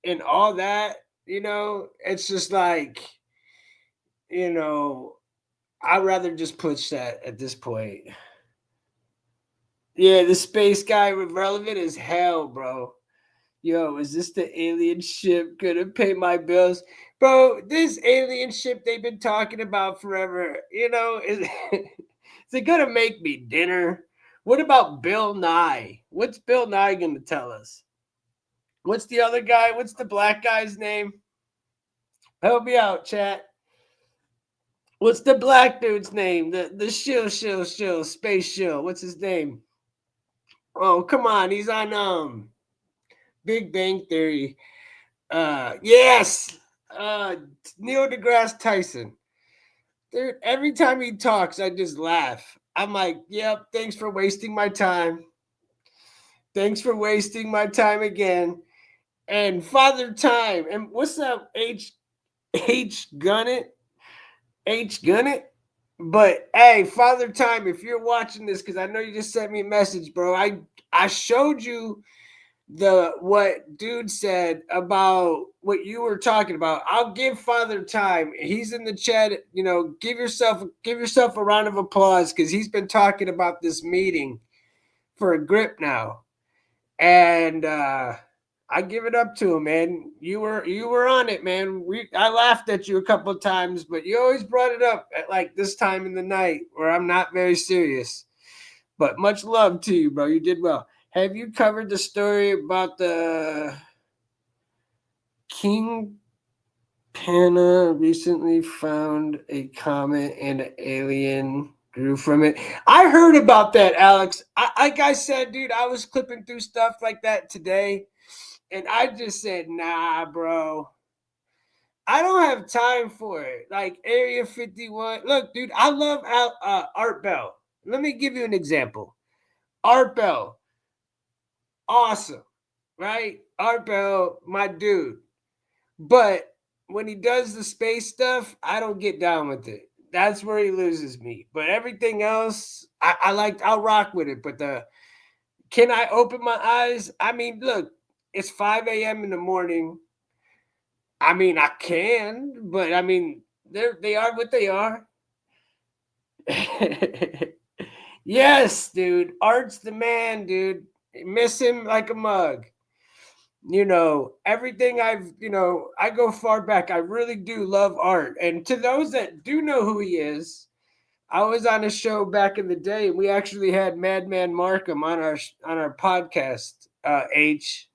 and all that, it's just like, I'd rather just push that at this point. Yeah, the space guy relevant as hell, bro. Yo, is this the alien ship gonna pay my bills? Bro, this alien ship they've been talking about forever, is, is it gonna make me dinner? What about Bill Nye? What's Bill Nye gonna tell us? What's the other guy? What's the black guy's name? Help me out, chat. What's the black dude's name? The shill, space shill. What's his name? Oh, come on. He's on Big Bang Theory. Yes. Neil deGrasse Tyson. Dude, every time he talks, I just laugh. I'm like, yep, thanks for wasting my time. Thanks for wasting my time again. And Father Time. And what's up, H Gunnett? H Gunnett? But hey, Father Time, if you're watching this, because I know you just sent me a message, bro. I showed you what dude said about what you were talking about. I'll give Father Time. He's in the chat. Give yourself a round of applause, because he's been talking about this meeting for a grip now. And I give it up to him, man. You were on it, man. I laughed at you a couple of times, but you always brought it up at like this time in the night where I'm not very serious. But much love to you, bro. You did well. Have you covered the story about the King Pana recently found a comet and an alien grew from it? I heard about that, Alex. Like I said, dude, I was clipping through stuff like that today, and I just said, nah, bro. I don't have time for it. Like Area 51. Look, dude, I love Art Bell. Let me give you an example. Art Bell. Awesome, right? Art Bell, my dude. But when he does the space stuff, I don't get down with it. That's where he loses me. But everything else, I'll rock with it. But can I open my eyes? I mean, look, it's 5 a.m. in the morning. I mean, I can, but I mean, they are what they are. Yes, dude. Art's the man, dude. Miss him like a mug. Everything I go far back. I really do love Art. And to those that do know who he is, I was on a show back in the day, and we actually had Madman Markham on our podcast, H.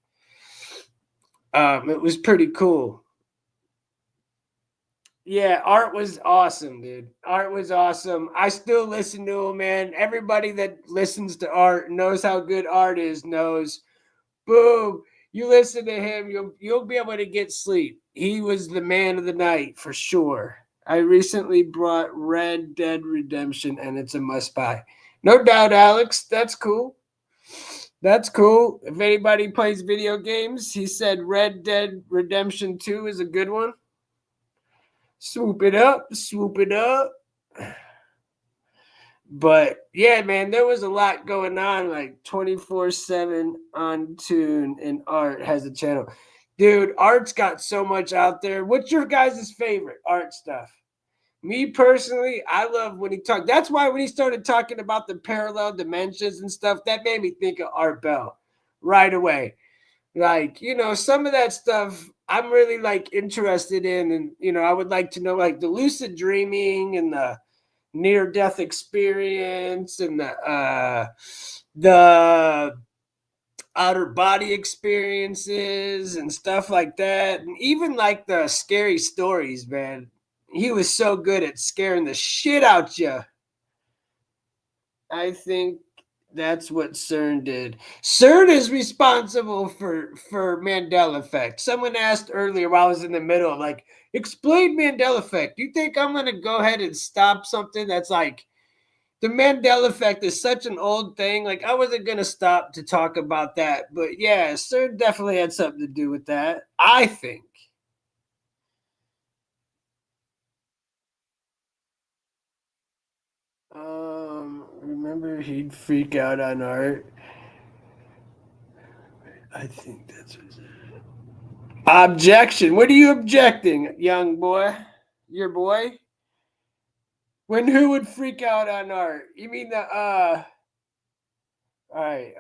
It was pretty cool. Yeah, Art was awesome, dude. Art was awesome. I still listen to him, man. Everybody that listens to Art knows how good Art is, knows. Boom. You listen to him, you'll be able to get sleep. He was the man of the night for sure. I recently brought Red Dead Redemption, and it's a must buy. No doubt, Alex. That's cool. That's cool. If anybody plays video games, he said Red Dead Redemption 2 is a good one. Swoop it up. But yeah, man, there was a lot going on, like 24/7 on Tune, and Art has a channel. Dude, Art's got so much out there. What's your guys' favorite Art stuff? Me personally, I love when he talked. That's why when he started talking about the parallel dimensions and stuff, that made me think of Art Bell right away. Like, some of that stuff I'm really like interested in, and I would like to know like the lucid dreaming and the near-death experience and the outer body experiences and stuff like that, and even like the scary stories, man. He was so good at scaring the shit out you. I think that's what CERN did. CERN is responsible for Mandela effect. Someone asked earlier while I was in the middle, like, explain Mandela effect. You think I'm going to go ahead and stop something that's the Mandela effect is such an old thing. Like, I wasn't going to stop to talk about that. But yeah, sir definitely had something to do with that, I think. Remember he'd freak out on art. I think that's what it is. Objection. What are you objecting, young boy? Your boy? When who would freak out on art? You mean the all right,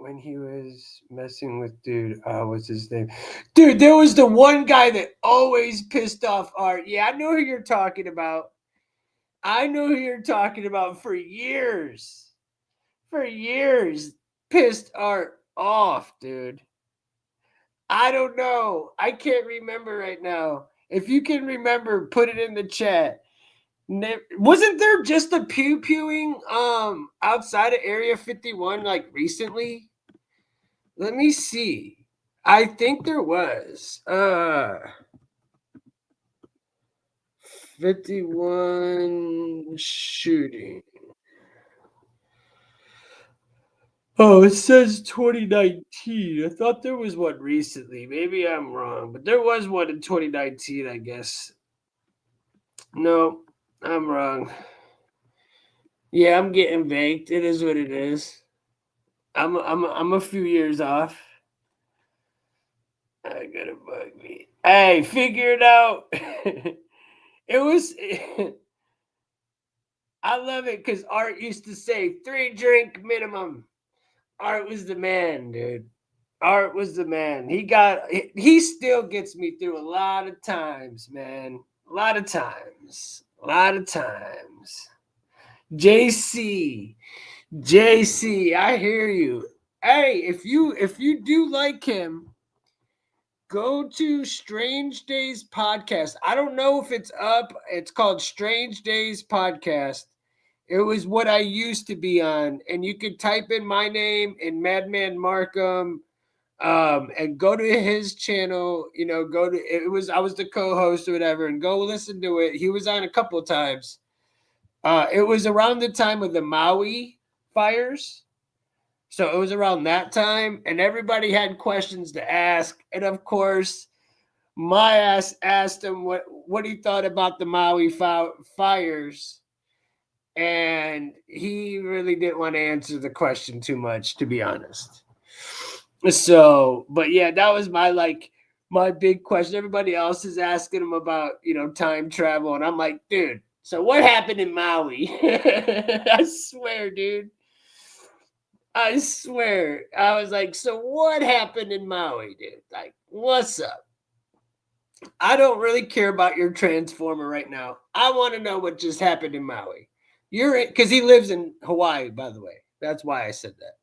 when he was messing with dude, what's his name? Dude, there was the one guy that always pissed off Art. Yeah, I know who you're talking about. I know who you're talking about for years. For years. Pissed Art off, dude. I don't know. I can't remember right now. If you can remember, put it in the chat. Wasn't there just a pew-pewing outside of Area 51 like recently? Let me see. I think there was. 51 shooting. Oh, it says 2019. I thought there was one recently. Maybe I'm wrong, but there was one in 2019, I guess. No, I'm wrong. Yeah, I'm getting baked. It is what it is. I'm a few years off. I gotta bug me. Hey, figure it out. It was. I love it because Art used to say 3-drink minimum. Art was the man, dude. Art was the man. He still gets me through a lot of times, man. A lot of times. JC, I hear you. Hey, if you do like him, go to Strange Days Podcast. I don't know if it's up. It's called Strange Days Podcast. It was what I used to be on. And you could type in my name and Madman Markham and go to his channel. I was the co-host or whatever, and go listen to it. He was on a couple of times. It was around the time of the Maui fires. So it was around that time, and everybody had questions to ask. And of course, my ass asked him what he thought about the Maui fires. And he really didn't want to answer the question too much, to be honest. So, but yeah, that was my big question. Everybody else is asking him about, time travel. And I'm like, dude, so what happened in Maui? I swear, dude. I swear. I was like, so what happened in Maui, dude? Like, what's up? I don't really care about your transformer right now. I want to know what just happened in Maui. Because he lives in Hawaii, by the way. That's why I said that.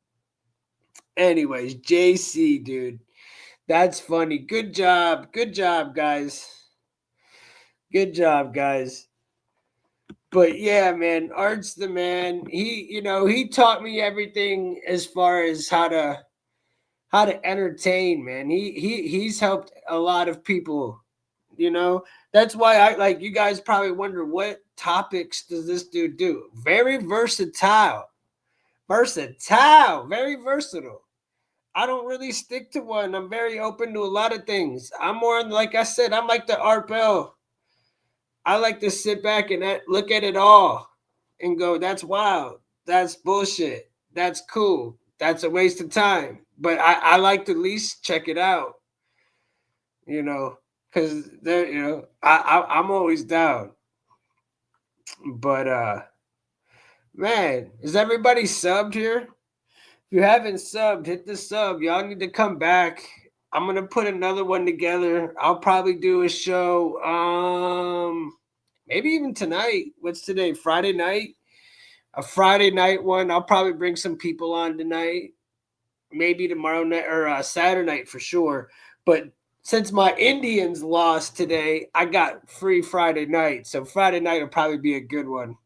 Anyways, JC, dude. That's funny. Good job. Good job, guys. Good job, guys. But yeah, man, Art's the man. He taught me everything as far as how to entertain, man. He's helped a lot of people. That's why you guys probably wonder, what topics does this dude do? Very versatile. Very versatile. I don't really stick to one. I'm very open to a lot of things. I'm more, like I said, I'm like the Art Bell. I like to sit back and look at it all and go, that's wild. That's bullshit. That's cool. That's a waste of time. But I like to at least check it out, because I'm always down. But man, is everybody subbed here? If you haven't subbed, hit the sub. Y'all need to come back. I'm gonna put another one together. I'll probably do a show maybe even tonight. What's today? Friday night? A Friday night one. I'll probably bring some people on tonight. Maybe tomorrow night or Saturday night for sure. But since my Indians lost today, I got free Friday night. So Friday night will probably be a good one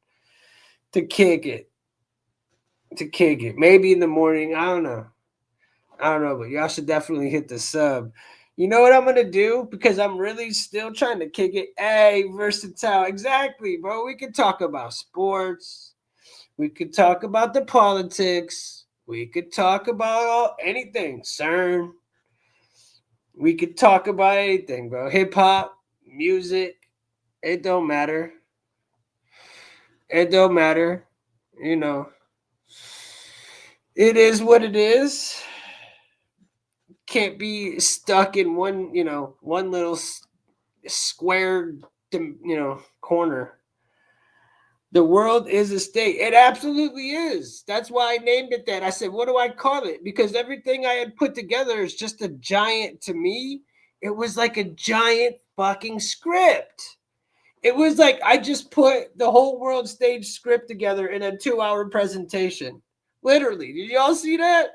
to kick it. Maybe in the morning. I don't know, but y'all should definitely hit the sub. You know what I'm going to do? Because I'm really still trying to kick it. Hey, versatile. Exactly, bro. We can talk about sports. We could talk about the politics. We could talk about anything. CERN. We could talk about anything, bro. Hip hop, music. It don't matter. It don't matter. You know. It is what it is. Can't be stuck in one, one little square, corner. The world is a state. It absolutely is. That's why I named it that. I said, what do I call it? Because everything I had put together is just a giant, to me, it was like a giant fucking script. It was like I just put the whole world stage script together in a 2-hour presentation. Literally. Did y'all see that?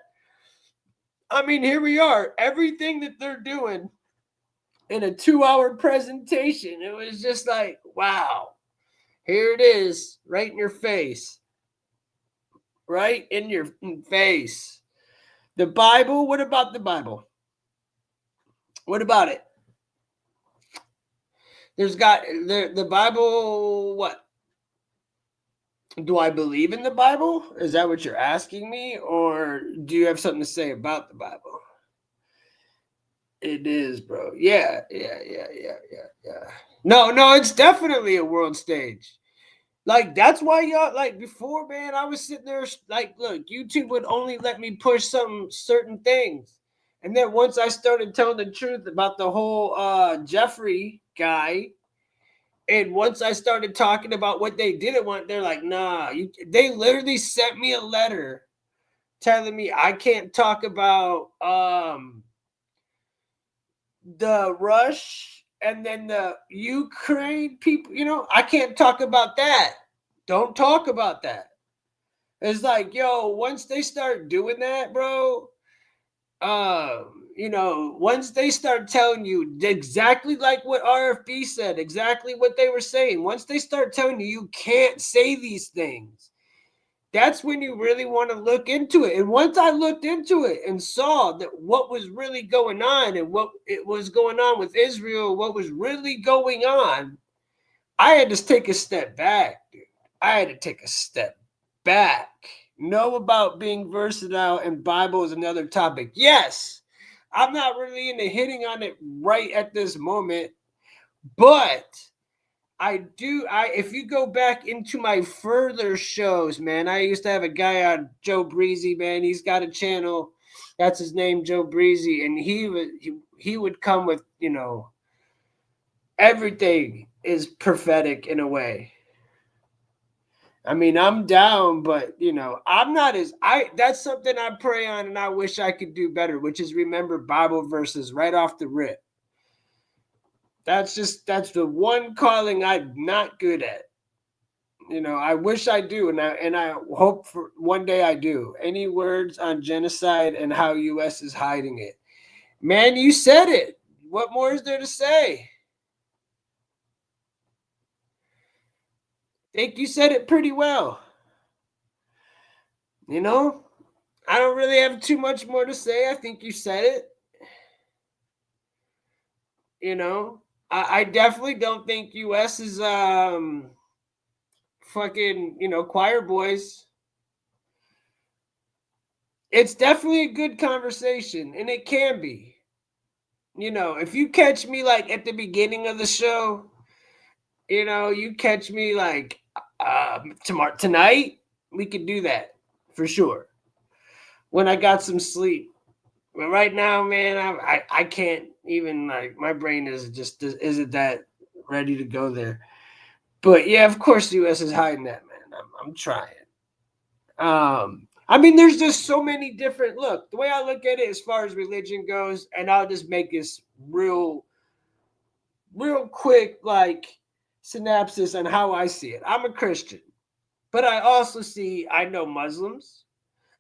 I mean, here we are. Everything that they're doing in a 2-hour presentation. It was just like, wow. Here it is, right in your face. Right in your face. The Bible, what about the Bible? What about it? There's got the Bible, what? Do I believe in the Bible? Is that what you're asking me? Or do you have something to say about the Bible? It is, bro. Yeah. No, it's definitely a world stage. Like, that's why y'all, like, before, man, I was sitting there, like, look, YouTube would only let me push some certain things. And then once I started telling the truth about the whole Jeffrey guy, and once I started talking about what they didn't want, they're like, nah. They literally sent me a letter telling me I can't talk about the Rush and then the Ukraine people, I can't talk about that. Don't talk about that. It's like, yo, once they start doing that, bro, once they start telling you exactly like what RFB said, exactly what they were saying, once they start telling you can't say these things, that's when you really want to look into it. And once I looked into it and saw that what was really going on and what it was going on with Israel, what was really going on, I had to take a step back, dude. I had to take a step back. Know about being versatile and Bible is another topic. Yes, I'm not really into hitting on it right at this moment, but if you go back into my further shows, man, I used to have a guy on, Joe Breezy, man. He's got a channel. That's his name, Joe Breezy. And he would come with, everything is prophetic in a way. I mean, I'm down, but, I'm not that's something I pray on and I wish I could do better, which is remember Bible verses right off the rip. That's the one calling I'm not good at. I wish I do, and I hope for one day I do. Any words on genocide and how U.S. is hiding it? Man, you said it. What more is there to say? I think you said it pretty well. I don't really have too much more to say. I think you said it. I definitely don't think U.S. is fucking, choir boys. It's definitely a good conversation, and it can be. If you catch me like at the beginning of the show, you catch me like tonight, we could do that for sure. When I got some sleep. But right now, man, I can't even, like, my brain isn't that ready to go there. But yeah, of course the US is hiding that, man. I'm trying. I mean, there's just so many different, look, the way I look at it as far as religion goes, and I'll just make this real quick, like, synopsis on how I see it. I'm a Christian, but I know Muslims.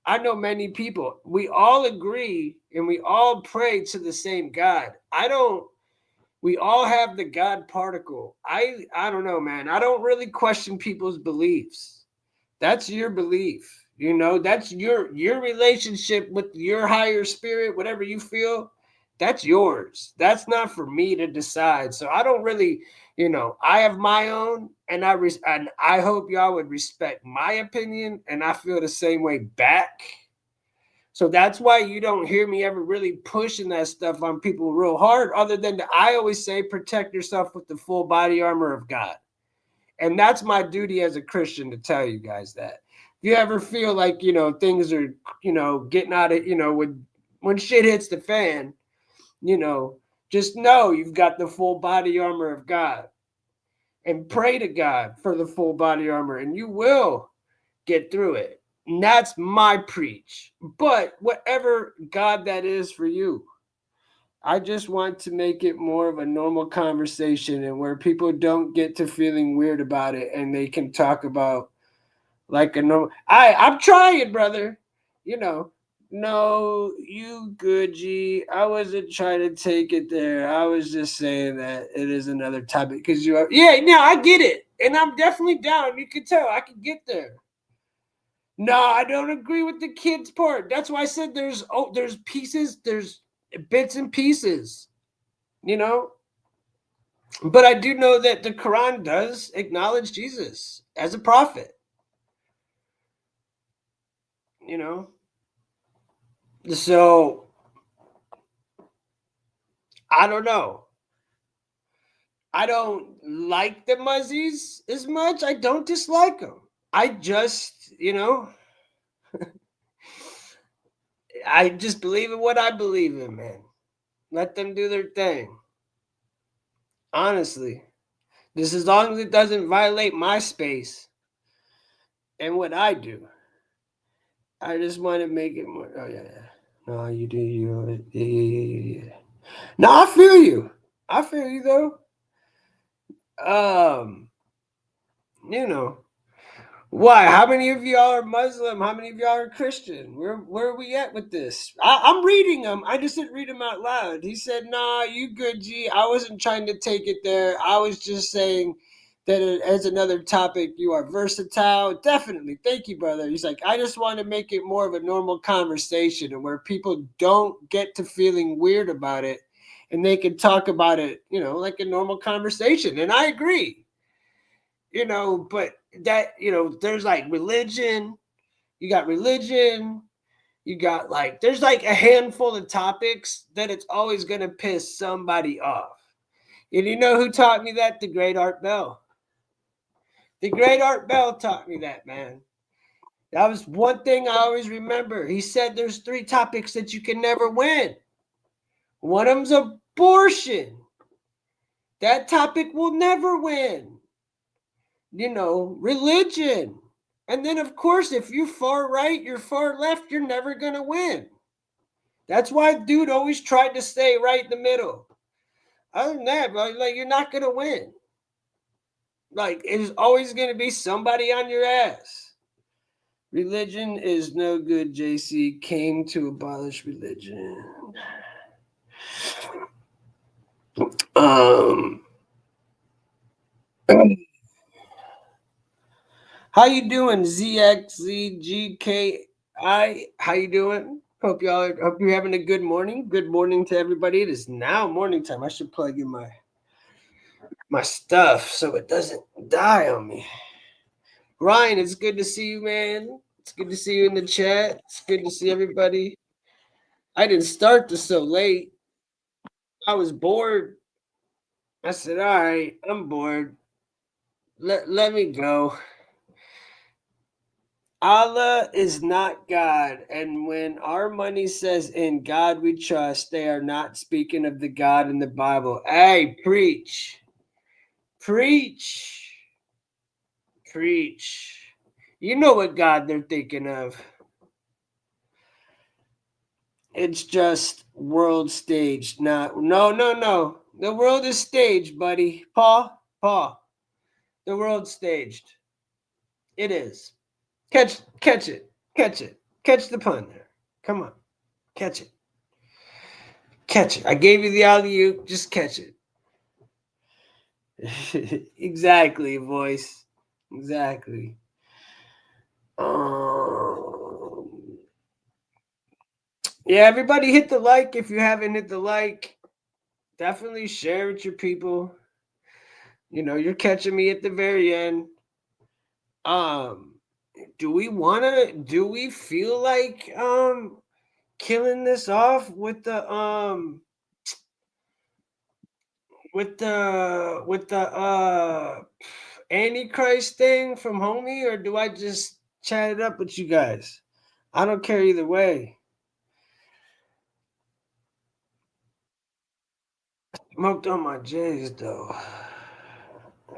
I know many people. We all agree and we all pray to the same God. We all have the God particle. I don't know, man. I don't really question people's beliefs. That's your belief. That's your relationship with your higher spirit, whatever you feel. That's yours. That's not for me to decide. So I don't really, I have my own, and I hope y'all would respect my opinion, and I feel the same way back. So that's why you don't hear me ever really pushing that stuff on people real hard, other than I always say, protect yourself with the full body armor of God. And that's my duty as a Christian to tell you guys that. If you ever feel like, things are, getting out of, when shit hits the fan, just know you've got the full body armor of God, and pray to God for the full body armor, and you will get through it. And that's my preach. But whatever God that is for you, I just want to make it more of a normal conversation, and where people don't get to feeling weird about it, and they can talk about like a normal. I'm trying, brother. No, you good, G. I wasn't trying to take it there. I was just saying that it is another topic because you are. Yeah, no, I get it, and I'm definitely down. You can tell I can get there. No, I don't agree with the kids part. That's why I said there's pieces, there's bits and pieces, But I do know that the Quran does acknowledge Jesus as a prophet, So I don't know. I don't like the Muzzies as much. I don't dislike them. I just, I just believe in what I believe in, man. Let them do their thing. Honestly, just as long as it doesn't violate my space and what I do. I just want to make it more. Oh, yeah. No, you do. Yeah. No, I feel you. Though. Why? How many of y'all are Muslim? How many of y'all are Christian? Where are we at with this? I'm reading them. I just didn't read them out loud. He said, "Nah, you good, G. I wasn't trying to take it there. I was just saying that as another topic, you are versatile." Definitely. Thank you, brother. He's like, I just want to make it more of a normal conversation, and where people don't get to feeling weird about it, and they can talk about it, like a normal conversation. And I agree. But that, there's like religion, you got there's like a handful of topics that it's always going to piss somebody off. And you know who taught me that? The great Art Bell. The great Art Bell taught me that, man. That was one thing I always remember. He said there's 3 topics that you can never win. One of them's abortion. That topic will never win. Religion. And then, of course, if you're far right, you're far left, you're never going to win. That's why dude always tried to stay right in the middle. Other than that, bro, you're not going to win. It's always going to be somebody on your ass. Religion is no good, JC. Came to abolish religion. How you doing, ZXZGKI? How you doing? Hope you're having a good morning. Good morning to everybody. It is now morning time. I should plug in my stuff so it doesn't die on me. Ryan, it's good to see you, man. It's good to see you in the chat. It's good to see everybody. I didn't start this so late. I was bored. I said, all right, I'm bored. Let me go. Allah is not God, and when our money says in God we trust, they are not speaking of the God in the Bible. Hey, preach. You know what God they're thinking of. It's just world staged. No. The world is staged, buddy. Paul. The world's staged. It is. Catch it. Catch the pun there. Come on. Catch it. I gave you the alley-oop. Just catch it. Exactly, voice. Exactly. Yeah, everybody hit the like if you haven't hit the like. Definitely share with your people. You know, you're catching me at the very end. Do we feel like killing this off with the Antichrist thing from homie, or do I just chat it up with you guys? I don't care either way. Smoked on my J's though.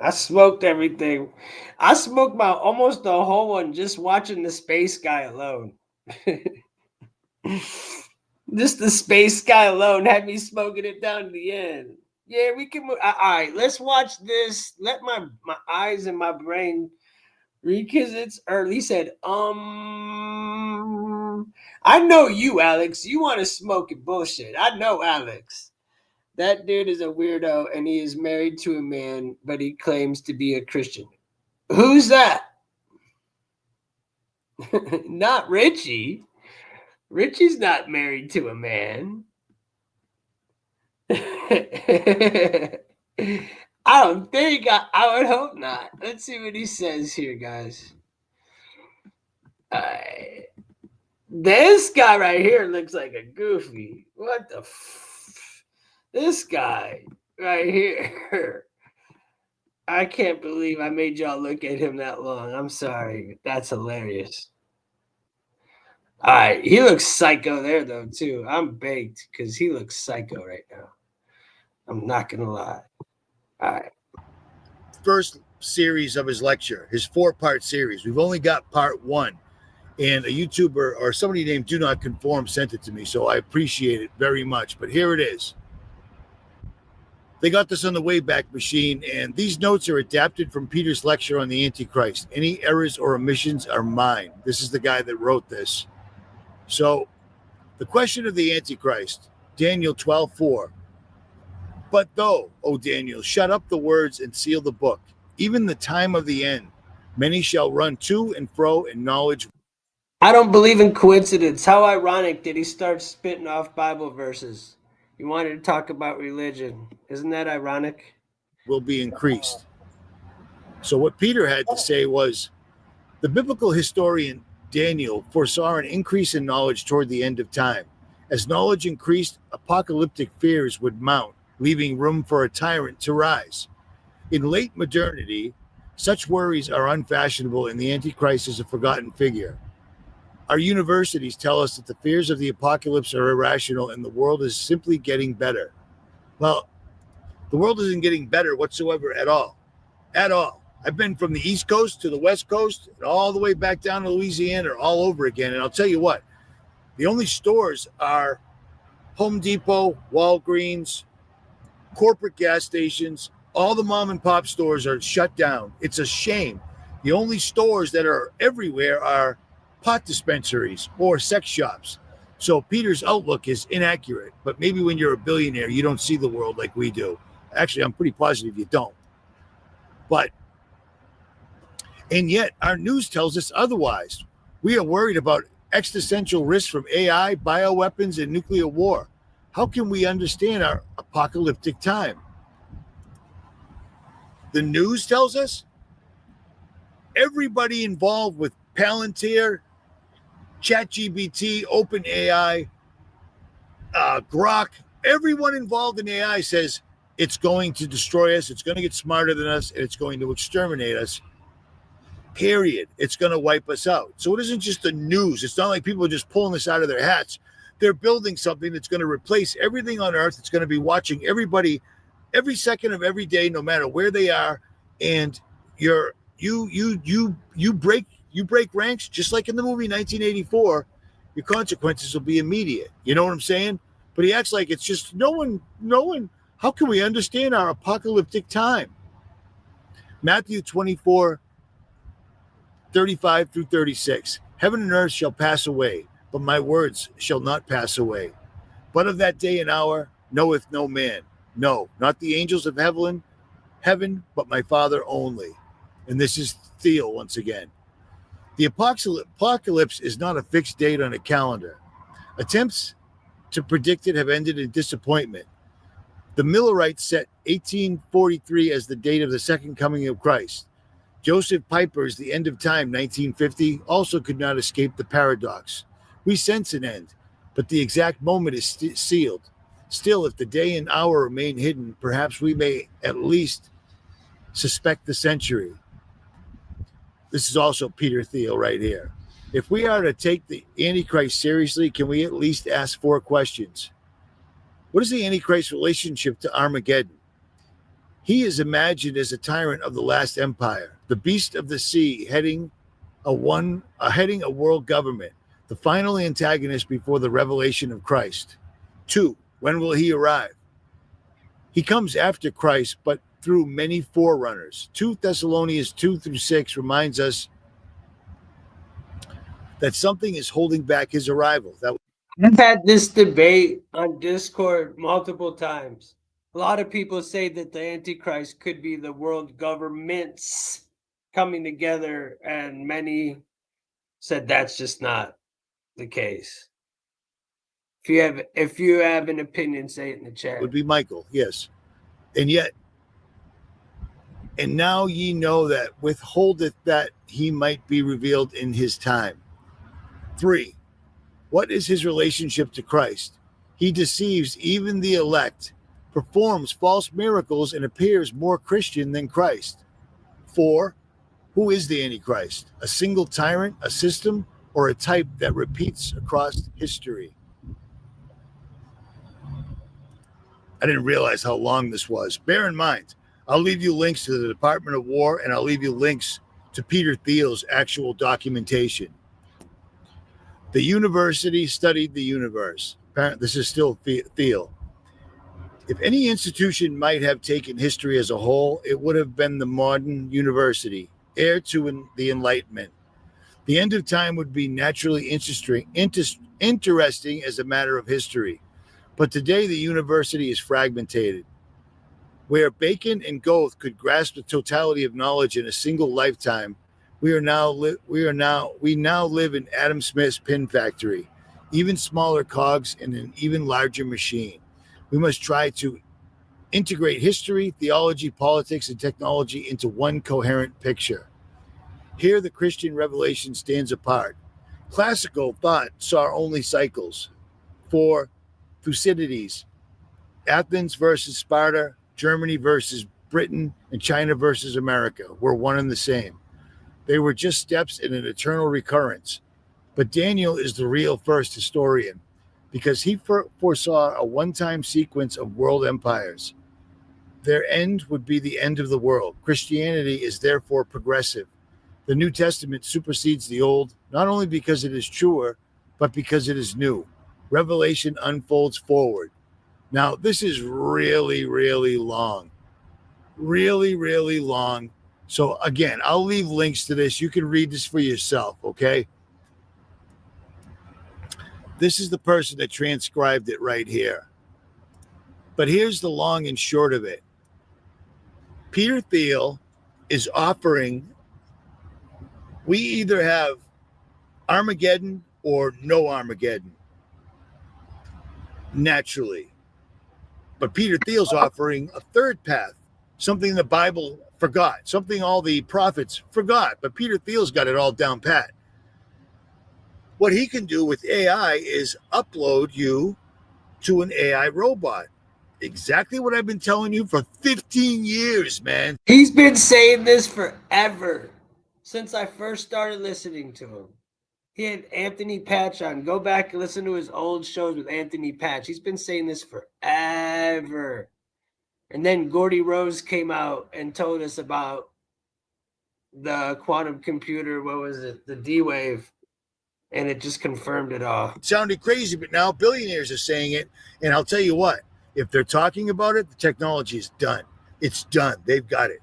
I smoked everything. I smoked almost the whole one just watching the space guy alone. Just the space guy alone had me smoking it down to the end. Yeah, we can move. All right, let's watch this. Let my eyes and my brain read, because it's early. He said, I know you, Alex. You want to smoke it bullshit. I know Alex. That dude is a weirdo, and he is married to a man, but he claims to be a Christian. Who's that? Not Richie. Richie's not married to a man. I don't think. I would hope not. Let's see what he says here, guys. This guy right here looks like a goofy. What the this guy right here. I can't believe I made y'all look at him that long. I'm sorry. That's hilarious. All right. He looks psycho there, though, too. I'm baked because he looks psycho right now. I'm not going to lie. All right. First series of his lecture, his 4-part series. We've only got part 1. And a YouTuber or somebody named Do Not Conform sent it to me, so I appreciate it very much. But here it is. They got this on the Wayback Machine, and these notes are adapted from Peter's lecture on the Antichrist. Any errors or omissions are mine. This is the guy that wrote this. So, the question of the Antichrist, Daniel 12:4. But though, O Daniel, shut up the words and seal the book, even the time of the end, many shall run to and fro in knowledge. I don't believe in coincidence. How ironic did he start spitting off Bible verses? He wanted to talk about religion. Isn't that ironic? Will be increased. So what Peter had to say was, the biblical historian Daniel foresaw an increase in knowledge toward the end of time. As knowledge increased, apocalyptic fears would mount, leaving room for a tyrant to rise. In late modernity, such worries are unfashionable, and the Antichrist is a forgotten figure. Our universities tell us that the fears of the apocalypse are irrational and the world is simply getting better. Well, the world isn't getting better whatsoever at all. At all. I've been from the East Coast to the West Coast and all the way back down to Louisiana all over again. And I'll tell you what, the only stores are Home Depot, Walgreens, corporate gas stations. All the mom and pop stores are shut down. It's a shame. The only stores that are everywhere are pot dispensaries or sex shops. So Peter's outlook is inaccurate, but maybe when you're a billionaire, you don't see the world like we do. Actually, I'm pretty positive you don't. And yet our news tells us otherwise. We are worried about existential risks from AI, bioweapons, and nuclear war. How can we understand our apocalyptic time? The news tells us everybody involved with Palantir, ChatGPT, OpenAI, Grok, everyone involved in AI says it's going to destroy us, it's going to get smarter than us, and it's going to exterminate us. Period. It's going to wipe us out. So it isn't just the news. It's not like people are just pulling this out of their hats. They're building something that's going to replace everything on Earth. It's going to be watching everybody every second of every day, no matter where they are. And you break ranks, just like in the movie 1984. Your consequences will be immediate. You know what I'm saying? But he acts like it's just no one. How can we understand our apocalyptic time? Matthew 24:35 through 36. Heaven and earth shall pass away, but my words shall not pass away. But of that day and hour knoweth no man. No, not the angels of heaven, but my Father only. And this is Theo once again. The apocalypse is not a fixed date on a calendar. Attempts to predict it have ended in disappointment. The Millerites set 1843 as the date of the second coming of Christ. Joseph Piper's The End of Time, 1950, also could not escape the paradox. We sense an end, but the exact moment is sealed. Still, if the day and hour remain hidden, perhaps we may at least suspect the century. This is also Peter Thiel right here. If we are to take the Antichrist seriously, can we at least ask 4 questions? What is the Antichrist's relationship to Armageddon? He is imagined as a tyrant of the last empire, the beast of the sea, heading a world government, the final antagonist before the revelation of Christ. 2, when will he arrive? He comes after Christ, but through many forerunners. 2 Thessalonians 2-6 reminds us that something is holding back his arrival. I've had this debate on Discord multiple times. A lot of people say that the Antichrist could be the world governments coming together, and many said that's just not the case. If you have an opinion, say it in the chat. Would be Michael, yes. And now ye know that withholdeth that he might be revealed in his time. 3, what is his relationship to Christ? He deceives even the elect, performs false miracles, and appears more Christian than Christ. 4, who is the Antichrist? A single tyrant, a system, or a type that repeats across history? I didn't realize how long this was. Bear in mind, I'll leave you links to the Department of War, and I'll leave you links to Peter Thiel's actual documentation. The university studied the universe. Apparently, this is still Thiel. If any institution might have taken history as a whole, it would have been the modern university, heir to the Enlightenment. The end of time would be naturally interesting as a matter of history. But today, the university is fragmented. Where Bacon and Goethe could grasp the totality of knowledge in a single lifetime, we now live in Adam Smith's pin factory, even smaller cogs in an even larger machine. We must try to integrate history, theology, politics, and technology into one coherent picture. Here, the Christian revelation stands apart. Classical thought saw only cycles. 4, Thucydides, Athens versus Sparta, Germany versus Britain, and China versus America were one and the same. They were just steps in an eternal recurrence. But Daniel is the real first historian because he foresaw a one-time sequence of world empires. Their end would be the end of the world. Christianity is therefore progressive. The New Testament supersedes the Old, not only because it is truer, but because it is new. Revelation unfolds forward. Now, this is really, really long. Really, really long. So, again, I'll leave links to this. You can read this for yourself, okay? This is the person that transcribed it right here. But here's the long and short of it. Peter Thiel is offering, we either have Armageddon or no Armageddon. Naturally. But Peter Thiel's offering a third path, something the Bible forgot, something all the prophets forgot. But Peter Thiel's got it all down pat. What he can do with AI is upload you to an AI robot. Exactly what I've been telling you for 15 years, man. He's been saying this forever, since I first started listening to him. He had Anthony Patch on. Go back and listen to his old shows with Anthony Patch. He's been saying this forever. And then Gordy Rose came out and told us about the quantum computer, what was it, the D-Wave, and it just confirmed it all. It sounded crazy, but now billionaires are saying it. And I'll tell you what, if they're talking about it, the technology is done. It's done. They've got it.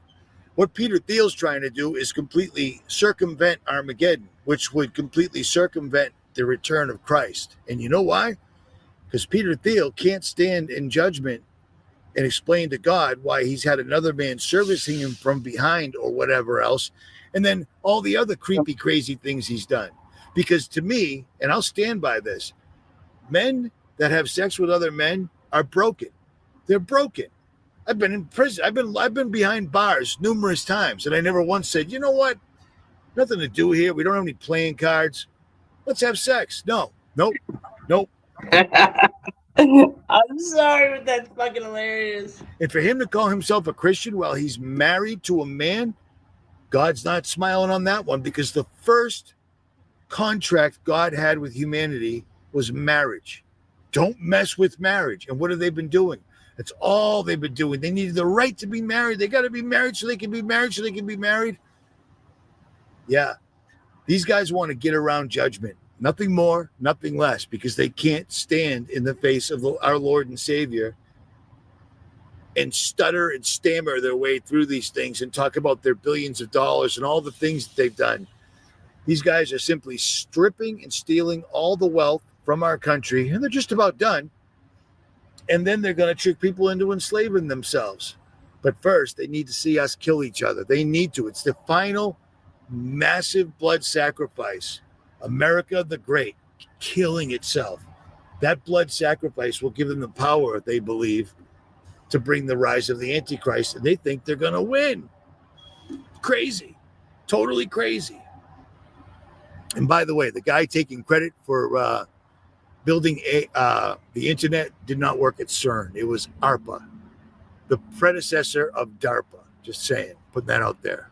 What Peter Thiel's trying to do is completely circumvent Armageddon, which would completely circumvent the return of Christ. And you know why? Because Peter Thiel can't stand in judgment and explain to God why he's had another man servicing him from behind or whatever else, and then all the other creepy, crazy things he's done. Because to me, and I'll stand by this, men that have sex with other men are broken. They're broken. I've been in prison. I've been behind bars numerous times, and I never once said, you know what? Nothing to do here. We don't have any playing cards. Let's have sex. No. Nope. I'm sorry, but that's fucking hilarious. And for him to call himself a Christian while he's married to a man, God's not smiling on that one, because the first contract God had with humanity was marriage. Don't mess with marriage. And what have they been doing? That's all they've been doing. They needed the right to be married. They got to be married so they can be married so they can be married. Yeah. These guys want to get around judgment. Nothing more, nothing less, because they can't stand in the face of our Lord and Savior and stutter and stammer their way through these things and talk about their billions of dollars and all the things that they've done. These guys are simply stripping and stealing all the wealth from our country, and they're just about done. And then they're going to trick people into enslaving themselves. But first, they need to see us kill each other. They need to. It's the final massive blood sacrifice. America the Great killing itself. That blood sacrifice will give them the power, they believe, to bring the rise of the Antichrist, and they think they're going to win. Crazy. Totally crazy. And by the way, the guy taking credit for building the internet did not work at CERN. It was ARPA, the predecessor of DARPA. Just saying, putting that out there.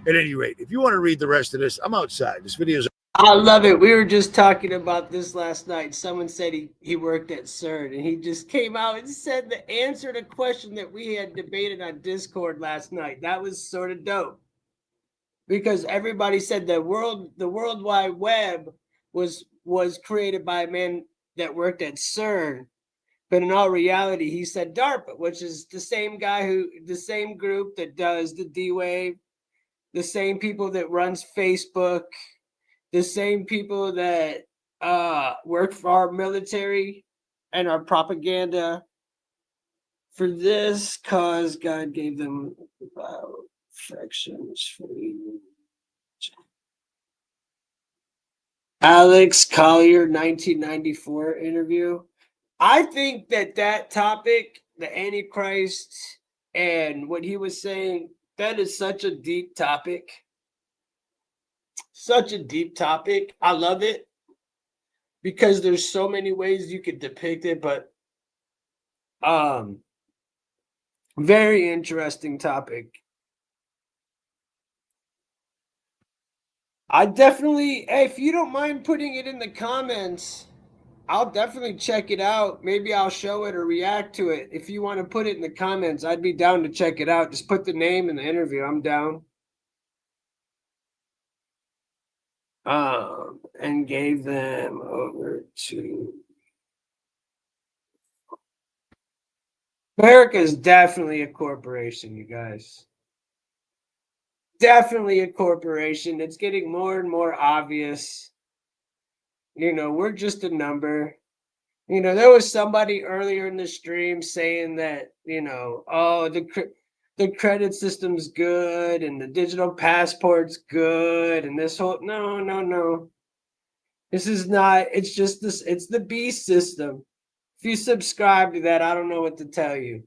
At any rate, if you want to read the rest of this, I'm outside. This video is... I love it. We were just talking about this last night. Someone said he worked at CERN, and he just came out and said the answer to a question that we had debated on Discord last night. That was sort of dope, because everybody said the World Wide Web was created by a man that worked at CERN, but in all reality, he said DARPA, which is the same group that does the D-Wave, the same people that runs Facebook, the same people that work for our military and our propaganda. For this cause, God gave them affections for you. Alex Collier, 1994 interview. I think that topic, the Antichrist, and what he was saying, that is such a deep topic. Such a deep topic. I love it because there's so many ways you could depict it, but very interesting topic. I definitely, if you don't mind putting it in the comments, I'll definitely check it out. Maybe I'll show it or react to it. If you want to put it in the comments, I'd be down to check it out. Just put the name in the interview. I'm down. And gave them over to... America is definitely a corporation, you guys. Definitely a corporation. It's getting more and more obvious. You know, we're just a number. You know, there was somebody earlier in the stream saying that, you know, oh, the credit system's good and the digital passport's good and this whole... No. This is not, it's just this, it's the beast system. If you subscribe to that, I don't know what to tell you.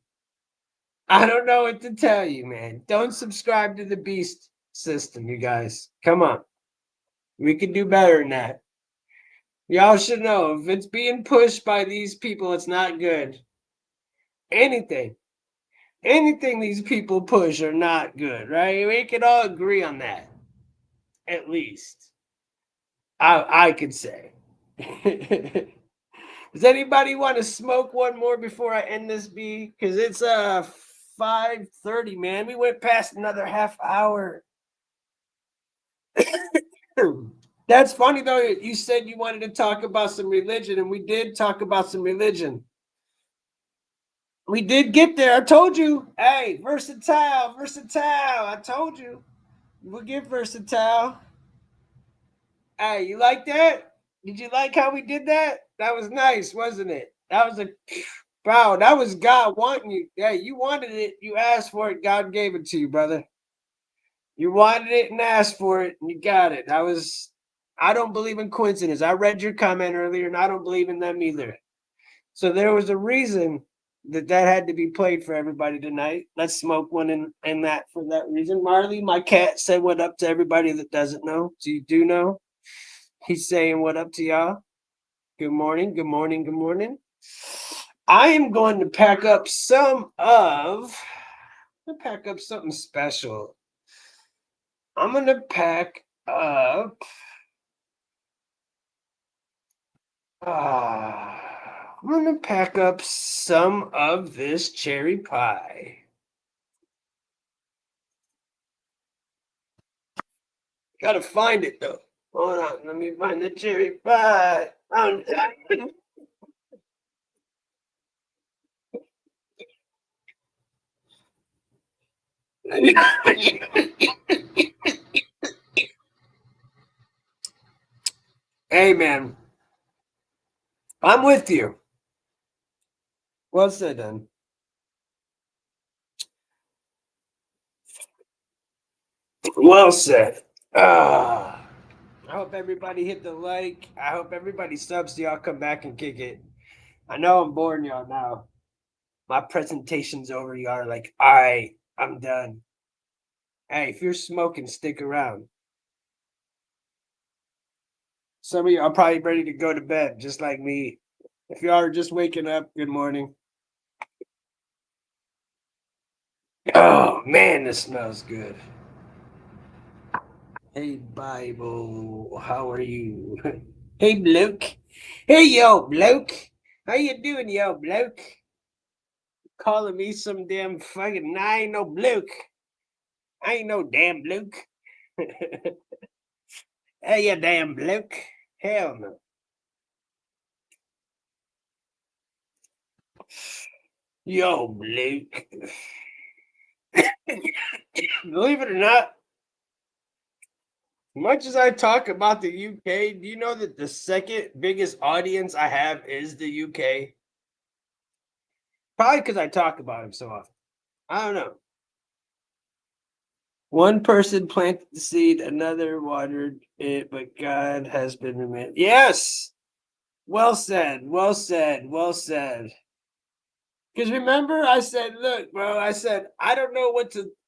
I don't know what to tell you, man. Don't subscribe to the beast system, you guys. Come on. We can do better than that. Y'all should know, if it's being pushed by these people, it's not good. Anything these people push are not good, right? We can all agree on that. At least. I could say. Does anybody want to smoke one more before I end this, B? Because it's 5:30, man. We went past another half hour. That's funny, though. You said you wanted to talk about some religion, and we did talk about some religion. We did get there. I told you. Hey, versatile. I told you. We'll get versatile. Hey, you like that? Did you like how we did that? That was nice, wasn't it? That was bro, that was God wanting you. Hey, you wanted it. You asked for it. God gave it to you, brother. You wanted it and asked for it, and you got it. I don't believe in coincidence. I read your comment earlier, and I don't believe in them either. So there was a reason that had to be played for everybody tonight. Let's smoke one in that for that reason. Marley, my cat, said what up to everybody that doesn't know. So you do know. He's saying what up to y'all. Good morning, good morning, good morning. I am going to pack up something special. I'm going to pack up I'm going to pack up some of this cherry pie. Gotta find it though. Hold on, let me find the cherry pie. Hey man, I'm with you. Well said, then. Well said. I hope everybody hit the like. I hope everybody subs so y'all come back and kick it. I know I'm boring y'all now. My presentation's over. Y'all are like, all right, I'm done. Hey, if you're smoking, stick around. Some of you are probably ready to go to bed, just like me. If you are just waking up, good morning. Oh man, this smells good. Hey Bible, how are you? Hey bloke. Hey yo bloke. How you doing, yo bloke? Calling me some damn fucking I ain't no bloke. I ain't no damn bloke. Hey you damn bloke. Hell no. Yo bloke. Believe it or not, much as I talk about the UK, do you know that the second biggest audience I have is the UK? Probably because I talk about him so often. I don't know. One person planted the seed, another watered it, but God has been remitted. Yes. Well said. Well said. Well said. Because remember, I said, look, bro, I said, I don't know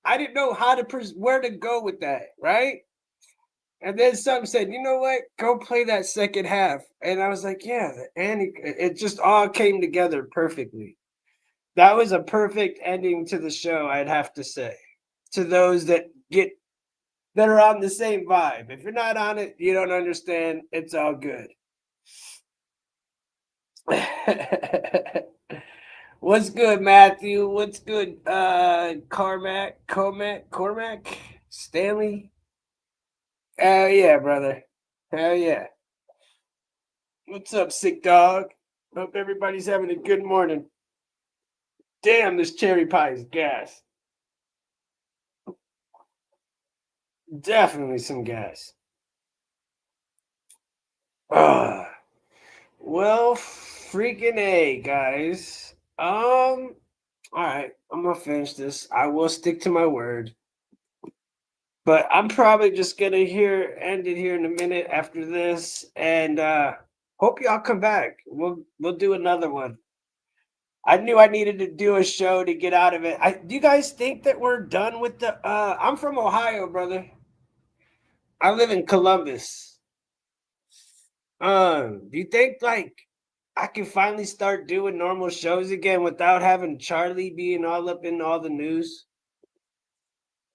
I didn't know how to, where to go with that, right? And then some said, you know what? Go play that second half. And I was like, yeah, and it just all came together perfectly. That was a perfect ending to the show, I'd have to say. To those that are on the same vibe. If you're not on it, you don't understand. It's all good. What's good, Matthew? What's good, Cormac, Stanley? Hell yeah, brother. Hell yeah. What's up, sick dog? Hope everybody's having a good morning. Damn, this cherry pie is gas. Definitely some gas. Well, freaking A, guys. All right, I'm gonna finish this. I will stick to my word. But I'm probably just gonna end it here in a minute after this, and hope y'all come back. We'll do another one. I knew I needed to do a show to get out of it. Do you guys think that we're done with the? I'm from Ohio, brother. I live in Columbus. Do you think like I can finally start doing normal shows again without having Charlie being all up in all the news?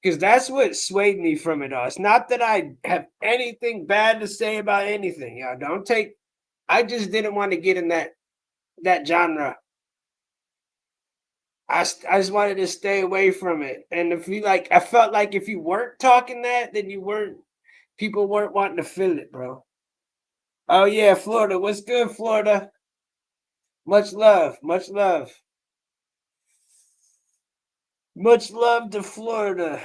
Because that's what swayed me from it all. It's not that I have anything bad to say about anything. Y'all don't take. I just didn't want to get in that genre. I just wanted to stay away from it. And if you I felt like if you weren't talking that, then people weren't wanting to feel it, bro. Oh yeah, Florida. What's good, Florida? Much love, much love. Much love to Florida.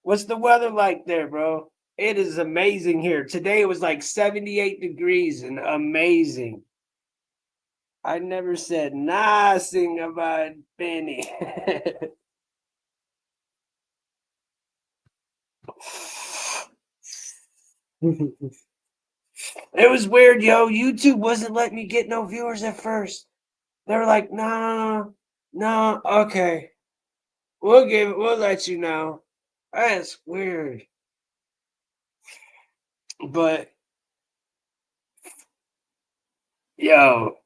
What's the weather like there, bro? It is amazing here. Today it was like 78 degrees and amazing. I never said nothing about Benny. It was weird, yo. YouTube wasn't letting me get no viewers at first. They're like, no, okay. We'll let you know. That's weird. But yo,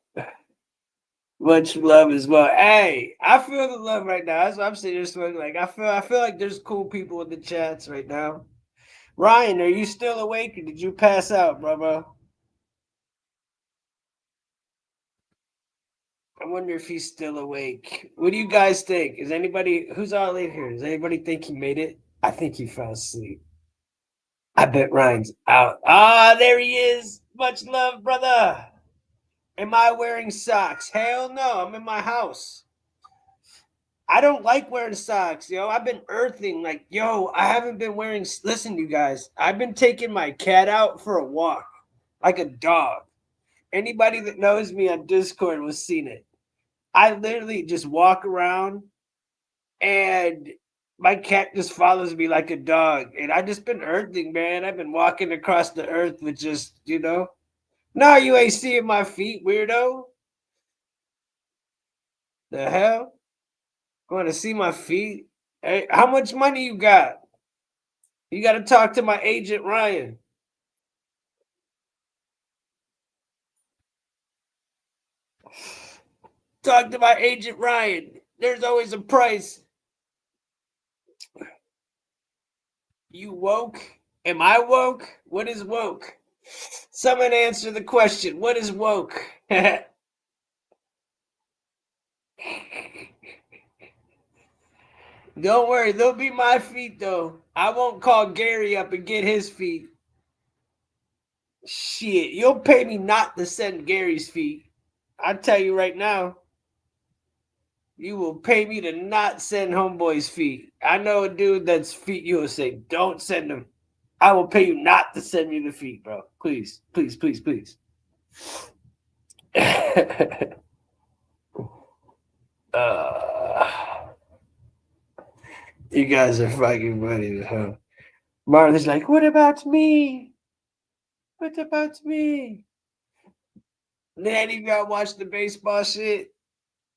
much love as well. Hey, I feel the love right now. That's what I'm sitting here smoking. Like I feel like there's cool people in the chats right now. Ryan, are you still awake or did you pass out, bro? I wonder if he's still awake. What do you guys think? Is anybody who's all in here? Does anybody think he made it? I think he fell asleep. I bet Ryan's out. Ah, there he is. Much love, brother. Am I wearing socks? Hell no, I'm in my house. I don't like wearing socks, yo. I've been earthing. Like, yo, I haven't been wearing. Listen, you guys, I've been taking my cat out for a walk like a dog. Anybody that knows me on Discord was seen it. I literally just walk around and my cat just follows me like a dog. And I just been earthing, man. I've been walking across the earth with just, no, you ain't seeing my feet, weirdo. The hell? Want to see my feet? Hey, how much money you got? You got to talk to my agent, Ryan. Talk to my agent, Ryan. There's always a price. You woke? Am I woke? What is woke? Someone answer the question. What is woke? Don't worry, they'll be my feet though. I won't call Gary up and get his feet. Shit, you'll pay me not to send Gary's feet. I tell you right now. You will pay me to not send homeboy's feet. I know a dude that's feet you will say, don't send them. I will pay you not to send me the feet, bro. Please, please, please, please. You guys are fucking funny, huh? Marley's like, what about me? What about me? Then you gotta watch the baseball shit.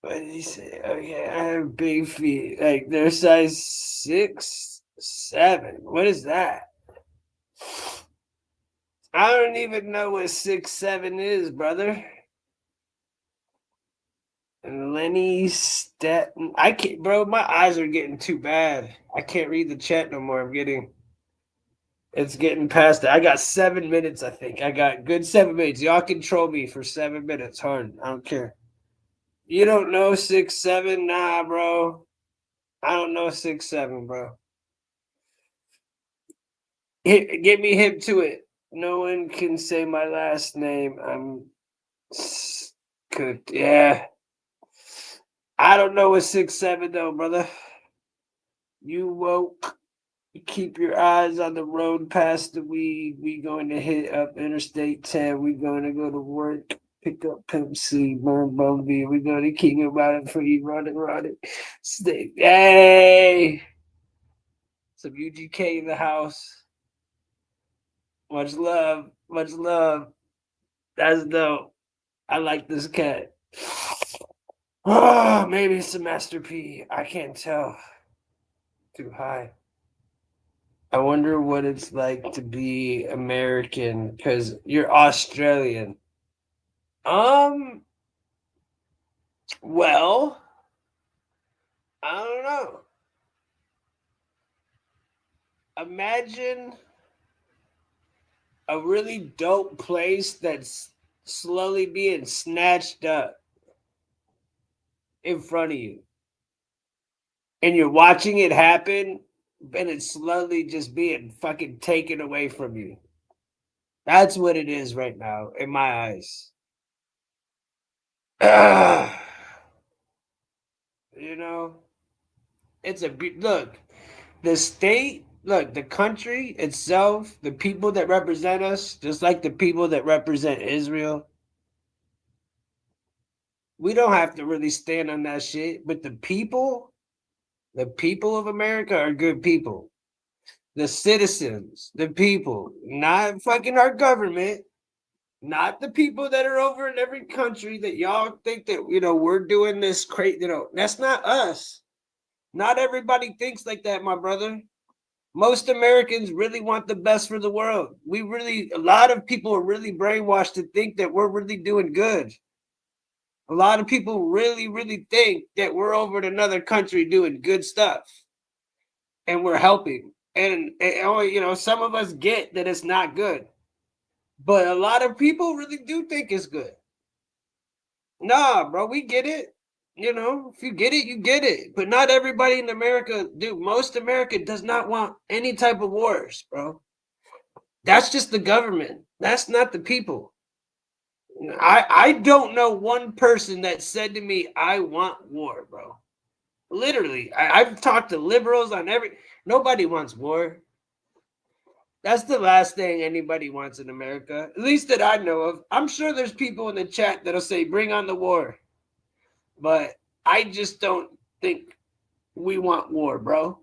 What did he say? Oh yeah, I have big feet. Like they're size 6, 7. What is that? I don't even know what 6, 7 is, brother. And Lenny Stetton. I can't, bro. My eyes are getting too bad. I can't read the chat no more. It's getting past it. I got 7 minutes, I think. I got good 7 minutes. Y'all control me for 7 minutes. Hard. I don't care. You don't know 6, 7? Nah, bro. I don't know 6, 7, bro. Get me hip to it. No one can say my last name. I'm cooked. Yeah. I don't know what 6, 7 though, brother. You woke. Keep your eyes on the road past the weed. We going to hit up Interstate 10. We going to go to work. Pick up Pimp C, burn Bumblebee. We going to keep about it for you. Run it. Stay. Hey. Some UGK in the house. Much love. Much love. That's dope. I like this cat. Oh, maybe it's a Master P. I can't tell. Too high. I wonder what it's like to be American because you're Australian. Well, I don't know. Imagine a really dope place that's slowly being snatched up in front of you. And you're watching it happen, and it's slowly just being fucking taken away from you. That's what it is right now in my eyes. It's a look. The state, look, the country itself, the people that represent us, just like the people that represent Israel. We don't have to really stand on that shit, but the people of America are good people. The citizens, the people, not fucking our government. Not the people that are over in every country that y'all think that, you know, we're doing this crazy, you know, that's not us. Not everybody thinks like that, my brother. Most Americans really want the best for the world. A lot of people are really brainwashed to think that we're really doing good. A lot of people really, really think that we're over in another country doing good stuff and we're helping. And you know, some of us get that it's not good, but a lot of people really do think it's good. Nah, bro, we get it. You know, if you get it, you get it. But not everybody in America, dude. Most America does not want any type of wars, bro. That's just the government. That's not the people. I don't know one person that said to me, I want war, bro. Literally. I've talked to liberals on nobody wants war. That's the last thing anybody wants in America, at least that I know of. I'm sure there's people in the chat that'll say, bring on the war. But I just don't think we want war, bro.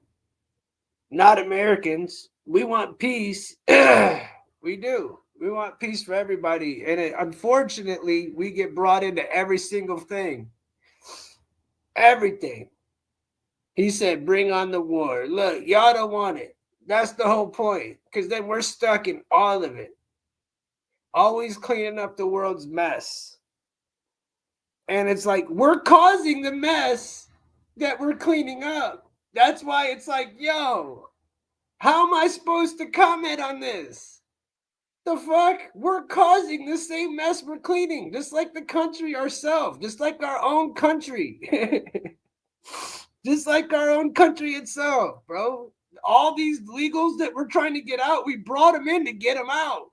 Not Americans. We want peace. We do. We want peace for everybody. And unfortunately, we get brought into every single thing. Everything. He said, bring on the war. Look, y'all don't want it. That's the whole point. Because then we're stuck in all of it. Always cleaning up the world's mess. And it's like, we're causing the mess that we're cleaning up. That's why it's like, yo, how am I supposed to comment on this? The fuck? We're causing the same mess we're cleaning, just like the country ourselves, just like our own country. Just like our own country itself, bro. All these legals that we're trying to get out, we brought them in to get them out.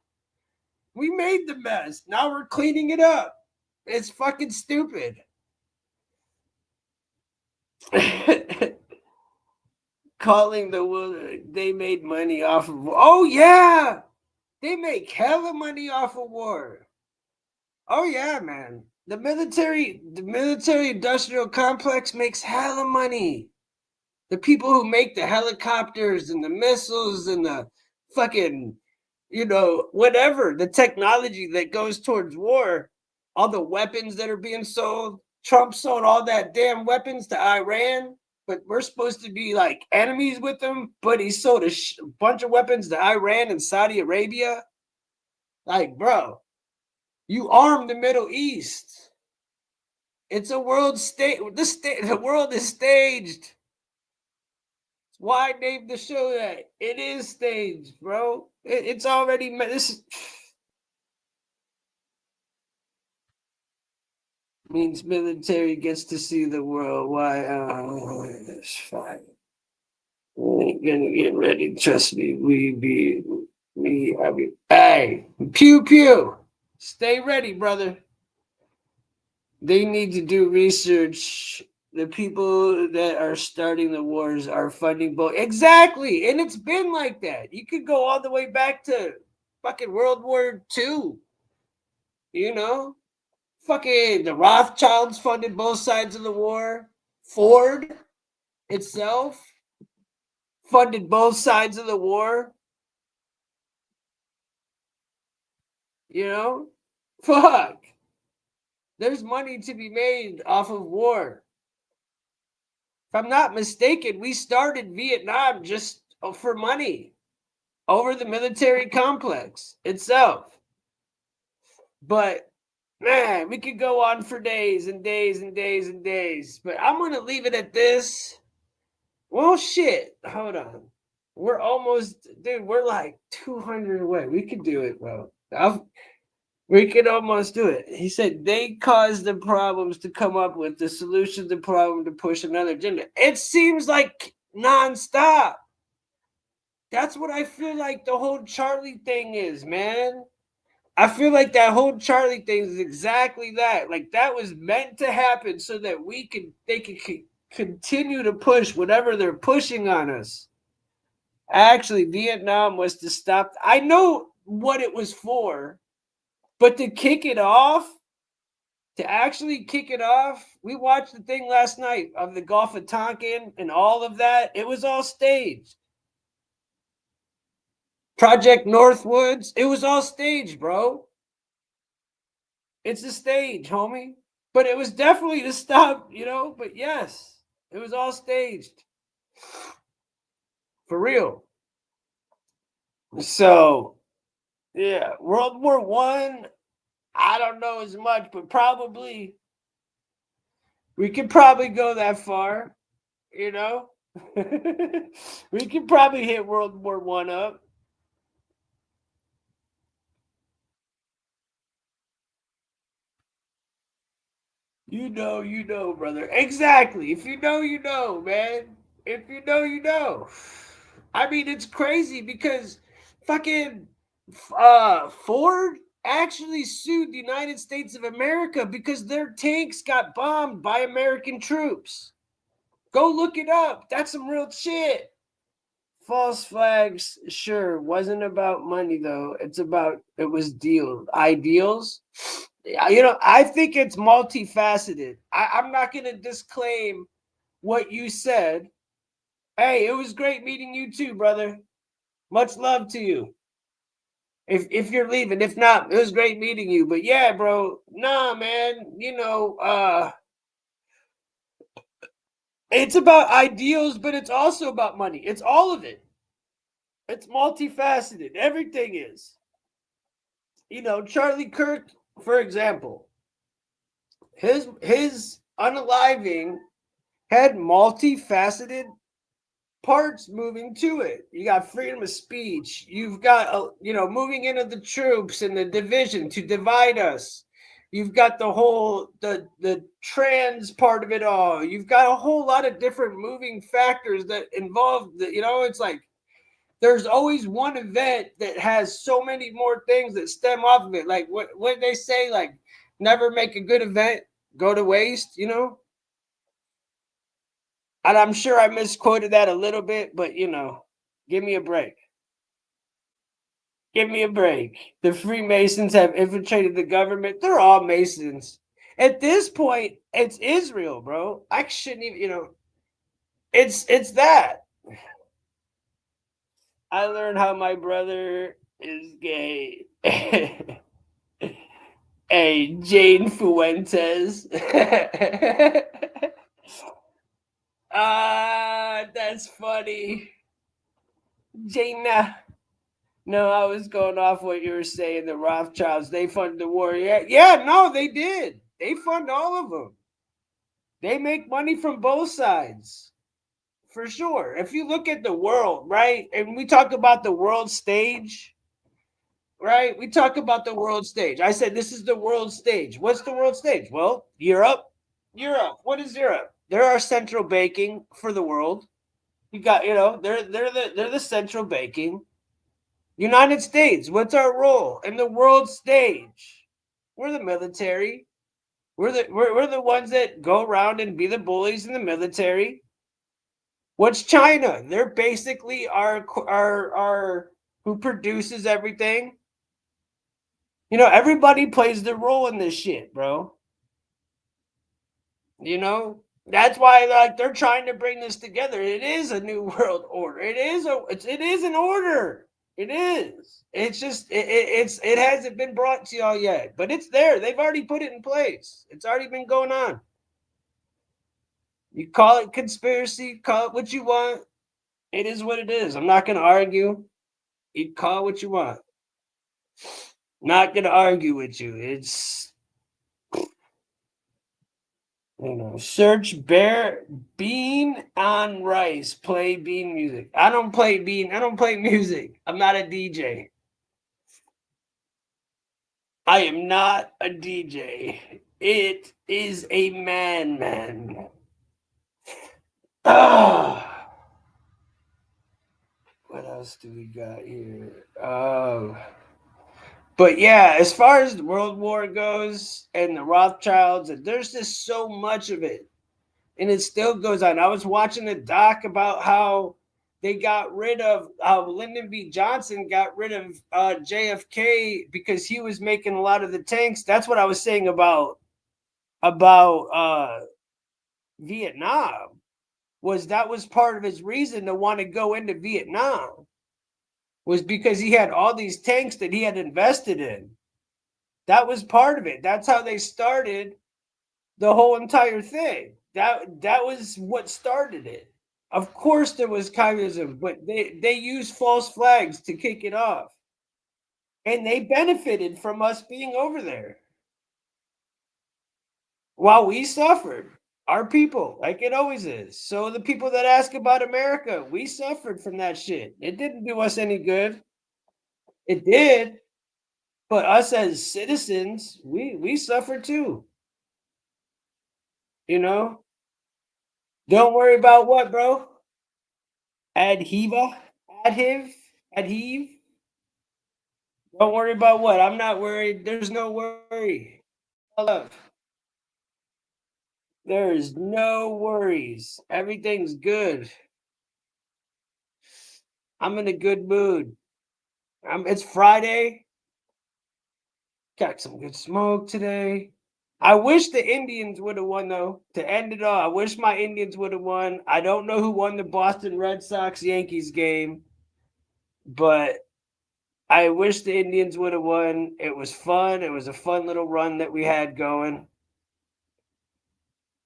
We made the mess. Now we're cleaning it up. It's fucking stupid. Calling they made money off of, oh yeah, they make hella money off of war. Oh yeah, man. The military industrial complex makes hella money. The people who make the helicopters and the missiles and the fucking, you know, whatever, the technology that goes towards war, all the weapons that are being sold. Trump sold all that damn weapons to Iran, but we're supposed to be like enemies with them. But he sold a bunch of weapons to Iran and Saudi Arabia. Like, bro, you arm the Middle East. It's a world stage. The world is staged. That's why I named the show that. It is staged, bro. It's already this means military gets to see the world. Why? It's fine. We ain't gonna get ready. Trust me. Hey, pew pew. Stay ready, brother. They need to do research. The people that are starting the wars are funding both. Exactly. And it's been like that. You could go all the way back to fucking World War II. You know? Fucking the Rothschilds funded both sides of the war. Ford itself funded both sides of the war. You know? Fuck. There's money to be made off of war. If I'm not mistaken, we started Vietnam just for money over the military complex itself. But man, we could go on for days and days and days and days. But I'm going to leave it at this. Well, shit. Hold on. We're almost, dude, we're like 200 away. We could do it, bro. We could almost do it. He said they caused the problems to come up with the solution to the problem to push another agenda. It seems like nonstop. That's what I feel like the whole Charlie thing is, man. I feel like that whole Charlie thing is exactly that. Like that was meant to happen so that they could continue to push whatever they're pushing on us. Actually, Vietnam was to stop. I know what it was for. But to kick it off, we watched the thing last night of the Gulf of Tonkin and all of that. It was all staged. Project Northwoods, it was all staged, bro. It's a stage, homie. But it was definitely to stop, you know. But yes, it was all staged. For real. So, yeah, World War One. I don't know as much, but probably we could probably go that far, you know. We could probably hit World War One up. You know, brother. Exactly. If you know, man. If you know, you know. I mean, it's crazy because fucking Ford actually sued the United States of America because their tanks got bombed by American troops. Go look it up. That's some real shit. False flags, sure, wasn't about money though. It was ideals. You know, I think it's multifaceted. I'm not gonna disclaim what you said. Hey, it was great meeting you too, brother. Much love to you. If you're leaving, if not, it was great meeting you. But yeah, bro, nah, man, you know, it's about ideals, but it's also about money. It's all of it. It's multifaceted. Everything is. You know, Charlie Kirk, for example, his unaliving had multifaceted parts moving to it. You got freedom of speech. You've got, you know, moving into the troops and the division to divide us. You've got the whole the trans part of it all. You've got a whole lot of different moving factors that involve the, you know, it's like there's always one event that has so many more things that stem off of it. Like what they say, like never make a good event go to waste, you know? And I'm sure I misquoted that a little bit, but you know, give me a break. Give me a break. The Freemasons have infiltrated the government. They're all Masons. At this point, it's Israel, bro. I shouldn't even, you know, it's that. I learned how my brother is gay. Hey, Jane Fuentes. That's funny. Jaina. No, I was going off what you were saying. The Rothschilds, they fund the war. Yeah, no, they did. They fund all of them. They make money from both sides. For sure. If you look at the world, right? And we talk about the world stage, right? We talk about the world stage. I said this is the world stage. What's the world stage? Well, Europe. Europe. What is Europe? They're our central banking for the world. You got, you know, they're the central banking. United States, what's our role in the world stage? We're the military. We're the ones that go around and be the bullies in the military. What's China? They're basically our who produces everything. You know, everybody plays their role in this shit, bro. You know, that's why like they're trying to bring this together. It is a new world order. It is an order. It is. It's just it hasn't been brought to y'all yet, but it's there. They've already put it in place. It's already been going on. You call it conspiracy, call it what you want. It is what it is. I'm not going to argue. You call it what you want. Not going to argue with you. It's, you know, search bear bean on rice. Play bean music. I don't play bean. I don't play music. I'm not a DJ. I am not a DJ. It is a man. What else do we got here? But yeah, as far as the World War goes and the Rothschilds, there's just so much of it. And it still goes on. I was watching a doc about how they got rid of Lyndon B. Johnson got rid of JFK because he was making a lot of the tanks. That's what I was saying about Vietnam. That was part of his reason to want to go into Vietnam, was because he had all these tanks that he had invested in That was part of it. That's how they started the whole entire thing. That was what started it. Of course there was communism, but they used false flags to kick it off. And they benefited from us being over there. While we suffered, our people, like it always is. So the people that ask about America, we suffered from that shit. It didn't do us any good. It did. But us as citizens, we suffered too. You know? Don't worry about what, bro? Adhesive? Don't worry about what? I'm not worried. There's no worry. Love. There's no worries. Everything's good. I'm in a good mood. It's Friday. Got some good smoke today. I wish the Indians would have won, though. To end it all, I wish my Indians would have won. I don't know who won the Boston Red Sox-Yankees game, but I wish the Indians would have won. It was fun. It was a fun little run that we had going.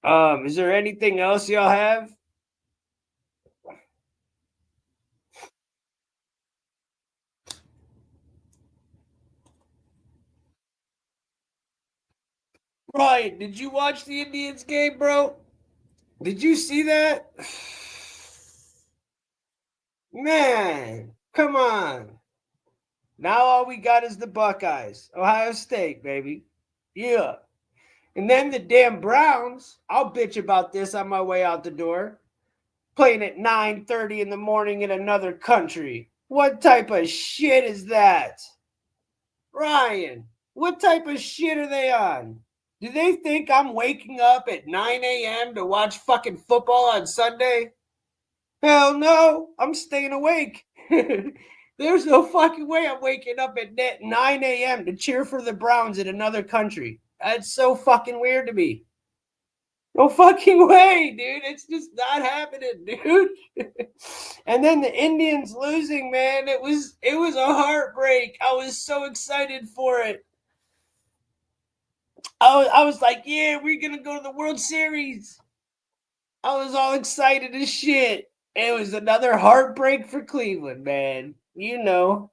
Is there anything else y'all have? Ryan, did you watch the Indians game, bro? Did you see that? Man, come on. Now all we got is the Buckeyes. Ohio State, baby. Yeah. And then the damn Browns, I'll bitch about this on my way out the door, playing at 9:30 in the morning in another country. What type of shit is that? Ryan, what type of shit are they on? Do they think I'm waking up at 9 a.m. to watch fucking football on Sunday? Hell no, I'm staying awake. There's no fucking way I'm waking up at 9 a.m. to cheer for the Browns in another country. That's so fucking weird to me. No fucking way, dude. It's just not happening, dude. And then the Indians losing, man. It was a heartbreak. I was so excited for it. I was like, yeah, we're gonna go to the World Series. I was all excited as shit. It was another heartbreak for Cleveland, man. You know.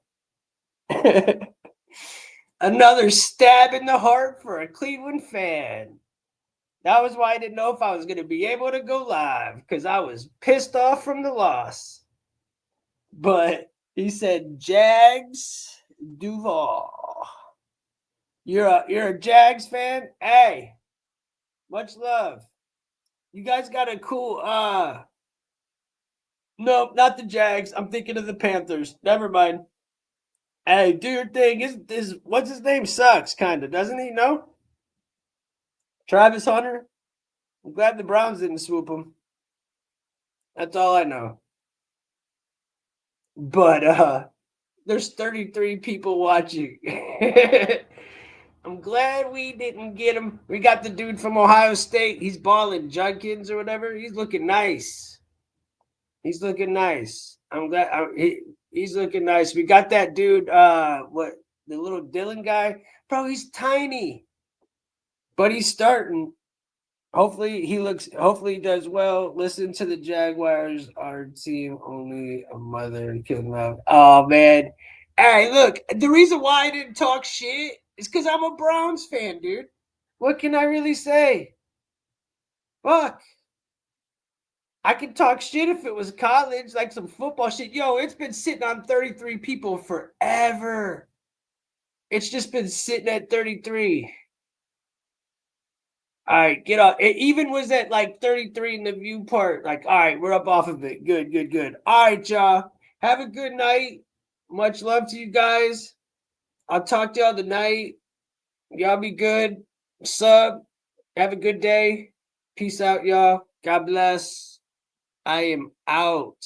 Another stab in the heart for a Cleveland fan. That was why I didn't know if I was going to be able to go live, because I was pissed off from the loss. But he said, Jags Duval. You're a Jags fan? Hey, much love. You guys got a cool no, not the Jags. I'm thinking of the Panthers. Never mind. Hey, do your thing. Is what's his name sucks, kind of, doesn't he? No? Travis Hunter? I'm glad the Browns didn't swoop him. That's all I know. But there's 33 people watching. I'm glad we didn't get him. We got the dude from Ohio State. He's balling, Judkins or whatever. He's looking nice. He's looking nice. I'm glad he's looking nice. We got that dude, the little Dylan guy. Bro, he's tiny. But he's starting. Hopefully he does well. Listen to the Jaguars, our team, only a mother can love. Oh man. Hey, look, the reason why I didn't talk shit is because I'm a Browns fan, dude. What can I really say? Fuck. I could talk shit if it was college, like some football shit. Yo, it's been sitting on 33 people forever. It's just been sitting at 33. All right, get off. It even was at like 33 in the view part. Like, all right, we're up off of it. Good, good, good. All right, y'all. Have a good night. Much love to you guys. I'll talk to y'all tonight. Y'all be good. Sub. Have a good day. Peace out, y'all. God bless. I am out.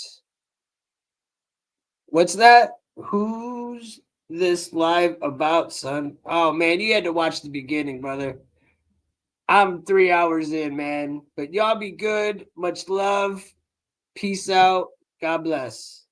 What's that? Who's this live about, son? Oh, man, you had to watch the beginning, brother. I'm 3 hours in, man. But y'all be good. Much love. Peace out. God bless.